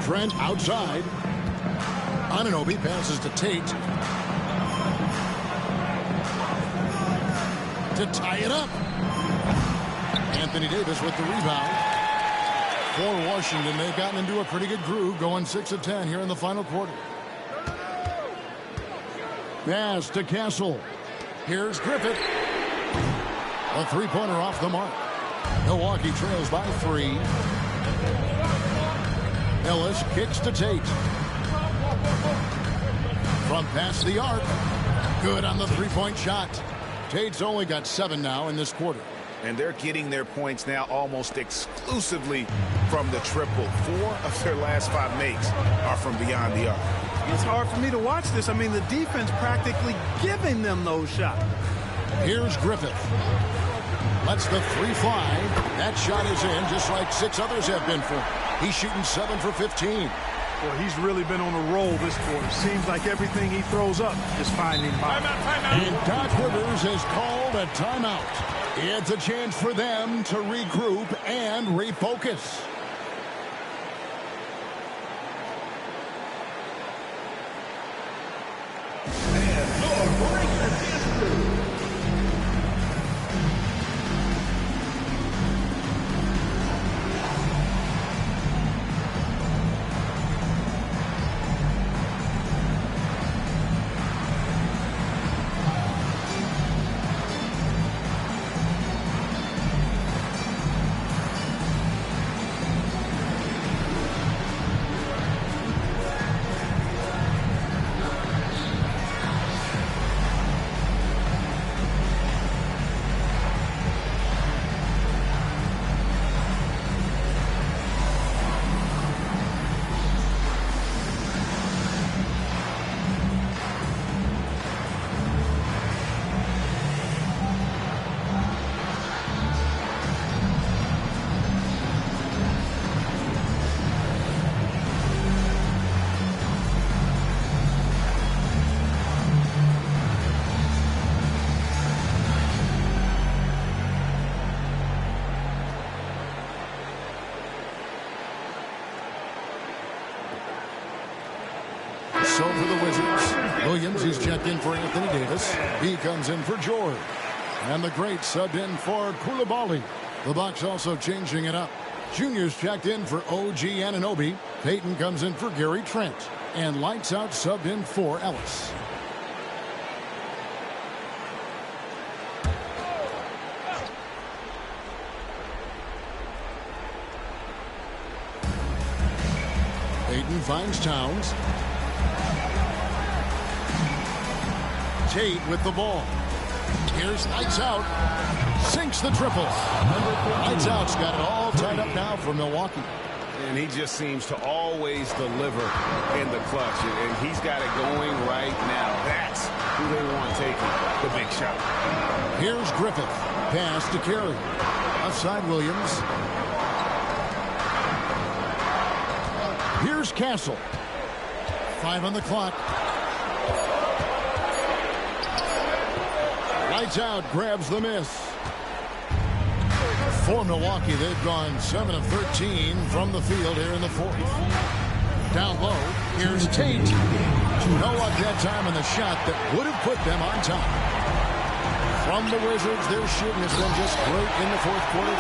Trent outside. Anunoby passes to Tate. To tie it up. Anthony Davis with the rebound. For Washington, they've gotten into a pretty good groove, going 6 of 10 here in the final quarter. Pass to Castle. Here's Griffith. A three-pointer off the mark. Milwaukee trails by 3. Ellis kicks to Tate. From past the arc. Good on the three-point shot. Tate's only got 7 now in this quarter. And they're getting their points now almost exclusively from the triple. 4 of their last 5 makes are from beyond the arc. It's hard for me to watch this. I mean, the defense practically giving them those shots. Here's Griffith. Lets the 3 fly. That shot is in, just like 6 others have been for him. He's shooting 7 for 15. Well, he's really been on a roll this quarter. Seems like everything he throws up is finding bottom. And Doc Rivers has called a timeout. It's a chance for them to regroup and refocus. So for the Wizards, Williams, he's checked in for Anthony Davis. He comes in for George. And the great subbed in for Coulibaly. The Bucks also changing it up. Junior's checked in for OG Anunoby. Payton comes in for Gary Trent. And Lights Out subbed in for Ellis. Payton finds Towns. Tate with the ball. Here's Lights Out. Sinks the triple. Lights Out's got it all tied up now for Milwaukee. And he just seems to always deliver in the clutch. And he's got it going right now. That's who they want taking the big shot. Here's Griffith. Pass to Carey. Outside Williams. Here's Castle. 5 on the clock. Lights Out grabs the miss. For Milwaukee, they've gone 7 of 13 from the field here in the fourth. Down low, here's Tate. No luck that time in the shot that would have put them on top. From the Wizards, their shooting has been just great in the fourth quarter,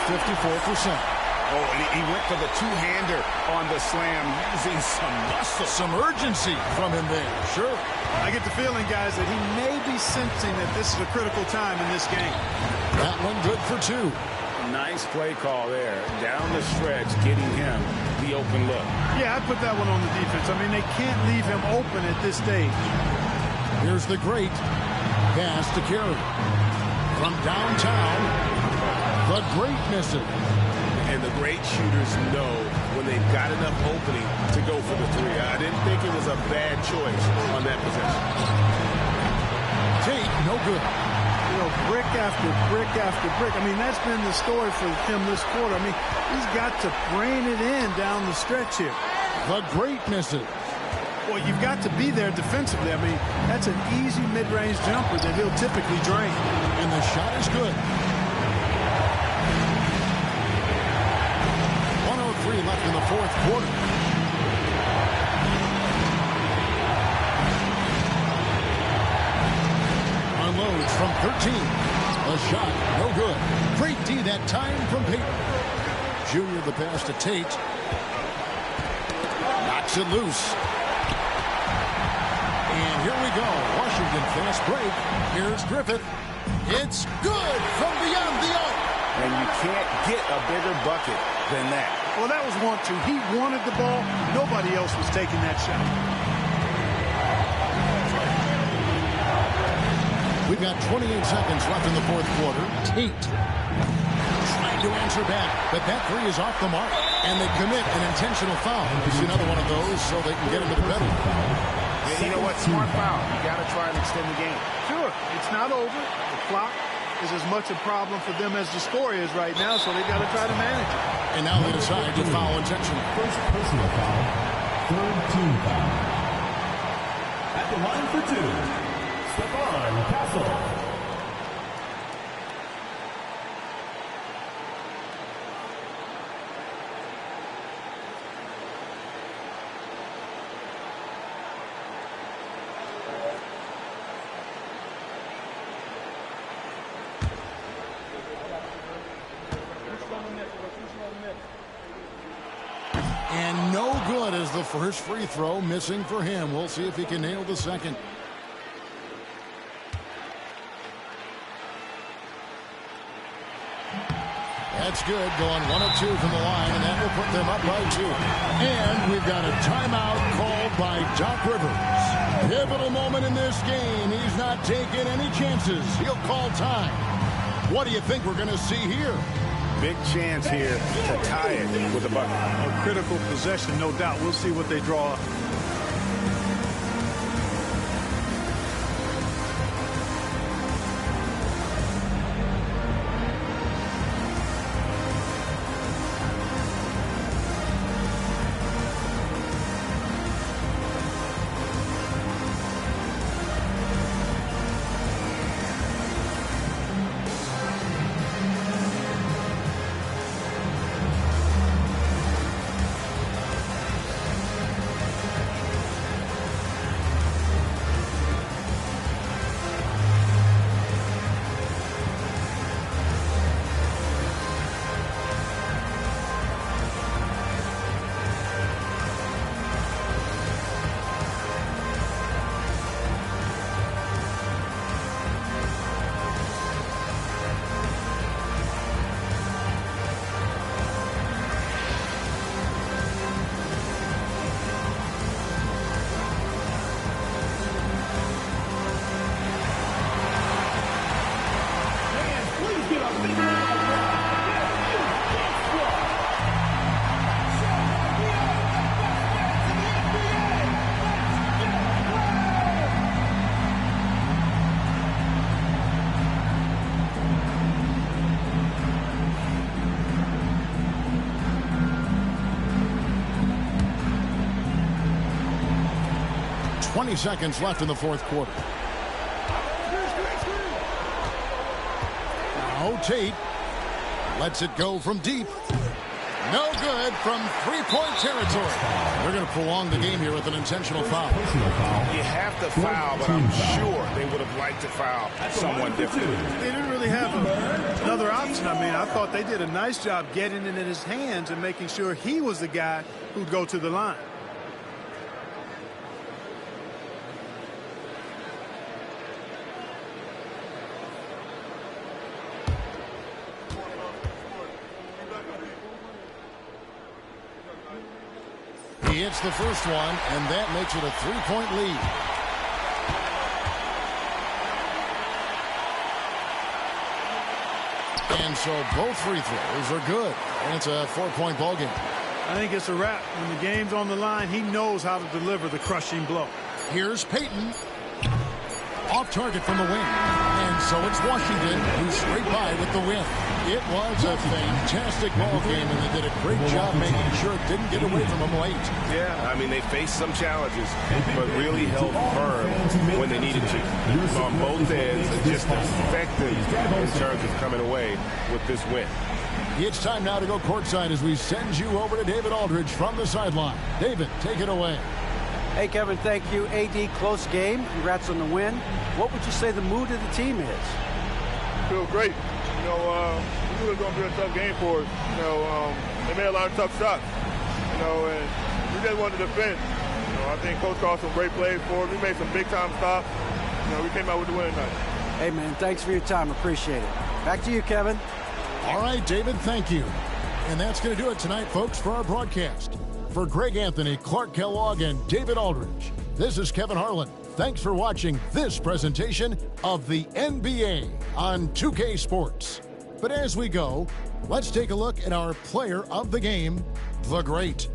54%. Oh, and he went for the two-hander on the slam, using some muscle. Some urgency from him there, sure. I get the feeling, guys, that he may be sensing that this is a critical time in this game. That one good for 2. Nice play call there. Down the stretch, getting him the open look. Yeah, I put that one on the defense. I mean, they can't leave him open at this stage. Here's the great pass to Carey. From downtown, the great misses. And the great shooters know when they've got enough opening to go for the three. I didn't think it was a bad choice on that possession. Tate, no good. You know, brick after brick after brick. I mean, that's been the story for him this quarter. I mean, he's got to brain it in down the stretch here. The great misses. Well, you've got to be there defensively. I mean, that's an easy mid-range jumper that he'll typically drain. And the shot is good. 1:03 left in the fourth quarter. Unloads from 13. A shot, no good. Great D that time from Payton. Junior the pass to Tate. Knocks it loose. And here we go. Washington fast break. Here's Griffith. It's good from beyond the arc. And you can't get a bigger bucket than that. Well, that was 1-2. He wanted the ball. Nobody else was taking that shot. We've got 28 seconds left in the fourth quarter. Tate trying to answer back, but that three is off the mark. And they commit an intentional foul. You see another one of those so they can get into the penalty. Yeah, you know what? Smart foul. You got to try and extend the game. Sure. It's not over. The clock is as much a problem for them as the score is right now, so they got to try to manage it. And now they decide to foul intentionally. First personal foul, third team foul. At the line for 2, Stephon Castle. And no good as the first free throw, missing for him. We'll see if he can nail the second. That's good, going 1 of 2 from the line, and that will put them up by 2. And we've got a timeout called by Doc Rivers. Pivotal moment in this game. He's not taking any chances. He'll call time. What do you think we're going to see here? Big chance here to tie it with a bucket. A critical possession, no doubt. We'll see what they draw up. 20 seconds left in the fourth quarter. Now Tate lets it go from deep. No good from three-point territory. They're going to prolong the game here with an intentional foul. You have to foul, but I'm sure they would have liked to foul someone different. They didn't really have another option. I mean, I thought they did a nice job getting it in his hands and making sure he was the guy who'd go to the line. He hits the first one, and that makes it a three-point lead. And so both free throws are good, and it's a 4-point ball game. I think it's a wrap. When the game's on the line, he knows how to deliver the crushing blow. Here's Payton. Off target from the wing. And so it's Washington who's straight by with the win. It was a fantastic ball game, and they did a great job making sure it didn't get away from them late. Yeah, I mean, they faced some challenges, but really held firm when they needed to. On both ends, just effective in terms of coming away with this win. It's time now to go courtside as we send you over to David Aldridge from the sideline. David, take it away. Hey, Kevin, thank you. AD, close game. Congrats on the win. What would you say the mood of the team is? Feel great. You know, we knew it was going to be a tough game for us. You know, they made a lot of tough shots. You know, and we just wanted to defend. You know, I think Coach called some great plays for us. We made some big-time stops. You know, we came out with the win tonight. Hey, man, thanks for your time. Appreciate it. Back to you, Kevin. All right, David, thank you. And that's going to do it tonight, folks, for our broadcast. For Greg Anthony, Clark Kellogg, and David Aldridge, this is Kevin Harlan. Thanks for watching this presentation of the NBA on 2K Sports. But as we go, let's take a look at our player of the game, the Great.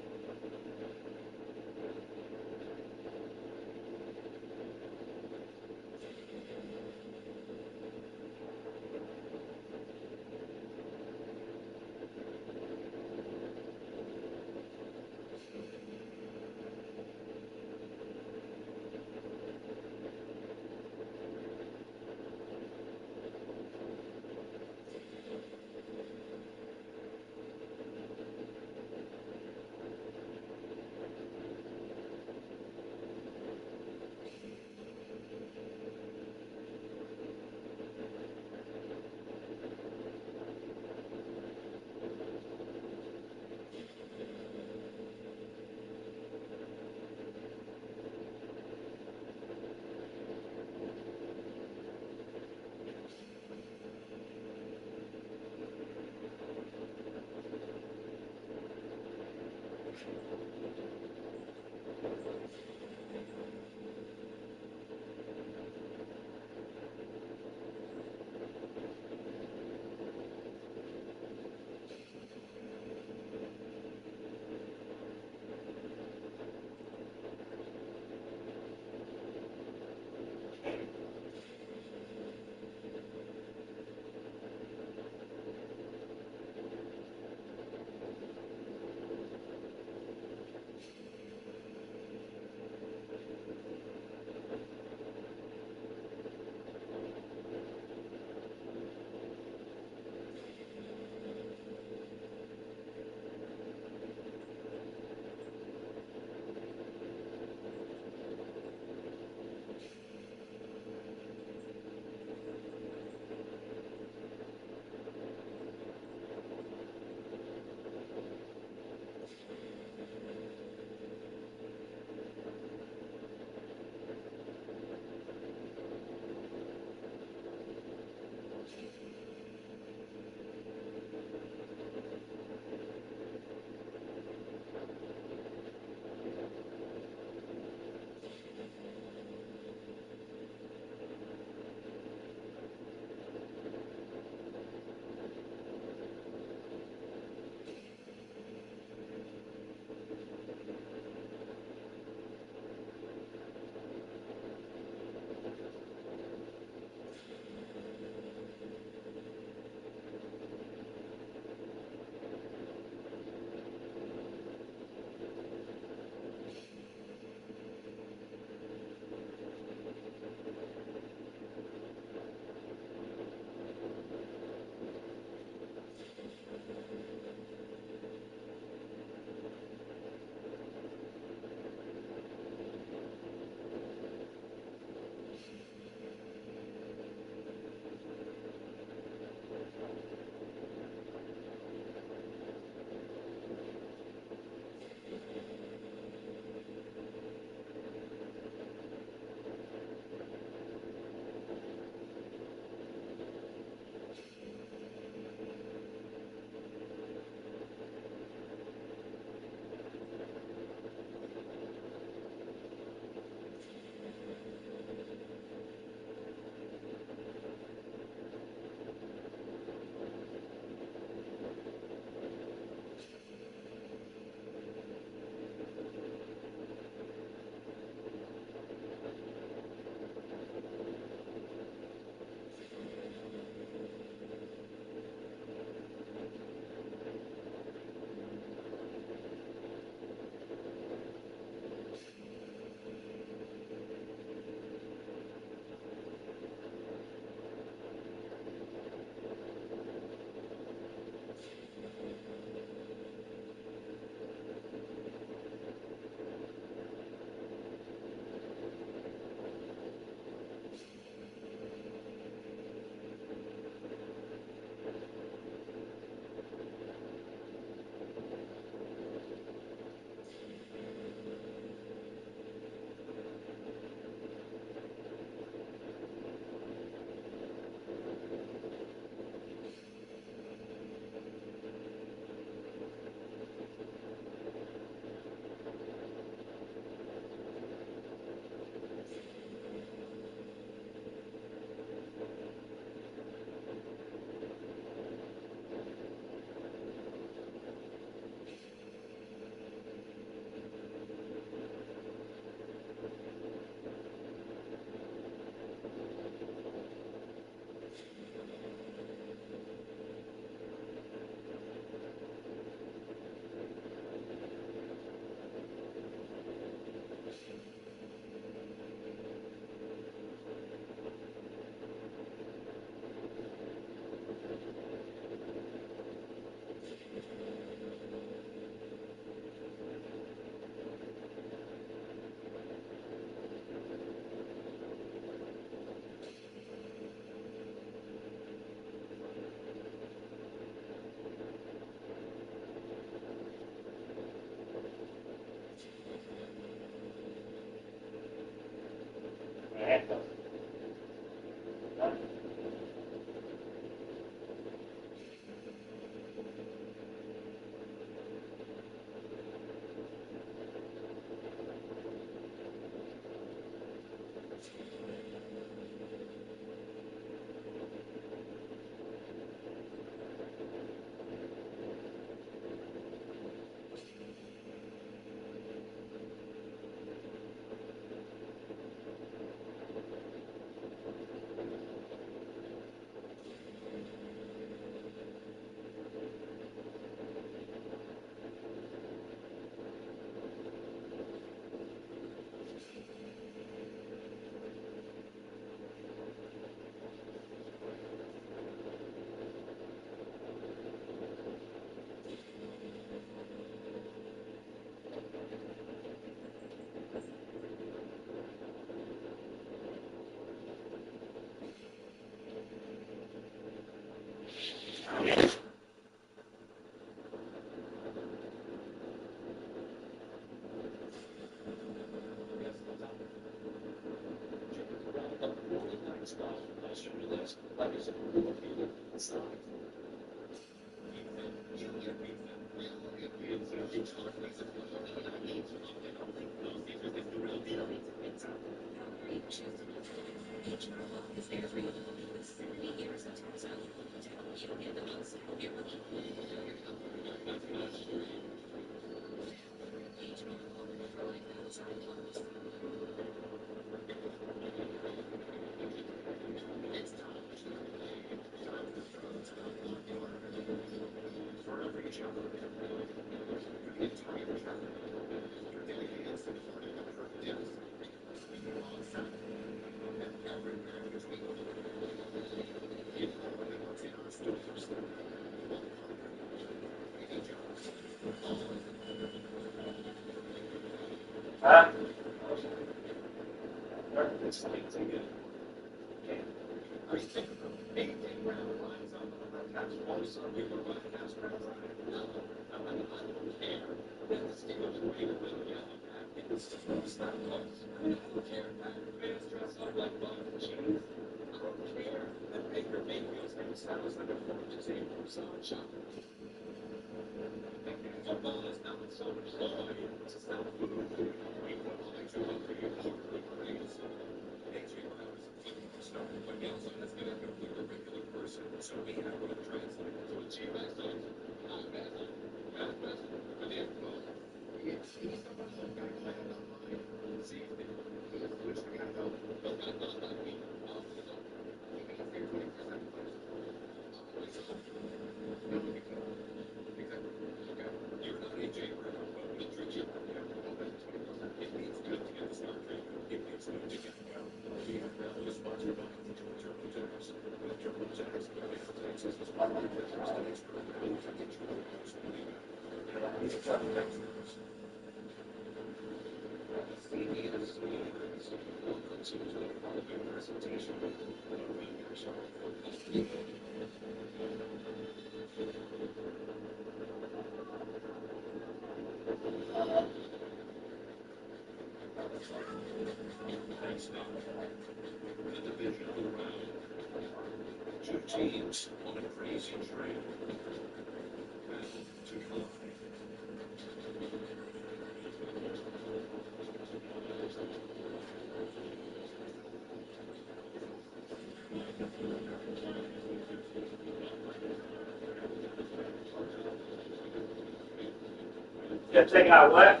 Take out what?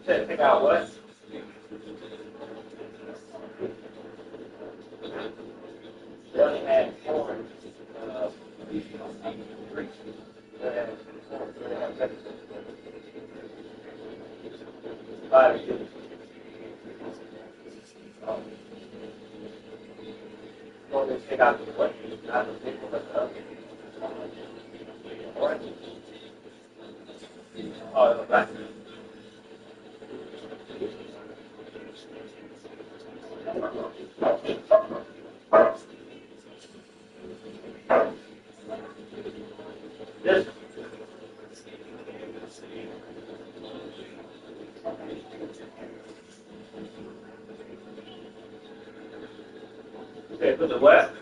Take out what? They only had 4. Take out the what? Not the people, but the orange. Oh, back. This. Okay, for the left.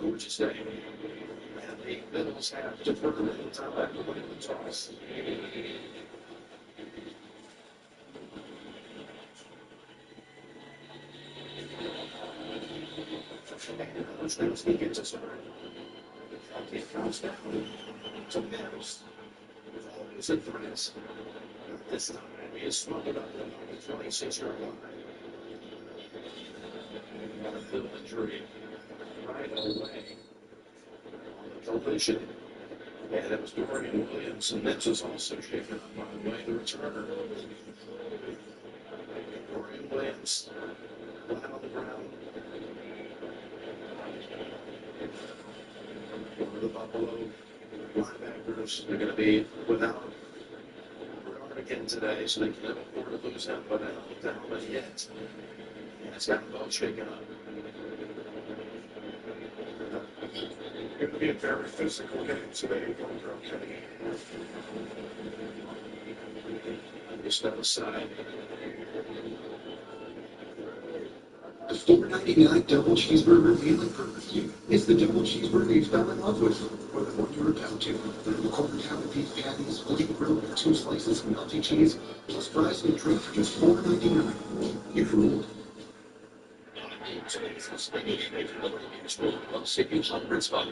Gorgeous day. And the Bills have deferred the time after winning the toss. He gets us around. It comes down to Mills. With all his threats. This time he is smothered up on the 26-yard line. Got a little injury right away. Collision. Yeah, that was Dorian Williams, and that was also shaken up by the way the returner. Dorian Williams, flat on the ground. The Buffalo linebackers are going to be without regard again today, so they can afford to lose him, but I don't think that one yet. And it's got them both shaken up. It's going to be a very physical game today. Okay. You step aside. The $4.99 double cheeseburger meal in front of you is the double cheeseburger you fell in love with, or the one you were down to. The quarter pound of beef patties, fully grilled with 2 slices of melty cheese, plus fries and a drink for just $4.99. You've ruled.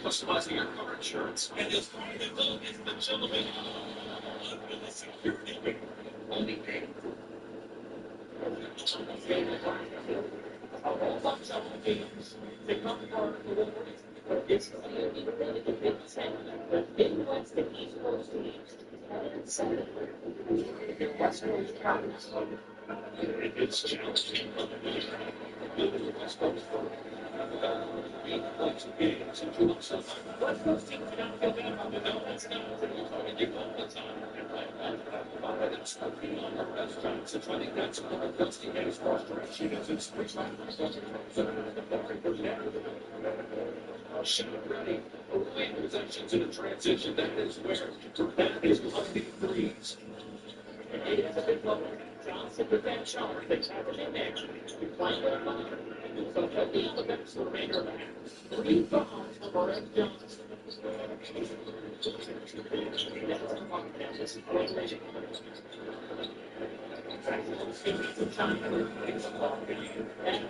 Customizing your car insurance. And this morning, is the gentleman of the security. Only pay. They come for it's Midwest and East Coast teams. West Coast Conference. It's challenging. West Coast West Coast teams don't feel bad about it. That's not you all the time. It's working on the restaurants. I think that's one of the best games for frustration is it's which line shoot ready. Away possessions in a transition. That is where that is plenty of threes. It is a big moment. Johnson with that shot. They have it in there. Playing their line. So the elements will make her back. 3 bombs for Brett Johnson. And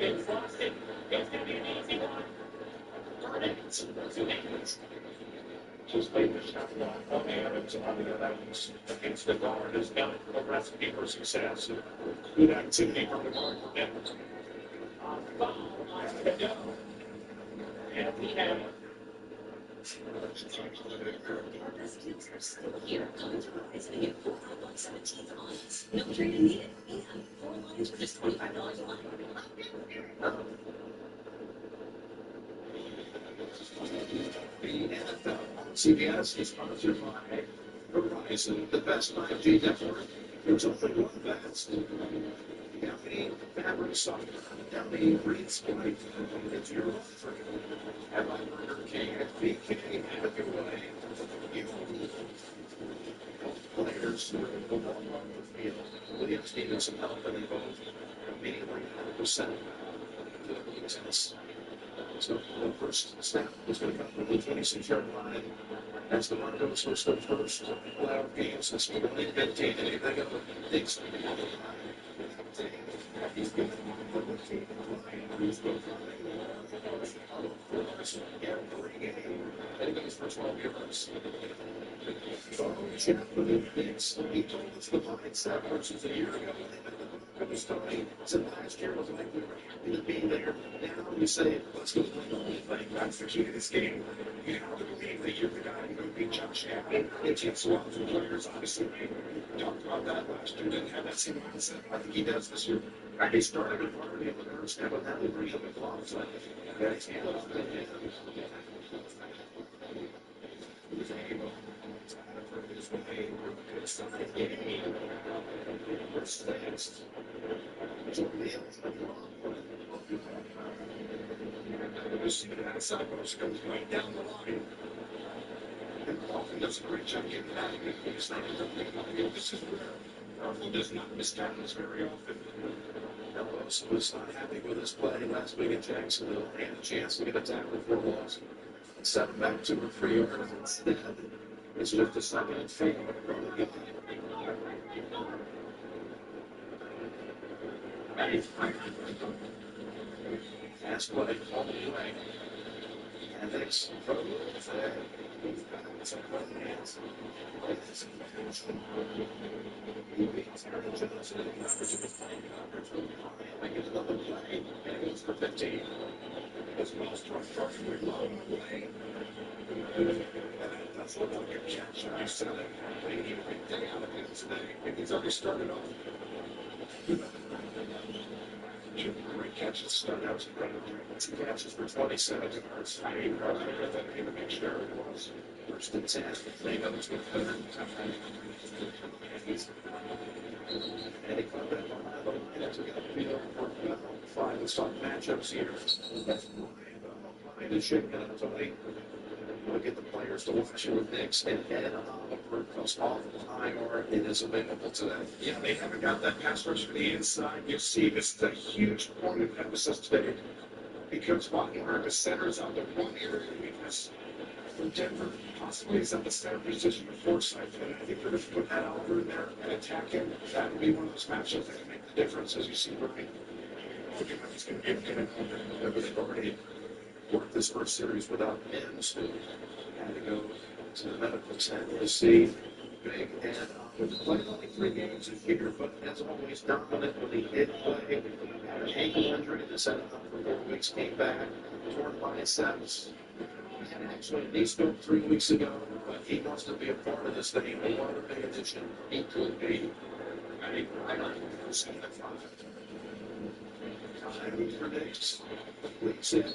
it's lost it. It's going to be an easy one. Just play the shot on the Evans on the Evans against the guard is done for the recipe for success. Good activity from the guard for Evans. And we have Our best deals are still here. Contract and get 4 $17 lines. No trade needed. And 4 lines for just $25 a line. The NFL CBS is sponsored by Verizon, the best 5G network. There's only one best. Downey Fabric Software. Downey Breathes Life. It's your offer. Headline Burger King at VK. Have your way. You players who are in the ball on the field. William Stevenson helping them both immediately 100% to the business. So the first snap is going to come from the 26-yard line. As the Broncos host their first playoff game since 2015. Anything of a big step. He's been the team He's been every game. And he goes for 12 yards. So, Jeff with the Knicks, he told us the mindset versus a year ago. It was Tony said last year was like we were happy to be there. Now we say, let's go play the whole thing. That's the key to this game. You have to believe that you're the guy who's going to beat Josh Allen. It takes a lot from players, obviously. We talked about that last year. Didn't have that same mindset. I think he does this year. And he started with Harvey and the first step, and then he brings up the clock. So, yeah, he's handled it. He was able to his way. Good side game. What's next? You see that outside post goes right down the line. And Coughlin does a great job getting that. He's not even this is where Coughlin does not miss tackles very often. Ellis was not happy with his play last week in Jacksonville. He had a chance to get a tackle for a loss. Set him back 2 or 3 yards instead. It's just a second and field. Fast play, all the way. And it's from there. It's a good hands. He beats Aaron Johnson in the opportunity. Make it another play. And it goes for 15. It's most frustratingly long way. That's what like a catch. I said it. But he didn't pick that out of him today. He's already started off. Great catches start out to run. Two catches for 27 yards. I mean, I didn't even make sure it was. First and 10. They know it's good. And he caught that one. And that's a good field. 5 and some matchups here. That's Brian and Shake and Tony. We'll get the players to watch it with Knicks and head over because all the time or it is available to them. Yeah, they haven't got that pass rush for the inside. You see, this is a huge point of emphasis today because Wagner, the center, is on the one area of weakness. For Denver, possibly is at the center position of Forsythe, and I think they're going to put that over in there and attack him. That would be one of those matchups that can make the difference, as you see, Ryan. He's going to get him. They've already worked this first series without Mims, who had to go to the medical center to see Big and we've played only 3 games this year, but as always, dominant when he did play. Had an ankle injury that set him up for 4 weeks, came back, torn biceps. And actually, he spoke 3 weeks ago, but he wants to be a part of this thing. He wanted to pay attention. He could be. I mean, I'm not going to say that 5. He predicts. Leaks in.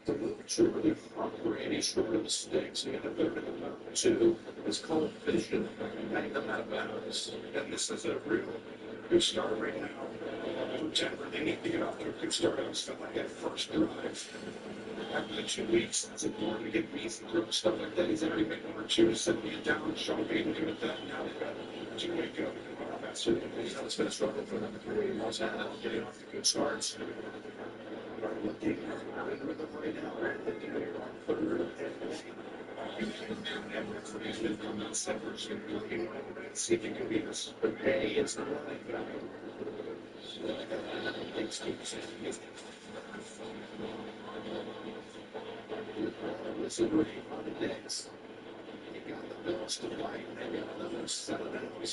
To move truly operating short of the sticks, and a third of the 2 is called vision. Hang them out of bounds. And this is a real good start right now. For Denver, they need to get off to a good start. I was feeling like that first drive. After the 2 weeks, it's important to get beats and group stuff like that. He's already made 1 or 2 to send me down. Sean Payton good at that. Now they've got 2 week go. That's it. It's been a struggle for them. 3 months out, getting off the good starts. Looking at the rhythm right now. Come out separate. See if you can beat us. But A is the running back. Listen, on the next. You got the Bills to fight, and you got another 7 hours.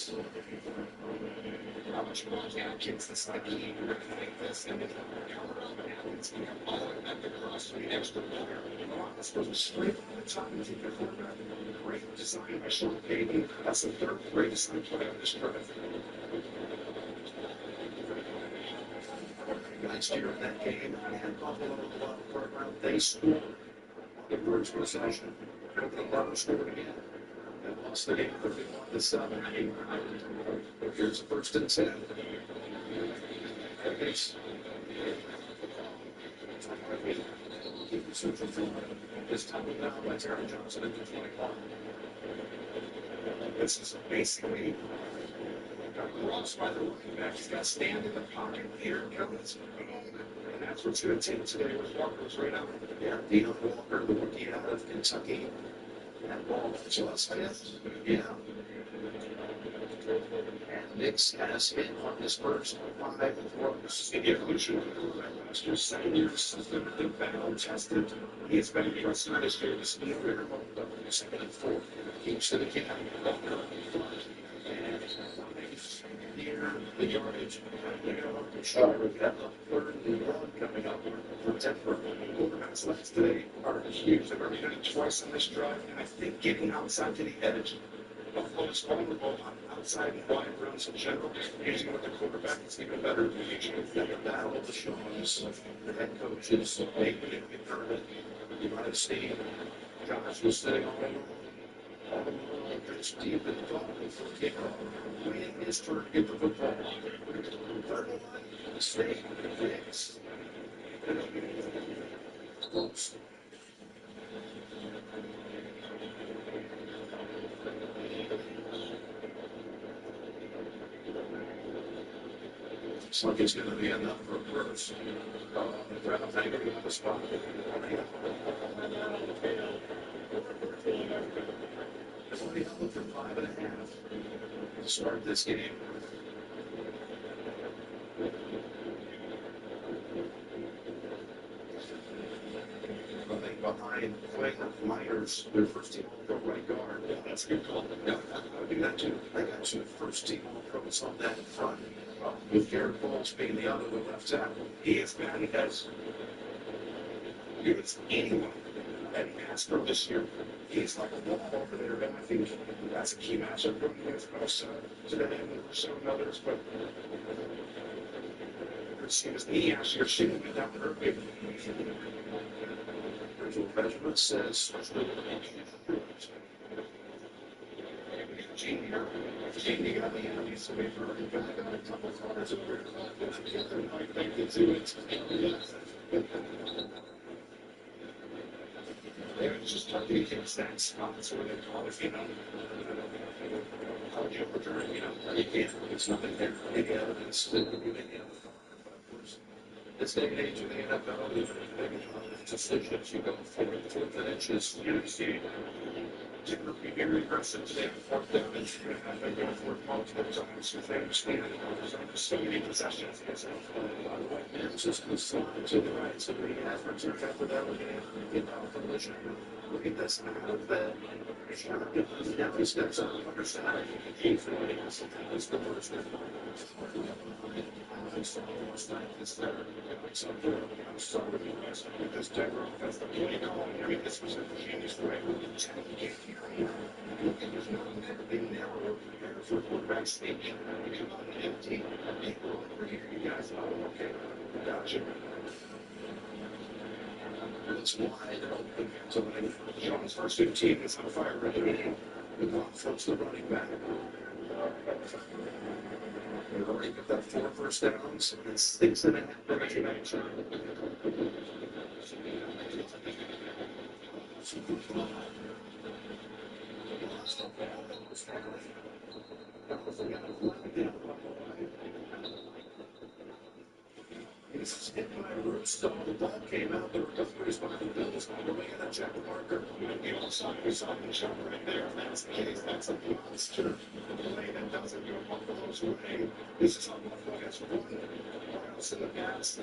How much more kids this the key to make this and if happens, you have all of that across the extra player. This goes straight from the top and take the quarterback. Great design by Sean Payton. That's the 3rd greatest play of this drive. Last year in that game, and Buffalo program, they scored the first possession. They never scored again. They lost the game 31-7. Here's the 1st and 10. This time now by Terry Johnson at the 21. This is basically crossed by the running back. He's got to stand in the pocket. Here it comes. And that's what's going to take today with Walker's right out. Yeah, Dino Walker, the rookie out of Kentucky. That ball just missed. Yeah. And Nix has hit on his first 5 throws. The evolution of the quarterback last year, 7 years since the battle tested. He has been impressive this year. This is the very moment of the 2nd and 4. Keeps to the camp. Here, the yardage. Sure, we've got the 3rd and 1 coming up for Denver. Quarterbacks left today are huge. They've already done it twice on this drive, and I think getting outside to the edge of what is vulnerable outside and wide runs in general, using with the quarterback is even better than using the battle of the shows. The head coaches, maybe McDermott, you might have seen Josh was sitting on it's deep in the ball for kickoff. Waiting his turn to get the football. 3rd and 1, mistake, Nix. Close. Looks like it's going to be enough for a burst. Grab a thing on the spot. It's only held for 5.5 to start this game. Running behind Quinn Myers, their first team all-pro right guard. Yeah, that's a good call. Yeah, I would do that too. I got 2 first-team all-pros on that front. With Garrett Bowles being the other left tackle, he has been as good as anyone at NASCAR this year. He's like a wall over there, and I think that's a key matchup going against most today and some others. But see his knee actually shooting it down the road. Virgil Benjamin says, Genie got the enemies to wait for running back on a couple of corners over to they can do it. They would just start to get that spots where they call it, how would you return, you can't, it's nothing there, any evidence that would be any other. This day and age of the NFL, decisions you go forward, 4th and inches, you see. Typically very aggressive today on 4th down and 3.5. They go for it multiple times if they understand it. So many possessions. Mims is going to slide to the right, so he has returned after that one in collision. Look at this out of that. Now he steps up, underside. He's the worst. It's there. I'm sorry because Denver has the play call. I mean, this was a genius right with the 10 game here. There's nothing there. They never were prepared for quarterback sneak. You come on empty. People over here, you guys, okay, gotcha. It's wide open. So when Jones' first 15 is on fire ready. Move on, folks, the running back. We've already got that 4 first downs, and it's 6.5 minutes in action. He's hit by Roots, so the ball came out. The recovery is behind the Bills. We're making a check marker. You know, we saw the shot right there. If that's the case, that's a monster play that doesn't go Buffalo's way. This is how Buffalo gets won. Else in the past,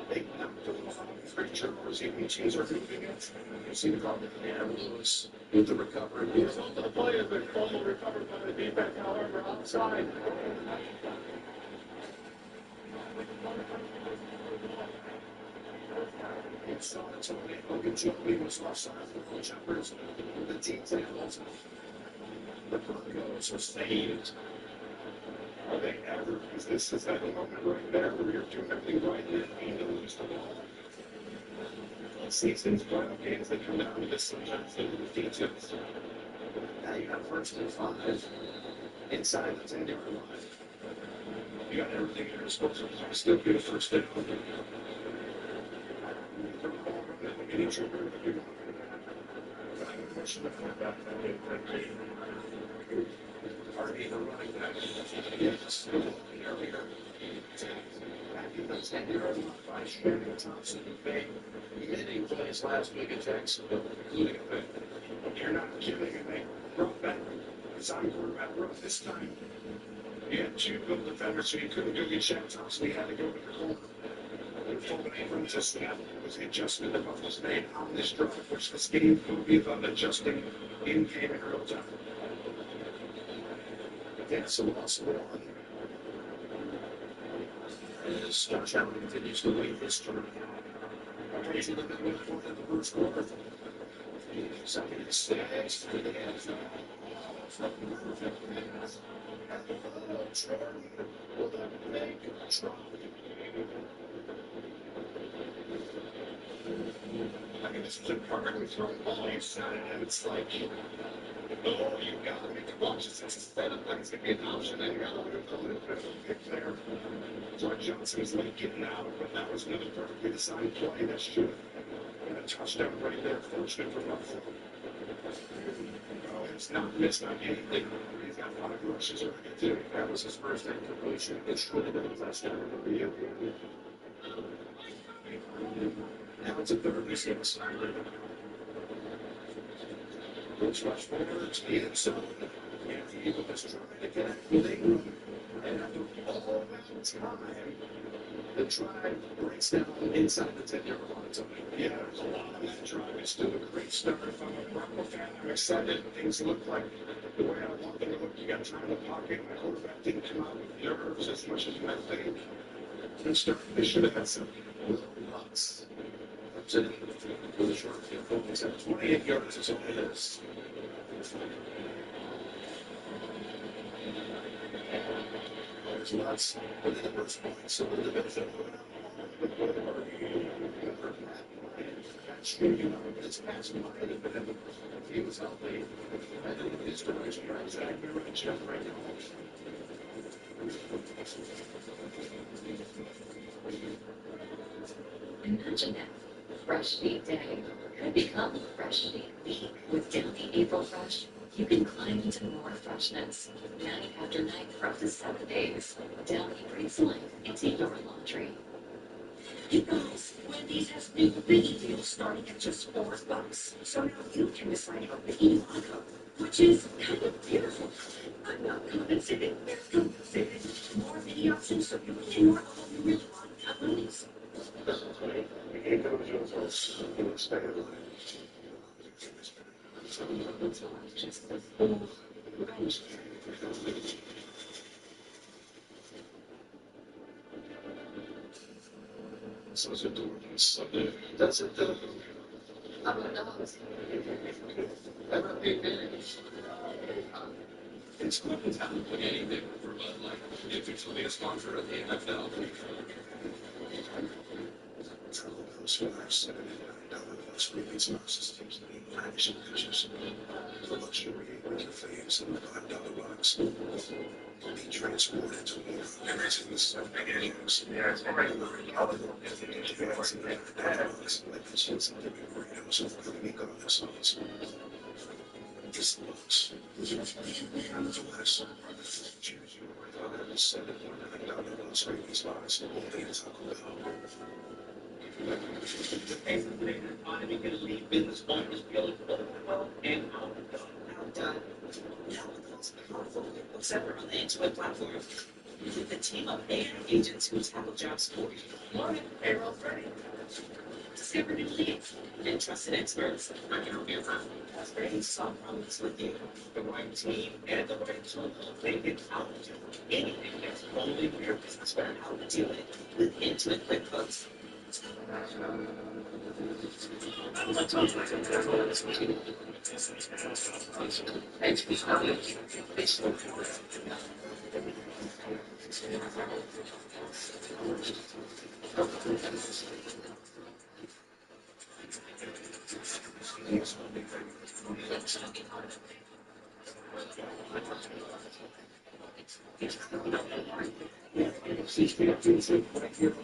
they never do it on these great turnovers. Even teams are moving it. You see the call in the air, Lewis with the recovery. The result of the play has been fumble recovered by the defense, however, outside. So it's only Ogunjobi was offside for the Jumpers. The details of the Broncos are saved. Are they ever? Because this is that moment right there where you're doing everything right and then you lose the ball. season's final games that come down to this sometimes into the details. Now you have first and 5 inside the 10-yard line. You got everything at your disposal. Still get a first down. Any trigger that you want. Harvey, the running back. Yes, earlier. That's 10-yard line by Shannon Thompson. Many plays last week at Jacksonville, including a pick. You're not giving him a brought back. It's on quarterback run this time. He had 2 good defenders, so he couldn't go get Shannon Thompson. He had to go to the corner. Fulton Abrams just snap was the adjustment that Buffalo's made on this drive, which this game will be about adjusting in game in real time. Yeah, so loss of 1. As Josh Allen continues to wait his turn. Crazy the midway point of the first quarter. Second and 6 to the end zone. Will that make a try? I mean, this is a perfectly thrown ball. You said it, and it's like, oh, you gotta make a bunch of sense. Instead of things to be an option, and you gotta look at the little bit of a pick there. Dwight Johnson was late getting out, but that was another perfectly designed play that should have been a touchdown right there. Fortunate for Buffalo. Oh, it's not missed on anything. He's got 5 rushes already, too. That was his first incompletion. It should have been a touchdown for you. Now it's a 3rd and 6. Looks rush forward to the end zone. And the Eagles trying to get late. And after all that time, the drive breaks down inside the 10-yard line. So, yeah, there's a lot of that drive. It's still a great start. If I'm a Bronco fan, I'm excited. Things look like the way I want them to look. You got time in the pocket. My quarterback didn't come out with nerves as much as you might think. They should have had some lots. With a short field goal. He's at 28 yards is all it is. There's lots within the first point. So the division it's past mine. If he was healthy, I think his direction right exactly right. Jeff right now. Imagine that. Fresh Feet Day could become Fresh Feet Week. With Downy April Fresh, you can climb into more freshness. Night after night for up to 7 days. Downy breathes life into your laundry. You guys, Wendy's has new biggie deals starting at just $4. So now you can decide on Biggie Lager, which is kind of beautiful. I'm not compensating, they're compensating. More mini options so you can get more of you really want pepperonis. So it's adorable. Sunday. That's it, though. I'm a dog. I'm a big man. It's good to have anything for Bud Light. If it's really a sponsor of the NFL. $79 rebates and systems and packaging pictures. The luxury with your fans and the $5 box. Be transported to everything is so big. Yeah, it's already this looks The economy can lead business owners really well and outdone. Now it's powerful etc. on the Intuit platform. With a team of AI agents who tackle jobs for you. Lauren, payroll ready. Discover new leads and trusted experts. I can help you as ready to solve problems with you. The right team and the right tool. They can help you do anything that's only your business better how to do it with Intuit QuickBooks.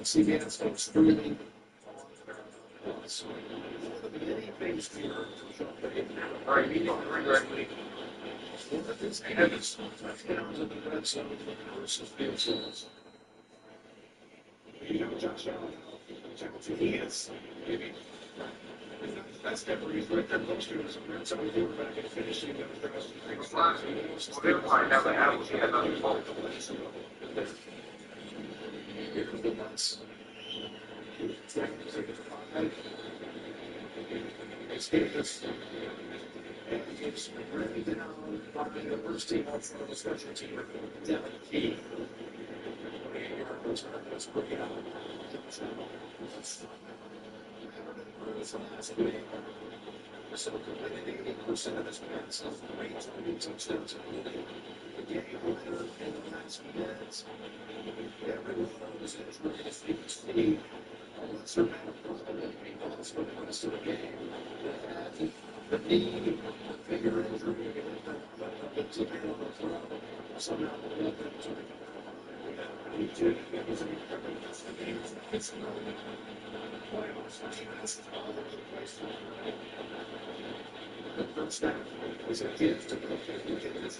CBS folks streaming. All right, meeting directly. Josh Allen. He is. Maybe. That's definitely right there close to us. Somebody they were back and finishing that they're fine now. They have another fault. Here comes the ones. It's Davis. And it's really down. Probably the first team on for the special team. Devin Key. That's pretty out. So completing 80% of his passes, range of touchdowns, including the game winner in the last minutes. Everyone knows that it's really a speed. Let's remember that because for the rest of the game, the knee, the finger injury, it's a bit of a throw. Somehow the weapon to the it's not playoffs. All over the place. The first down is a gift to the kids.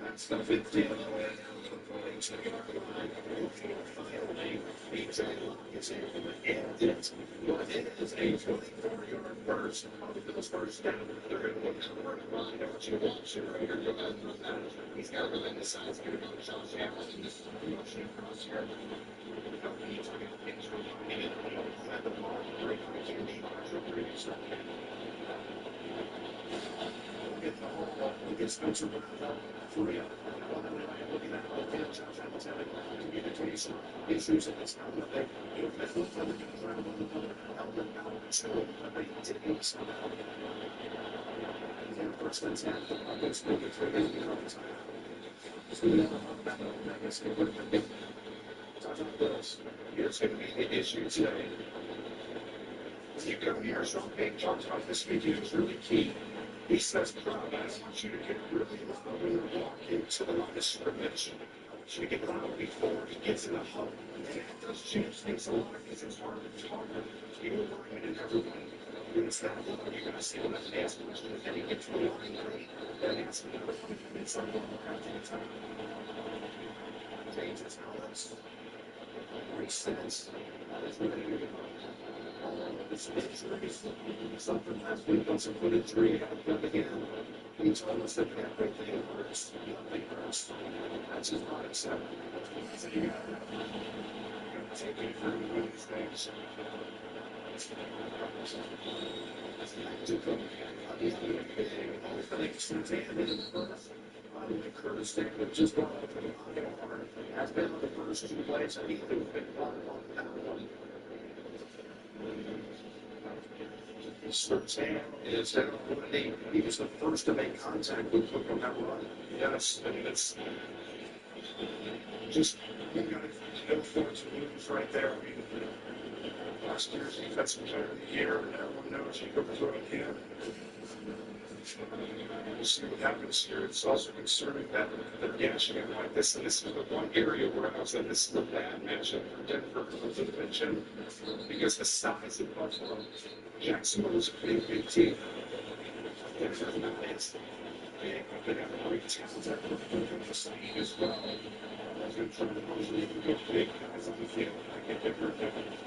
That's the 15 of the way down to the point to the line. Finally, he's able to get it. But it is a 44-yard burst. Those first down, they're going to look to the right line. What you want, he's got to win the size. He's going to go to Josh Allen in this motion across here. He's going to get through the ball. Great for Candy. Get the whole up. Look at Spencer Brown. Looking at the Josh Allen's having communication issues in this kind of thing. It looked like he was running on the element out of control, but he didn't somehow. And first one's half the public's moving through anything all the time. So I guess it would have been talk about this. Here's going to be the issue today. You come here, Sean Payton talks about this weekend is really key. He says, I want you to get really low when you walk into the line of scrimmage. I want you to get loud before he gets in the huddle. And it does change things a lot because it's hard to talk to you and everyone. When it's that low, you're going to see him as an ass question. And he gets to the line and it's another 5 minutes on the time. Changes how that's resets. That's what they do. It's injuries. Something last week on some foot injury. But again, he told us that everything hurts. Nothing hurts. That's his mindset. So you got to take it through these things. To come he's doing big. All things to take it in the first. Curtis David just brought up to the hard. Has been on the first 2 plays. And he's been on that one. Sertan is he was the first to make contact with him on that run. Yes, I mean it's just you got to go for it to lose right there. I mean, last year's defensive player of the year, and everyone knows he could throw it again. We'll see what happens here. It's also concerning that they're gashing him like this, and this is the one area where I was saying this is a bad matchup for Denver for the division because the size of Buffalo. Jacksonville is a big team. Denver is big, but they have great talent at the speed as well. They're trying to mostly get big guys on the field. I get different.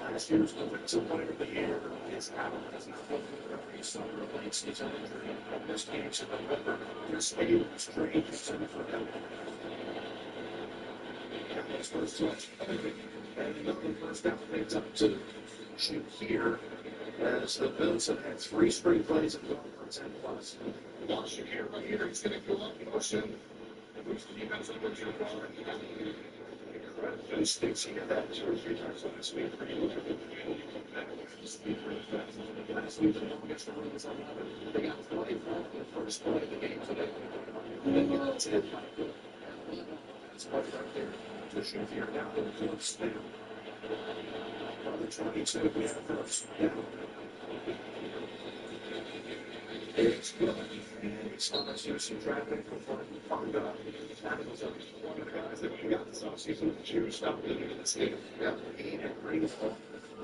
Last year's defensive player of the year is out. Has not been very summer late season injury. This game to November. Their speed was great for them. His first touch. And another first down leads up to shoot here. As the Bills have had 3 straight plays and going for 10 plus. Watching here, right here, he's going to go up motion. Boost the defense and put your ball in. Vince thinks he had that 2 or 3 times last week. Pretty much every game. Speed really fast. Last week, the longest run was 11. They got 24 for the first play of the game today. And then you got 10. That's right there. To shoot here now to the close down. On the 22, we have first down. It's good. It's not much use in drafting for fun guy. Adams is one of the guys that we got this offseason. Jewish stuff living in the state. We got 8 and rainfall.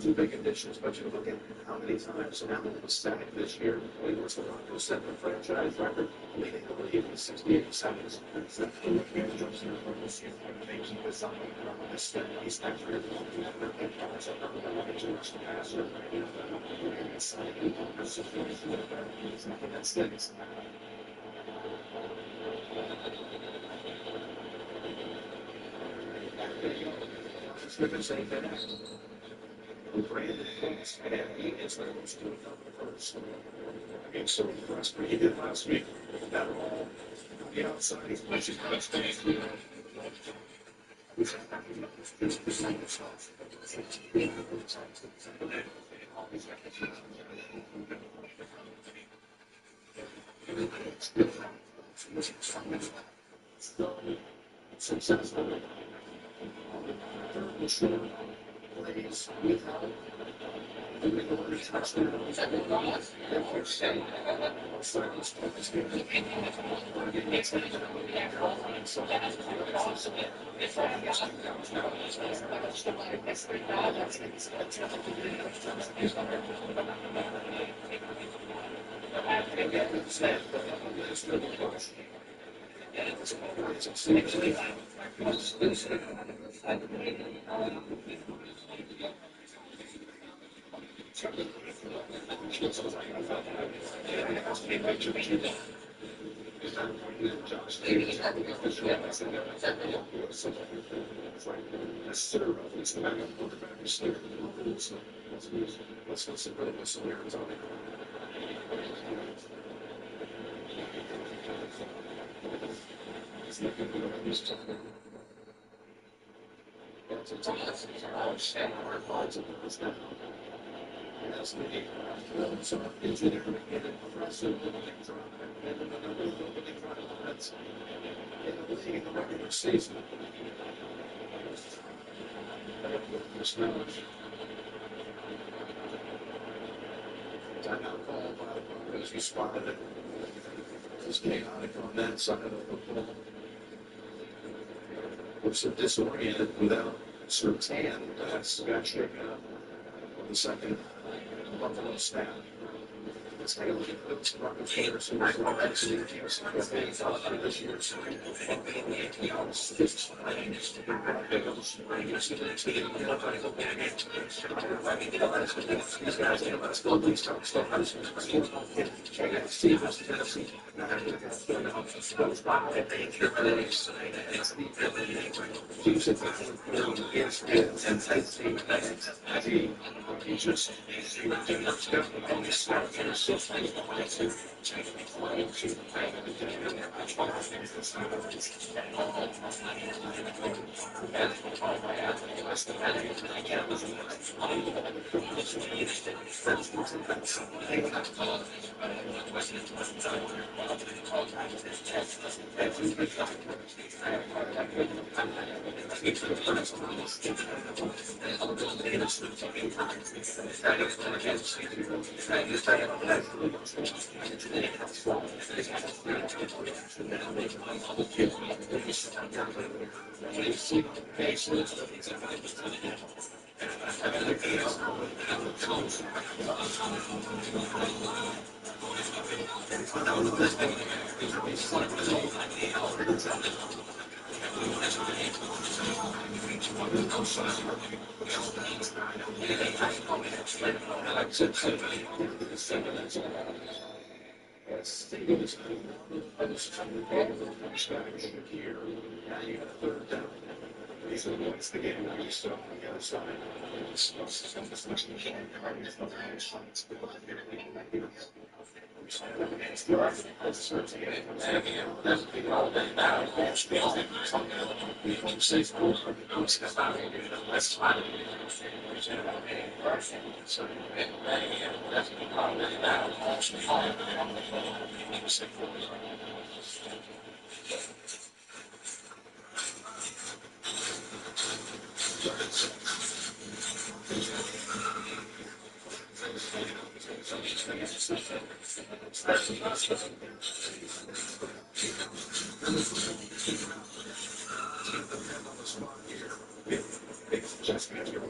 2 big additions, but you look at how many times Allen was sacked this year. He was the one who set the franchise record, leading the league with 68 sacks. That's the huge jumps in the first year. They keep us up on this step. He's not really looking at the pass up on the too much to pass or inside the situation where he's not that stinks. Smith saying that Brandon Hicks and he is very much doing the first. I mean, so impressed what he did last week. That all on the outside, he's pushing past the field. He's beside himself. Successful. Third and short plays without doing the one touchdown. They're saying silence to this game. We're getting it. So that's if I guess I'm down now. He spotted it. It was chaotic on that side of the football. Looks so disoriented without Surtain. That's got shaken up on the second Buffalo snap. Let's take a look at those Buffalo players who are going to see the teams this year. These guys have let's go these top stuff. It's the game that you still on the other side. Just get your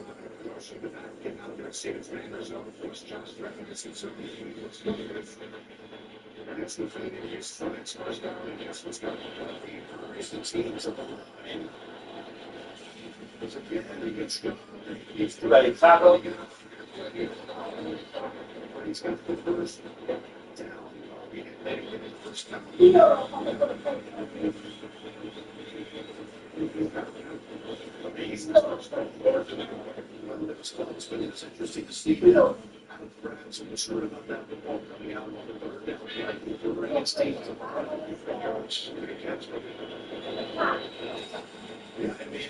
promotion to that. Get out there, see its manners on the force, just references to the Eagles. That's the thing that is fun. It's first down, and guess what's going to happen? The teams of the line. It's again, he gets good. He's ready, tackle. He's got the first down. They get the first down. Amazing first down. That was close, but it's interesting to see how perhaps I'm sure about that the ball coming out on the third down. Yeah, if you're against teams of yeah, I mean,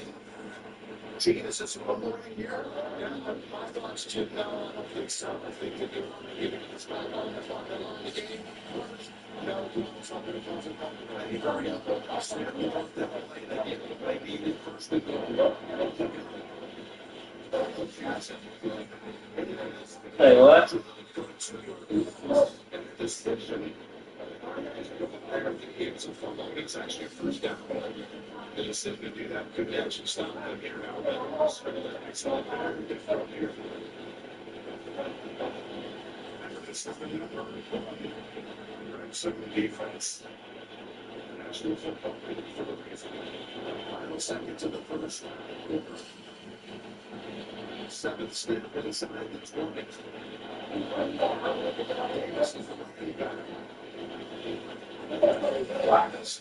gee, this is one more right here. Yeah, my thoughts too. No, I don't think so. I think that they're going to it's not on the clock on the game. No, it's not going to close it up. I need to hurry up. I'll stand me up that way. They get it. They need it first. Hey, what? It's actually a first down. The decision to do that could actually stop them here now. It's not very difficult here. Second defense. National Football League for the reason. Final seconds of the first. Seventh snap inside the 20. Davis is the running back. Blackness.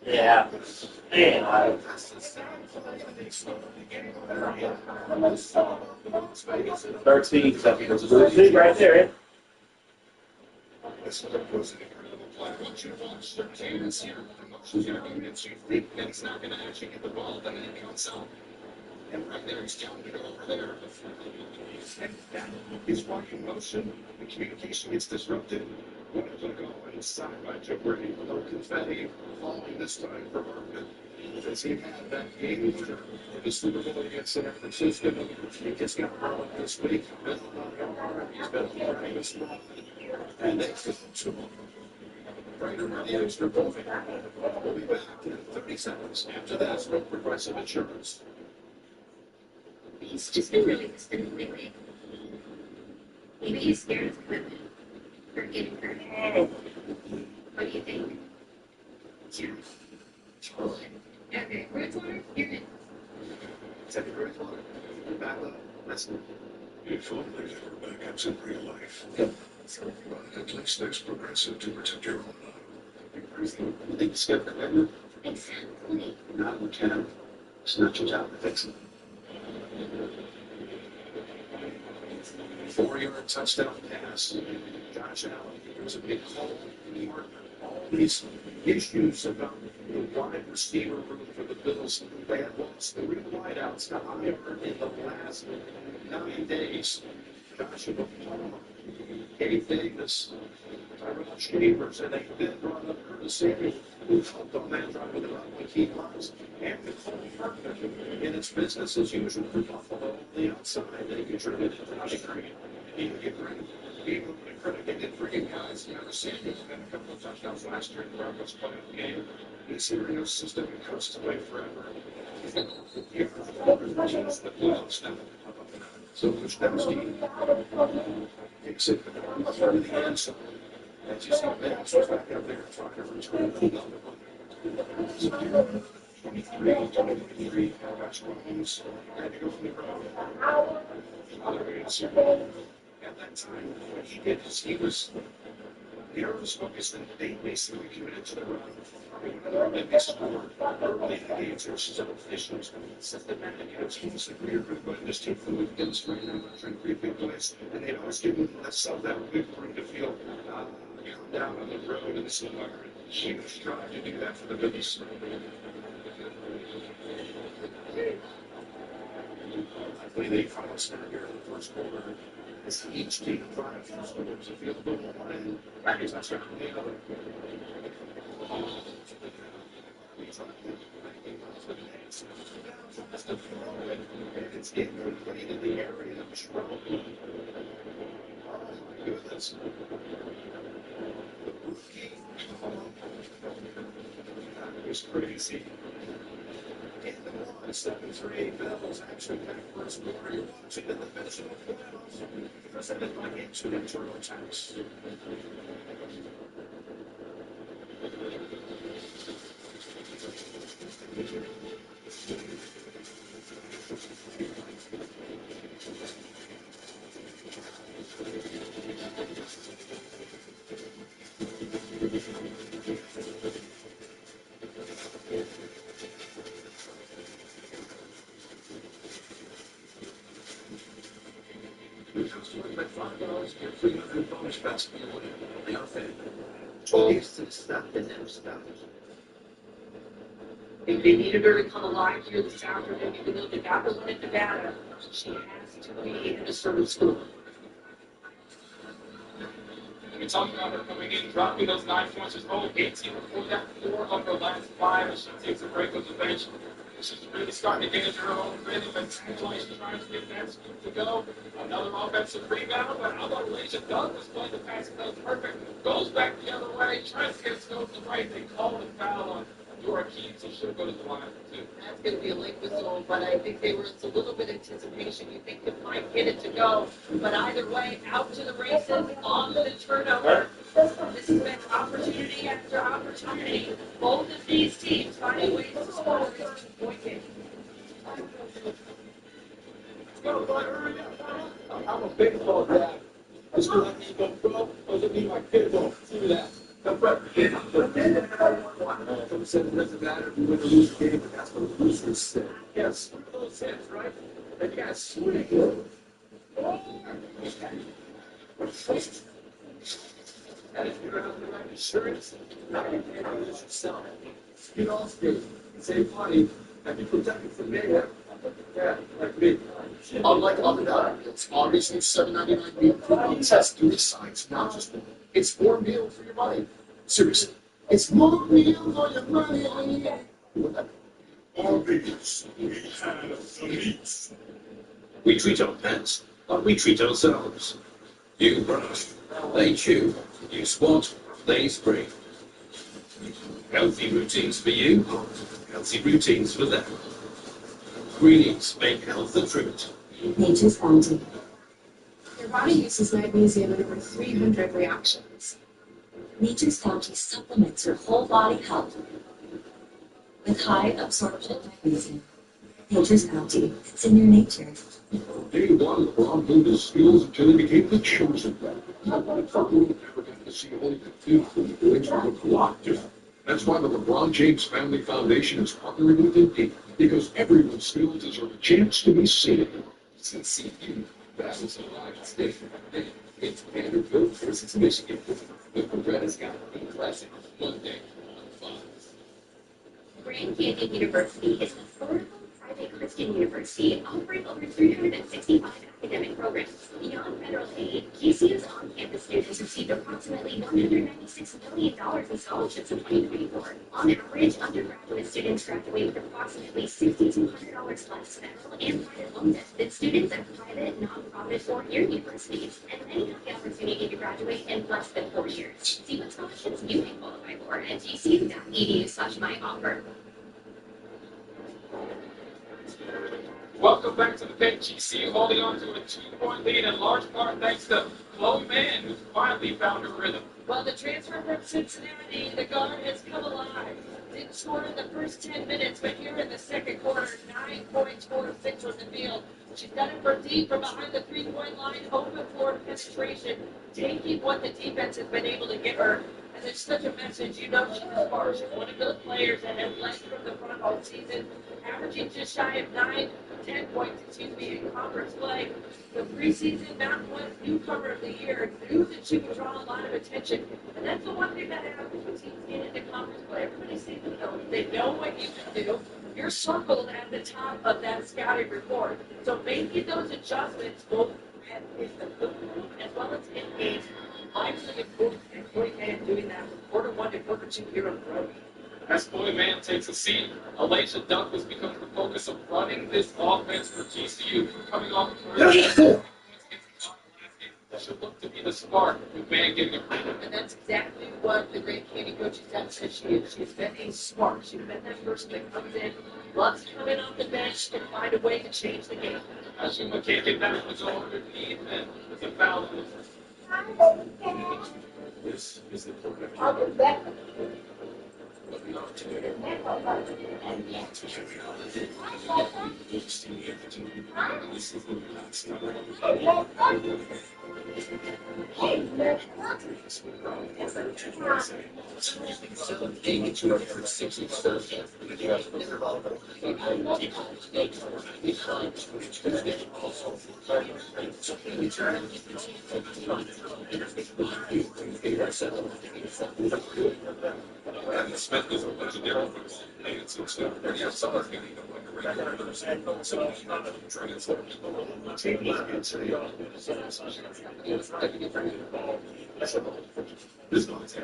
Yeah. Man, 13 seconds. See right there. This is a positive play. Once you watch 13 and see your promotions, you're going to think that he's not going to actually get the ball, then it comes out. And right there, he's telling you to go over there. He's walking motion. The communication gets disrupted. When it's going to go inside by Joe Brady, a little confetti falling this time for Bergman. Because he had that game winner in the Super Bowl against San Francisco. He just got rolling this week. He's been learning this month. And they fit to him. Right around the extra point. We'll be back in 30 seconds. After that, no Progressive Insurance. He's just been really lately. Maybe he's scared of equipment or getting hurt. What do you think? Yeah. Totally. Okay, Bridgewater, you're in. Teddy Bridgewater, back up. Listen. If only there were backups in real life. But at least there's Progressive to protect your own life. You think it's got commitment? Exactly. Not in the cab. It's not your job to fix it. 4-yard touchdown pass. Josh Allen. There was a big hole in New York. All these issues about the wide receiver room for the Bills. They had lost 3 wideouts to IR in the last 9 days. Joshua Palmer, Gabe Davis, Tyrell Chambers, and they've been brought up Curtis Samuel, who helped on that drive with about the key lines. And Nicole Hartman, in its business as usual for Buffalo, on the outside, they contributed to the green. Even get ready. Even the credit they did for you guys. You know, Samuel had a couple of touchdowns last year in the Broncos playoff game. He's here in your system and coast away forever. You know, the teams that playoffs now. So Wisnowski takes it through the end zone. As you see, Max was back out there trying to return the number. 23, Josh Williams had to go from the road. Other answer. At that time, what he did is he was focused and they basically committed to the run. And they scored early in the game versus other officials. Systematic actions that we are going to this team for the demonstrate and trying to create big plays. And they'd always give themselves that big room to feel down on the road in this environment. He was trying to do that for the Bills. I believe they finally started here in the first quarter. As each team finds first quarters to feel a little more in. Rackets not starting the other. It's getting everybody in the area. Oh my goodness. That was crazy. In the 1-7-3 Bills action pack first quarter. You're watching the divisional playoffs presented by Incident TurboTax. If they needed her to come alive here this afternoon, even though they got the one in Nevada, she has to be in a certain school. We talked about her coming in, dropping those 9 points. She's 0-18 before that, 4 of her last 5, and she takes a break with the bench. She's really starting to get into her own rhythm, and she's trying to get that scoop to go. Another offensive rebound, but how about Elijah Douglas playing the pass? That was perfect. Goes back the other way, tries to get Stokes to the right. They call the foul on Joaquin, so she'll go to the line too. That's going to be a late whistle, but I think they were a little bit of anticipation. You think they might get it to go, but either way, out to the races, on to the turnover. This has been opportunity after opportunity. Both of these teams finding ways to score a 15-point game. I'm a baseball dad. Does it let me go pro? Does it mean my kid won't see that? Someone said it doesn't matter if you win or lose the game, but that's what the losers said. Yeah, swing those hips, right? And you gotta swing. And if you don't have the right insurance, now you can't do this yourself. Get off stage, save money, and be protected from mayhem. Yeah, like me. Unlike other diets, obviously $7.99 meal protein test 3 sides, not just one. It's more meal for your money. Seriously, it's more meal for your money. Always, we have the meats. We treat our pets, but we treat ourselves. You brush, they chew. You squat, they spring. Healthy routines for you, healthy routines for them. Greenies make health the truth. Nature's Bounty. Your body uses magnesium in over 300 reactions. Nature's Bounty supplements your whole body health with high absorption magnesium. Nature's Bounty. It's in your nature. Day one, LeBron built his skills until he became the chosen one. Nobody fucking ever got to see only the field when the boys look a lot different. That's why the LeBron James Family Foundation is partnering with Indeed, because everyone's skills deserve a chance to be seen. TCU battles a live state. It's Vanderbilt versus Michigan. The Berettas got a classic Monday on Fox. Grand Canyon University is an affordable private Christian university offering over 365 academic programs. Beyond federal aid, QCU's on-campus students received approximately $196 million in scholarships in 2024. On average, undergraduate students graduate with approximately $6,200 less federal and private loan debt than students at private, nonprofit, four-year universities, and many have the opportunity to graduate in less than 4 years. See what scholarships you may qualify for at gcu.edu/myoffer. Welcome back to the pit. GCU holding on to a 2-point lead in large part thanks to Chloe Mann, who's finally found her rhythm. Well, the transfer from Cincinnati, the guard has come alive. Didn't score in the first 10 minutes, but here in the second quarter, 9 points, 4 of 6 from the field. She's done it from deep, from behind the three-point line, open floor penetration, taking what the defense has been able to give her. And it's such a message, you know she's smart. She's one of those players that have led from the front all season, averaging just shy of 10 points, in conference play. The preseason Mountain West Newcomer of the Year knew that she would draw a lot of attention. And that's the one thing that happens when teams get into conference play. Everybody sees they know what you can do. You're circled at the top of that scouting report. So making those adjustments both in the book room as well as in games. I'm looking forward to Chloe Mann doing that from quarter 1 to quarter 2 here on the road. As Boy Van takes a seat, Elijah Dunk has become the focus of running this offense for TCU. Coming off the that should look to be the spark with Van getting a and that's exactly what the great Katie Gochistad said she is. She's been a spark. She's been that person that comes in, loves coming off the bench to find a way to change the game. Ashima can't get that was all underneath and with a foul. This is the quarterback. But not to it. I'm not to carry on. It's the opportunity. This is the last time. Smith is a legendary and it's someone's going to like a regular so he's not trying to this one's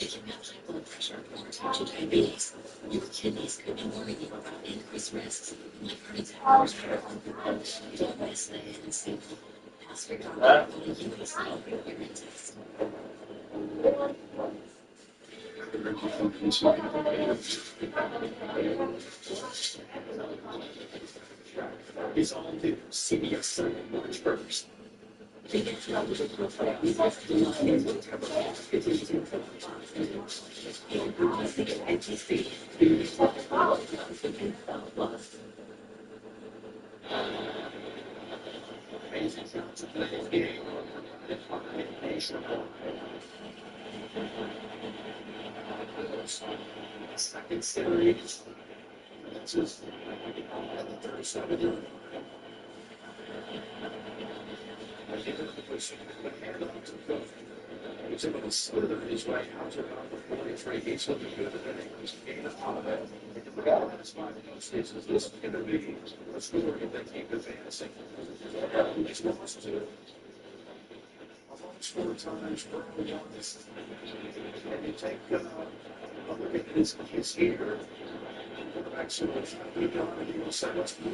If you have high blood pressure or type 2 diabetes, your kidneys could be warning you about increased risks like heart attack or stroke. Don't miss the hidden signal. Ask your doctor for the UAC urine test. It's all new CBS Sunday, March 1st. Second series. That's just at the 37. He's able to slither his way out to about the 43. He's looking good at that English game out of it. The guy that's fine in those cases, this is going to be a score if they keep advancing. He's wants to score times early on this. And you take a look at his here. Quarterback so much to be done, and he will say, what's the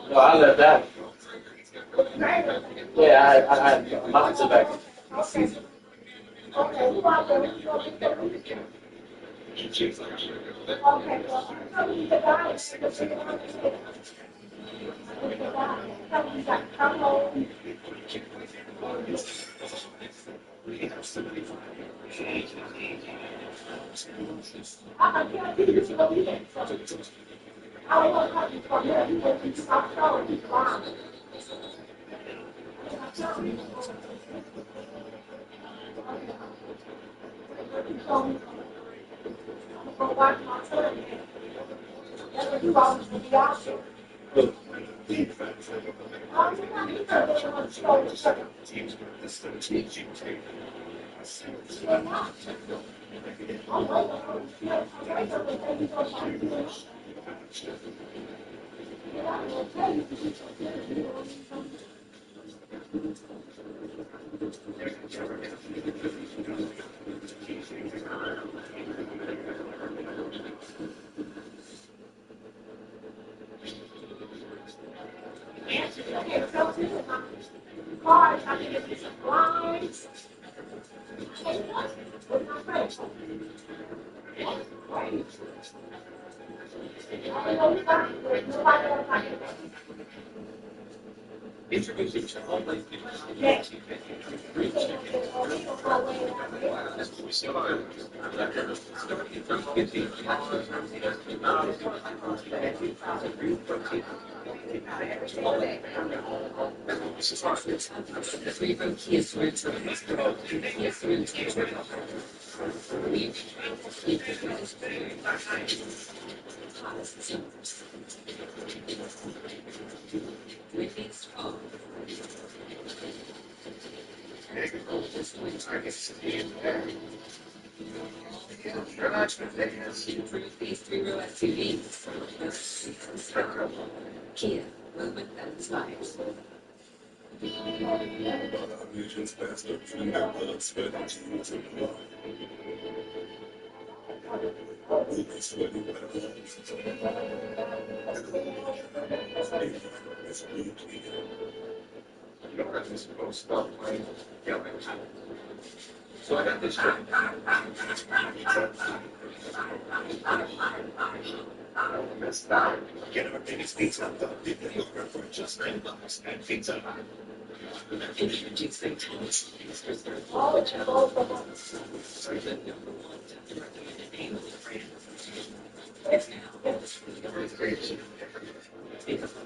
No, I left that. Yeah, I might sit back. Introducing to all life These three-row SUVs. Kia, movement that inspires. So I got this job. Get our biggest pizza, the big order for just $9 at Pizza Hut. Introducing Thomas. Sorry, the number one recommended name of the brand. It's now the creation. Because of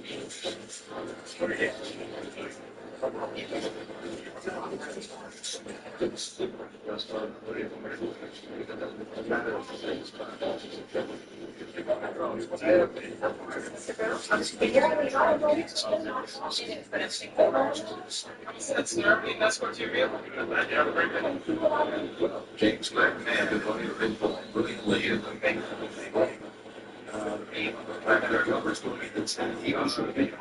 That's what you real. Well, James Gregg, man, really late in the game. Our numbers going into 10. He was going to be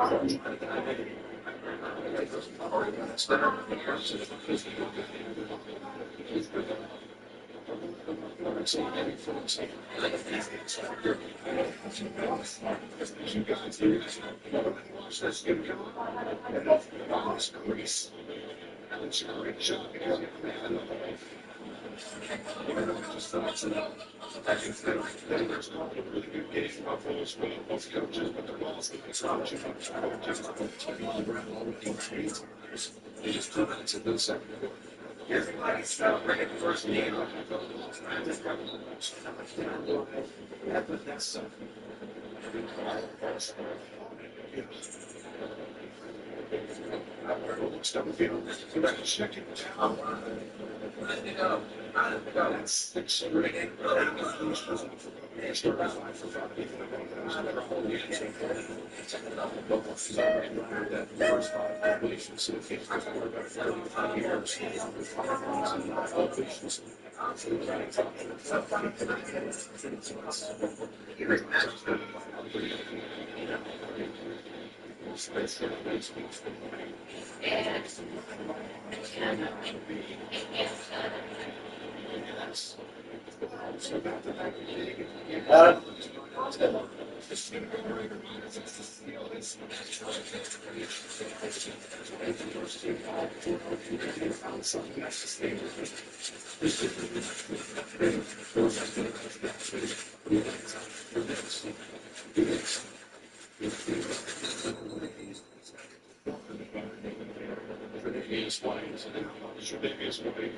They just 2 minutes into the second quarter. Everybody's celebrating the first game. That's something. Stubblefield, you're back to checking the town. That's 6 rating. Start out for 5 people. That first 5 completions in the fifth quarter about 35 years. 5 runs and 5 completions. I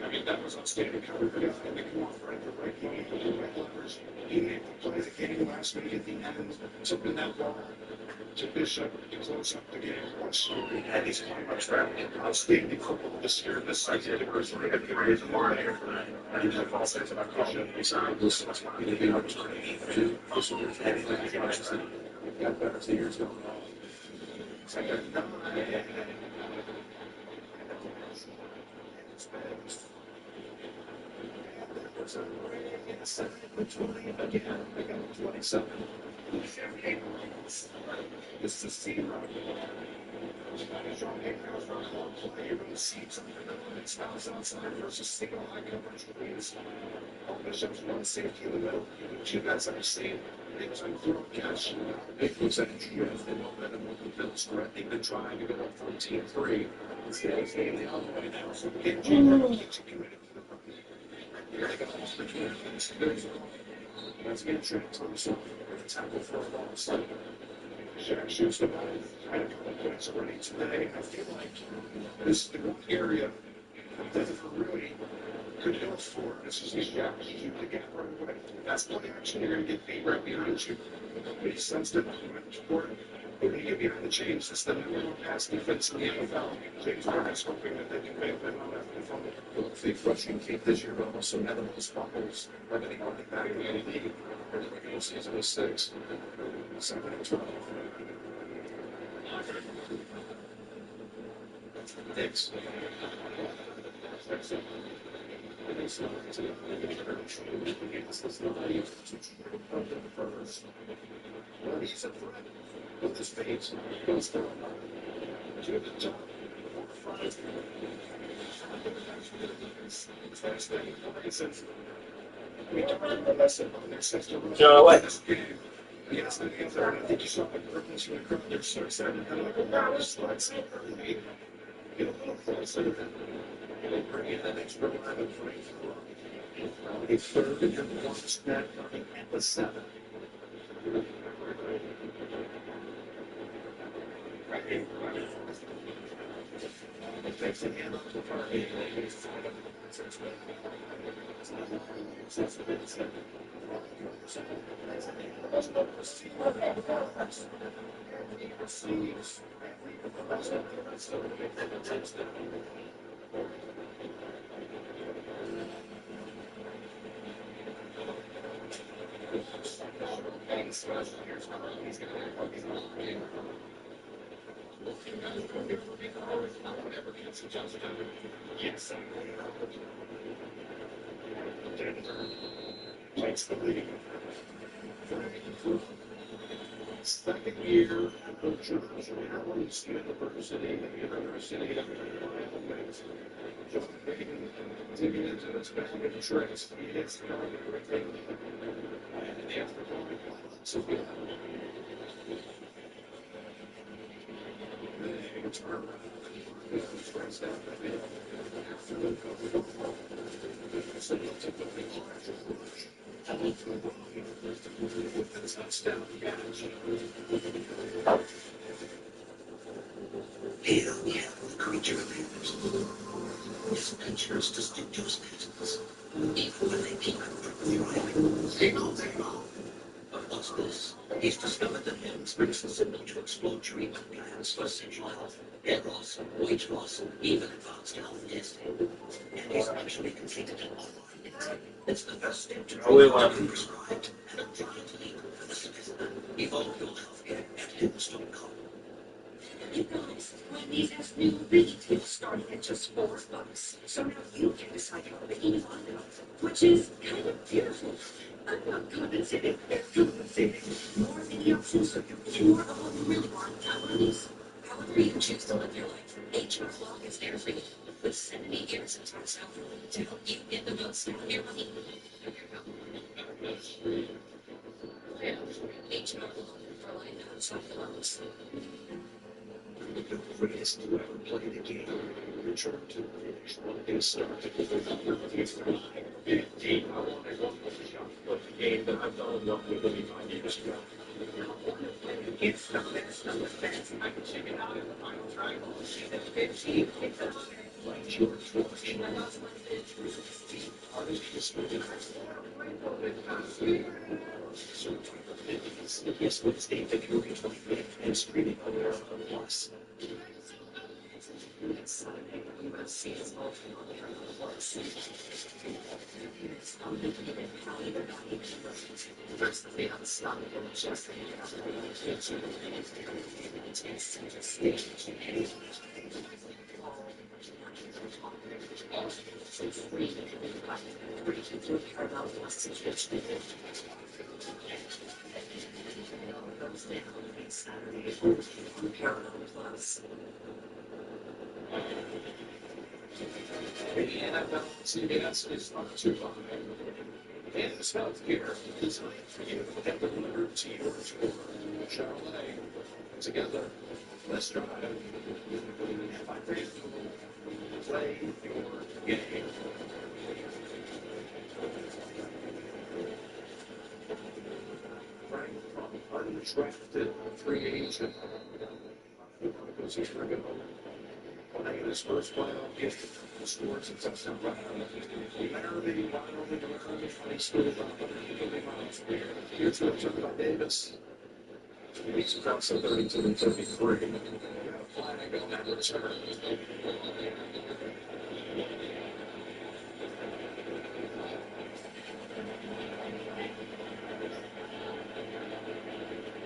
mean, that was outstanding. He made the play that came last minute at the end, took that ball to Bishop to close up the game. And he's playing much better. Outstanding football this year. This season, the person had the raise more here. And he played all sides of my question. He's not listen to me. He was to listen to anything he watches. He got better as the years go on. It's like this is the Bishop's one safety in the middle. You guys understand. It was a throw catch. It was a GF. They know better than the Bills threatening to try to go up 14-3. Instead of staying the other way now. So the game keeps you committed to the run. Here they go. That's getting tripped on the tackle for a long step. Jack Schuster had a couple points already today. I feel like this is the one area that really could help for. This is Jack Schuster to get right away. That's play action. You're going to get beat right behind you. But he sensed it for it. When you get behind the chains, it's the number one pass defense in the NFL. James Harden's hoping that they can make them on that phone. If they rushing keep this year, but also had the most fumbles of any running back in the league. The regular season was 6. 7 and 12. Thanks. Well, he's a threat. With his face, goes down to the top. 4-5. We don't remember lesson on their system. Joe, what? Yes, the answer. I think you saw the purpose from the crowd. They're so excited. I'm like, oh, wow, this slide so early. Get a little closer to them. And they bring in the next row of the free throw. A third and one snap coming at the 7. It takes a hand off the party. Yes, Denver takes the lead. Second year of George Allen's in the City, the University of John Payton digging into his bag of tricks. He hits the guy everything. And the African violence of it. They turn around. Strikes down the field. After the so he'll take the big larger rush. With the touchdown catch. Here we have the creature appears. His nature is distinct to his patterns. Even when they peek from the right. They know. But what's this? He's discovered that hymns brings the symbol to explore treatment plans for essential health, hair loss, weight loss, even advanced health testing. And he's actually completed an online intake. It's the first step to being prescribed and a giant leap for the citizen. Evolve your healthcare at hims.com. You guys, Wendy's has new Biggie Deals starting at just $4. So now you can decide how big you want it, which is kind of beautiful. I'm not compensating, they're compensating. More mini options so you more of what you really want at Wendy's. However you choose to live your life, H.O.Clock is there for you. With 70 years of tax help to help you get the most out of your money. H.O.Clock for life outside the loans. The greatest to ever play the game. Return to and start to the game. I want to go with the game that I've done enough with 25 years ago. It's the best of the best. I can check it out in the final trial. The 15 kicked up like George Bush. Artist history. Yes, Wednesday, February 25th, and streaming on America Plus. Next Saturday, USC is open on America Plus. It's unlimited value to value. First, the unstoppable Justin takes center stage. So free to breaking through Paramount Plus subscription. Goes down next Saturday on Paramount Plus. The NFL CBS is not too long. And this healthcare is designed for you and delivered to your door. Charlotte, together, let's drive. If I think, play your game. Right from drafted free agent. Because he's going to go. When I get his first playoff game, he scores a touchdown run. Larry, not only going to come when he scored, but here's what I'm talking about Davis. He's across the 32 and 33. We got a flag on that return.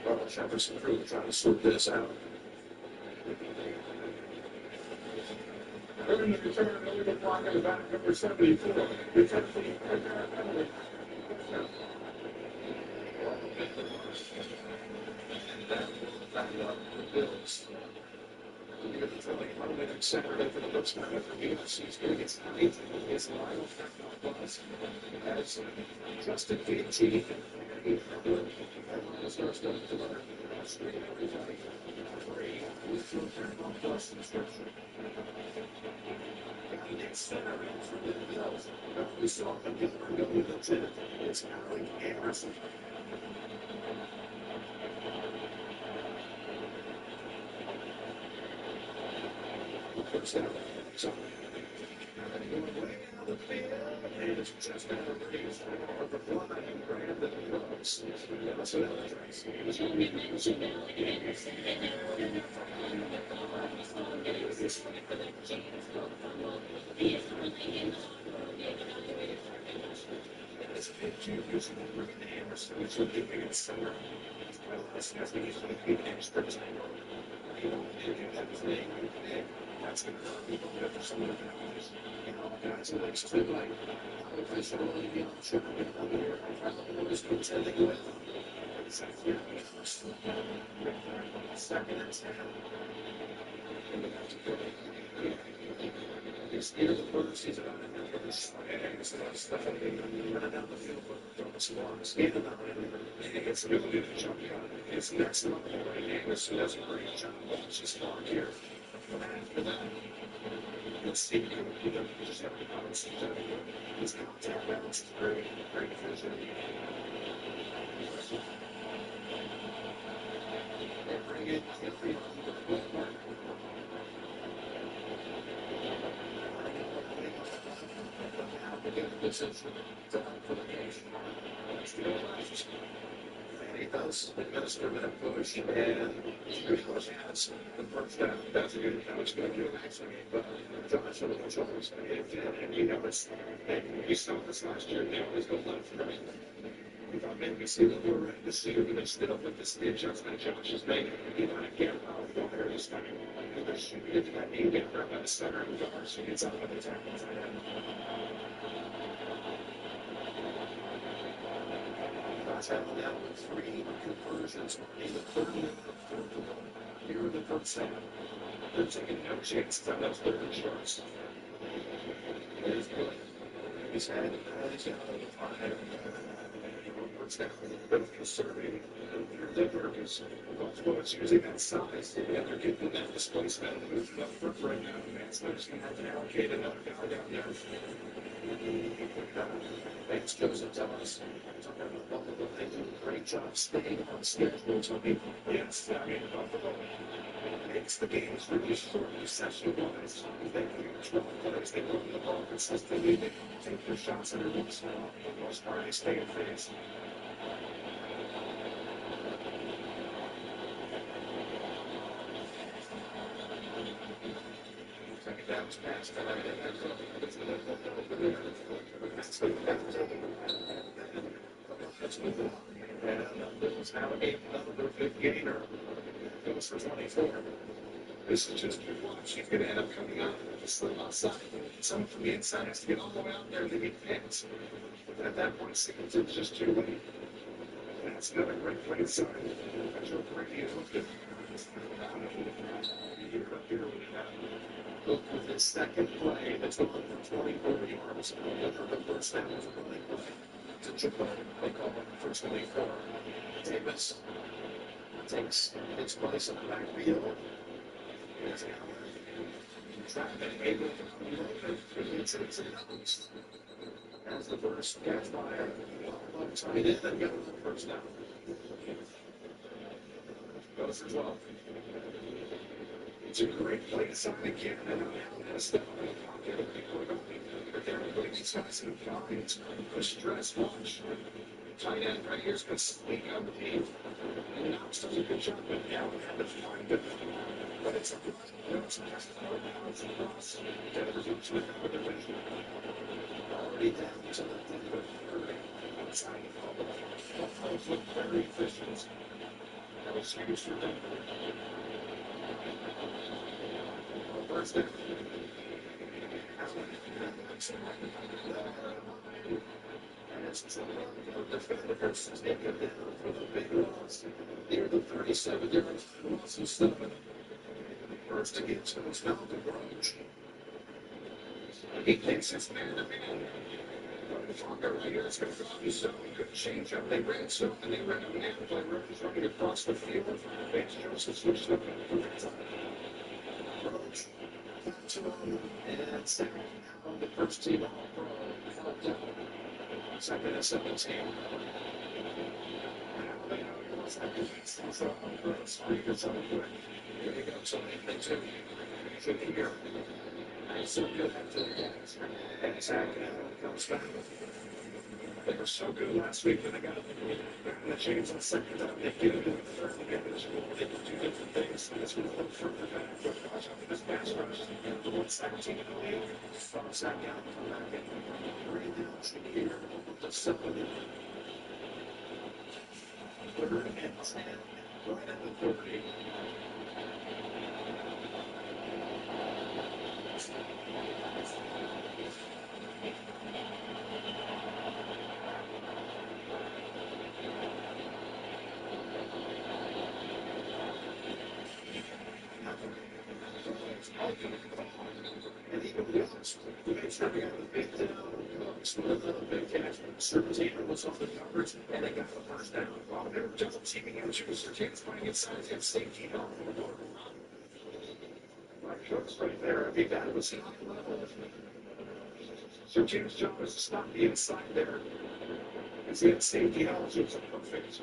Robert Jefferson crew trying to sort this out. During the return, illegal blocker back number 74. Return for the penalty. Bills. You're going to throw a momentum Saturday for the first time ever. UFC's going against Knight. His Lionel Plus as Justin Gaethje. Starts up to learn. Straight everybody. Free with your Paramount Plus subscription. Next Saturday for the Bills. We saw him go with the 10th. It's Alec Anderson. First down. So, going way out of the field. And it's just out of range for the flying Brandon Brooks. That's another trace. It's a big change using the Rick Anderson, which will give me a summer. Well, that's going to be an extra time. You know, if you have his name, that's going to be for some of the guys. You know, guys who like to like, I should only be on the trip and get over here. I'm just contending with. Second and 10. And we have to put it. It's near the first season. It's running down the field, throwing some balls. It's really good jump shot. It's next level. Anderson does a great job. Watch this block here. After that, you'll see you just have to bounce. His contact balance is great. Great vision. They bring it. And he does administer that push, and Josh has the first down. That's a good how it's going to do actually. But Josh was always going to get it, and you know it's. We saw this last year. They always go left for me. We thought maybe we see a little more right this year, but instead of with this adjustment Josh is making, you know, I can't follow there this time. They're shooting into that knee, get right by the center, and Josh gets out of the tackle. Having that with 3 conversions in the third here in the first half. They're taking no chances on those third and shorts. He's good. He's had the 5. First down, but conservative. The Burgess. It's using that size. The other kid with that displacement moving up front right now. Man's going to have to allocate another guy down there. Thanks, Joseph Thomas. They do a great job staying on schedule. Tony, yes, I mean, Buffalo makes the games really short, session-wise. They do 12 plays, they run the ball consistently, they take their shots every once in a while. For the most part, they stay in phase. Second down was passed. Let's move on. And Bills now another big gainer. Goes for 24. This is just your watch. He's going to end up coming out just a little outside. Someone from the inside has to get all the way out there to get pants. But at that point, Singleton's just too late. That's another great play inside. Joe Brady is looking. Look with his second play that's going for 24 yards. The first down was a really play. To Chicago, they call it the first 24. Davis takes its place in the backfield. Traffic able to come over into the zones. As the first catch by tight end and got the first down. was for 12. It's a great play to sign again, and Allen has stepped up in the pocket. But they're putting these guys in pockets. Push dress, watch. Tight end right here's been sneaking up the field. And Knox does a good job, but Allen had to find it. But it's a good one. No, it's just 4 pounds across. Denver's up to the division. Already down to the Denver 30. Outside of the ball. The plays look very efficient. That was huge for Denver. First down. And it's the defenders take it down for the big loss. Near the 37-yard line, loss of 7. First to get to is now the Roach. He thinks it's man-to-man. Fonda right here is going to go so he could change up. They ran so, and they ran a man play running across the field. Vance Joseph switched up for that time. Roach. Back to him, and second on the first team all-pro. Helped out. Second and 17. Here you go, Tony. They took should be here. So good after the gas. And Zach comes back. They were so good last week when they got the chance on second down. They get it in the third and get it. They can do different things. That's going to look further back. But watch out for this pass rush. The 117 in the lead. From Zach out. Come back in. Bring it down here. The 7. Third and 10. Right at the 30. And even the others, they started out with big down, with a big catch. Serpentine was off the coverage, and they got the first down. While they were double teaming him, Serpentine's playing inside his safety help for the Lord. Like Cooks right there, I think that was high level. Serpentine's job was to stop the inside there. Because he had safety help, so it was a perfect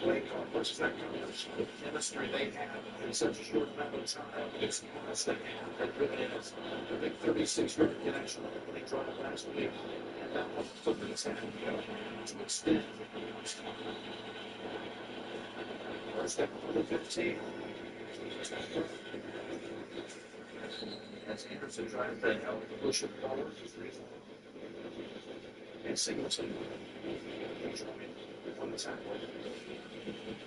play call versus that combination of chemistry they have in such a short amount of time. It's honest they have. It really is. The big 36-yard connection when they draw it last week. And that one flipping his hand, to extend. First down for the 15. That's Anderson trying to help the push of the ball. And Singleton on the tackle.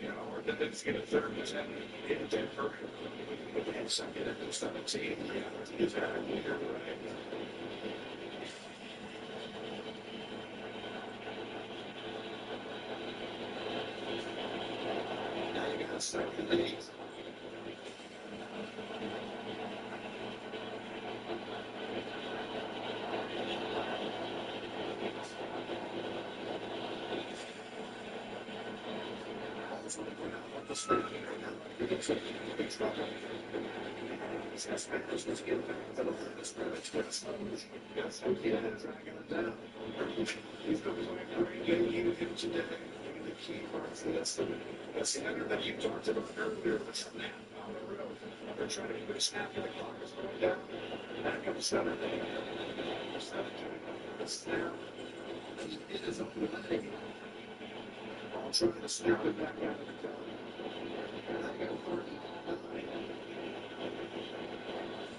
You know, or the Bills get a third and 10 in Denver. And second and 17. Yeah, he's out of here, right? Now you got a second and 8. That's the under that you talked about earlier. The snap on the road. They're trying to put a snap in the clock is going down. Back comes Saturday. The snap. It is a play. I'll try to snap it back out of the clock. And I got 49.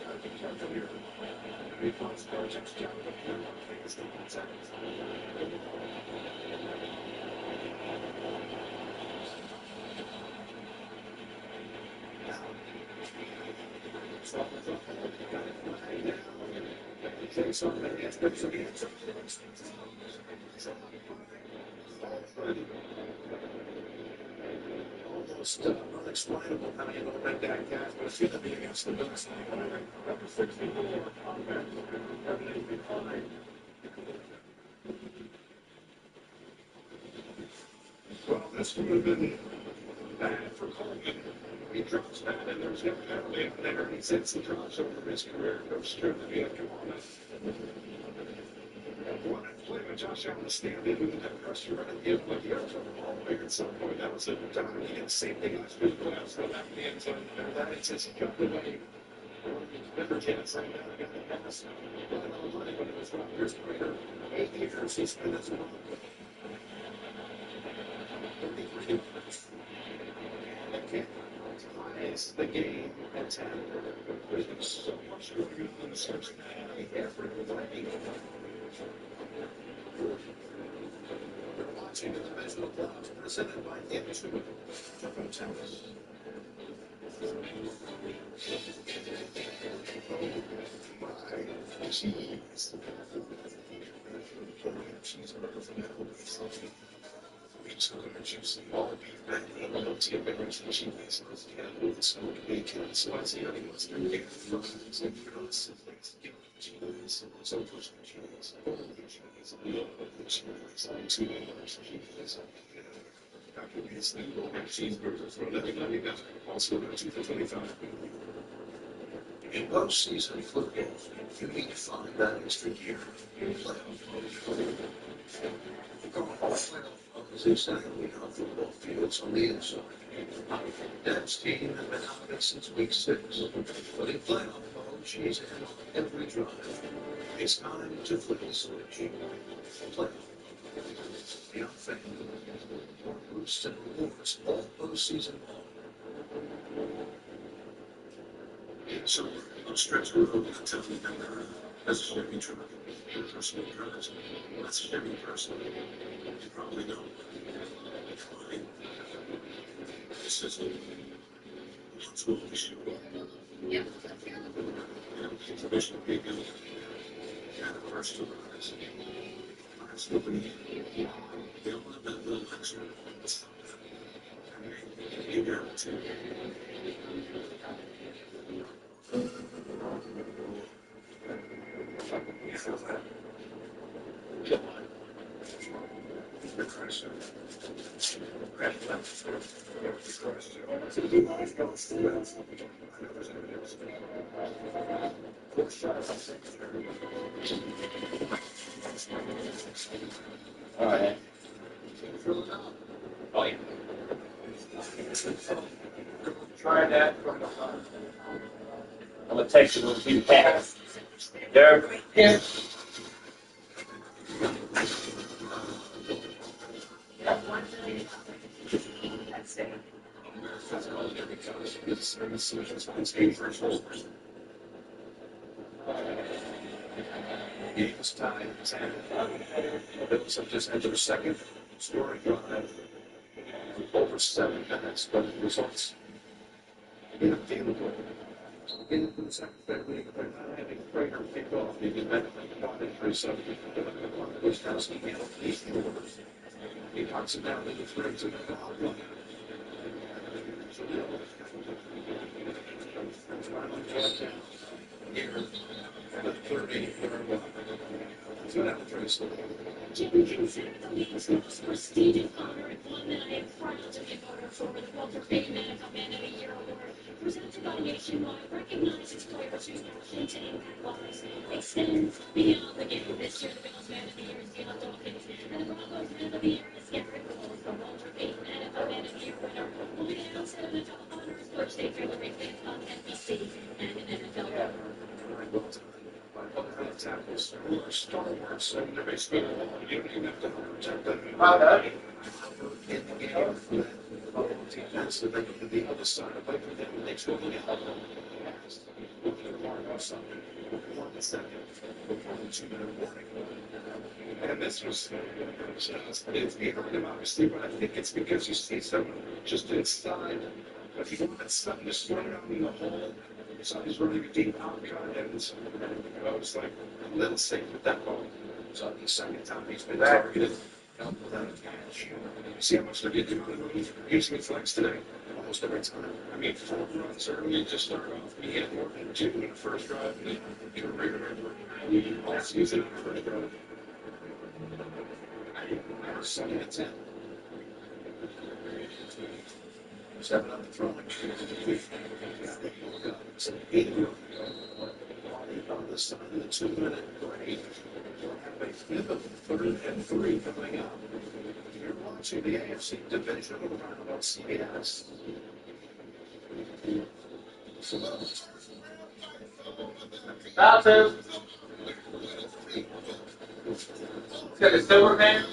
I can count from here. Every point's going to touchdown. It's the contact. Almost unexplainable how you don't make that guy, but it's going to be against the Bills. Number 64, everything will be fine. Well, this would have been bad for Coleman. He drops back, and there's no penalty up there. He sets the drops over his career. Coach Stern, come on. One play with Josh Allen standing with that pressure and give like the other ball away at some point. That was a dominant. He did the same thing last week. Playoffs go back to the end zone. That is he got away. Never chance like that. I got the pass. But another money when it was 5 years later. 8 years he's been as well. 33 yards. Again, ties the game at 10. There's so much going on in Cincinnati every play. You're watching the divisional playoffs presented by Intuit Tennis. Cheese. Cheeseburger from Applebee's. Each of them are juicy, all beef patty, melty berries and cheese, with smoked bacon, spicy honey mustard, and fries, and fries, cheese, so much cheese, all the cheese, love the cheese, too much cheese. Applebee's new Roman cheeseburgers for $11.99, also go to $2.25. In postseason football, you need to find that extra gear in playoff mode. Playoff is exactly how football feels on the inside. Dad's team has been out of it since week 6, but in playoff mode, she's in on every drive. It's time to flip the switch. Playoff. Beyond fan, more boosts and rewards all postseason long. In summer, on stretch road, I tell you that that's a Chevy truck. Personal drugs. That's a Chevy person. You probably know. Fine. This is what's what we should do. Yeah. Traditional people. And the first to rise. Rise nobody. They don't want that little extra. You got it too. You feel that? Feel what? The pressure. Grab that for the pressure. So the life goes through that. I know there's evidence. Four shots. All right. Fill it out. Oh, yeah. Try that from the front. I'm going to take you with you past. There. Here. That's it. That's called every coach. It's game's tied. Bills have just entered second. Scoring drive. Over 7 minutes, but the results in a field goal. In the second family, they're not having greater kickoff. They can benefit one and 3-7. Which tells me he's the orders. He knocks it down in the threads and the outline. So here, the 30, Jimmy Kinsey, the league's most prestigious honor and one that I am proud to be a voter for the Walter Payton NFL Man of the Year Award, presented by Nationwide, recognizes players whose passion to impact lives extends beyond the game. This year, the Bills Man of the Year is Deion Dawkins, and the Broncos Man of the Year is Garrett Cole. The Walter Payton NFL Man of the Year winner will be announced at an NFL Honors Thursday, February 5th on NBC and NFL Network. Tackles who are stalwarts and they're basically you don't even have to protect them in the game for that defense that they go to the other side of like them and they totally help them. One second before the 2-minute warning. And this was it's behind him obviously, but I think it's because you see someone just inside. If you want something to slow down in the hole, so he's running a deep outcut, and I was like a little safe with that ball. So the second time he's been targeted, without a catch. See how much they're getting out of him using flex today? Almost every time. I mean, 4 runs early to start off. He had more than 2 in the first drive, and then you can remember he also used it in the first drive. I was 7 and 10. 7 on the throwing. 8 on the side of the 2-minute break. a pivotal 3rd and 3 coming up. You're watching the AFC Divisional Round on CBS. About to. Let's get the silver man.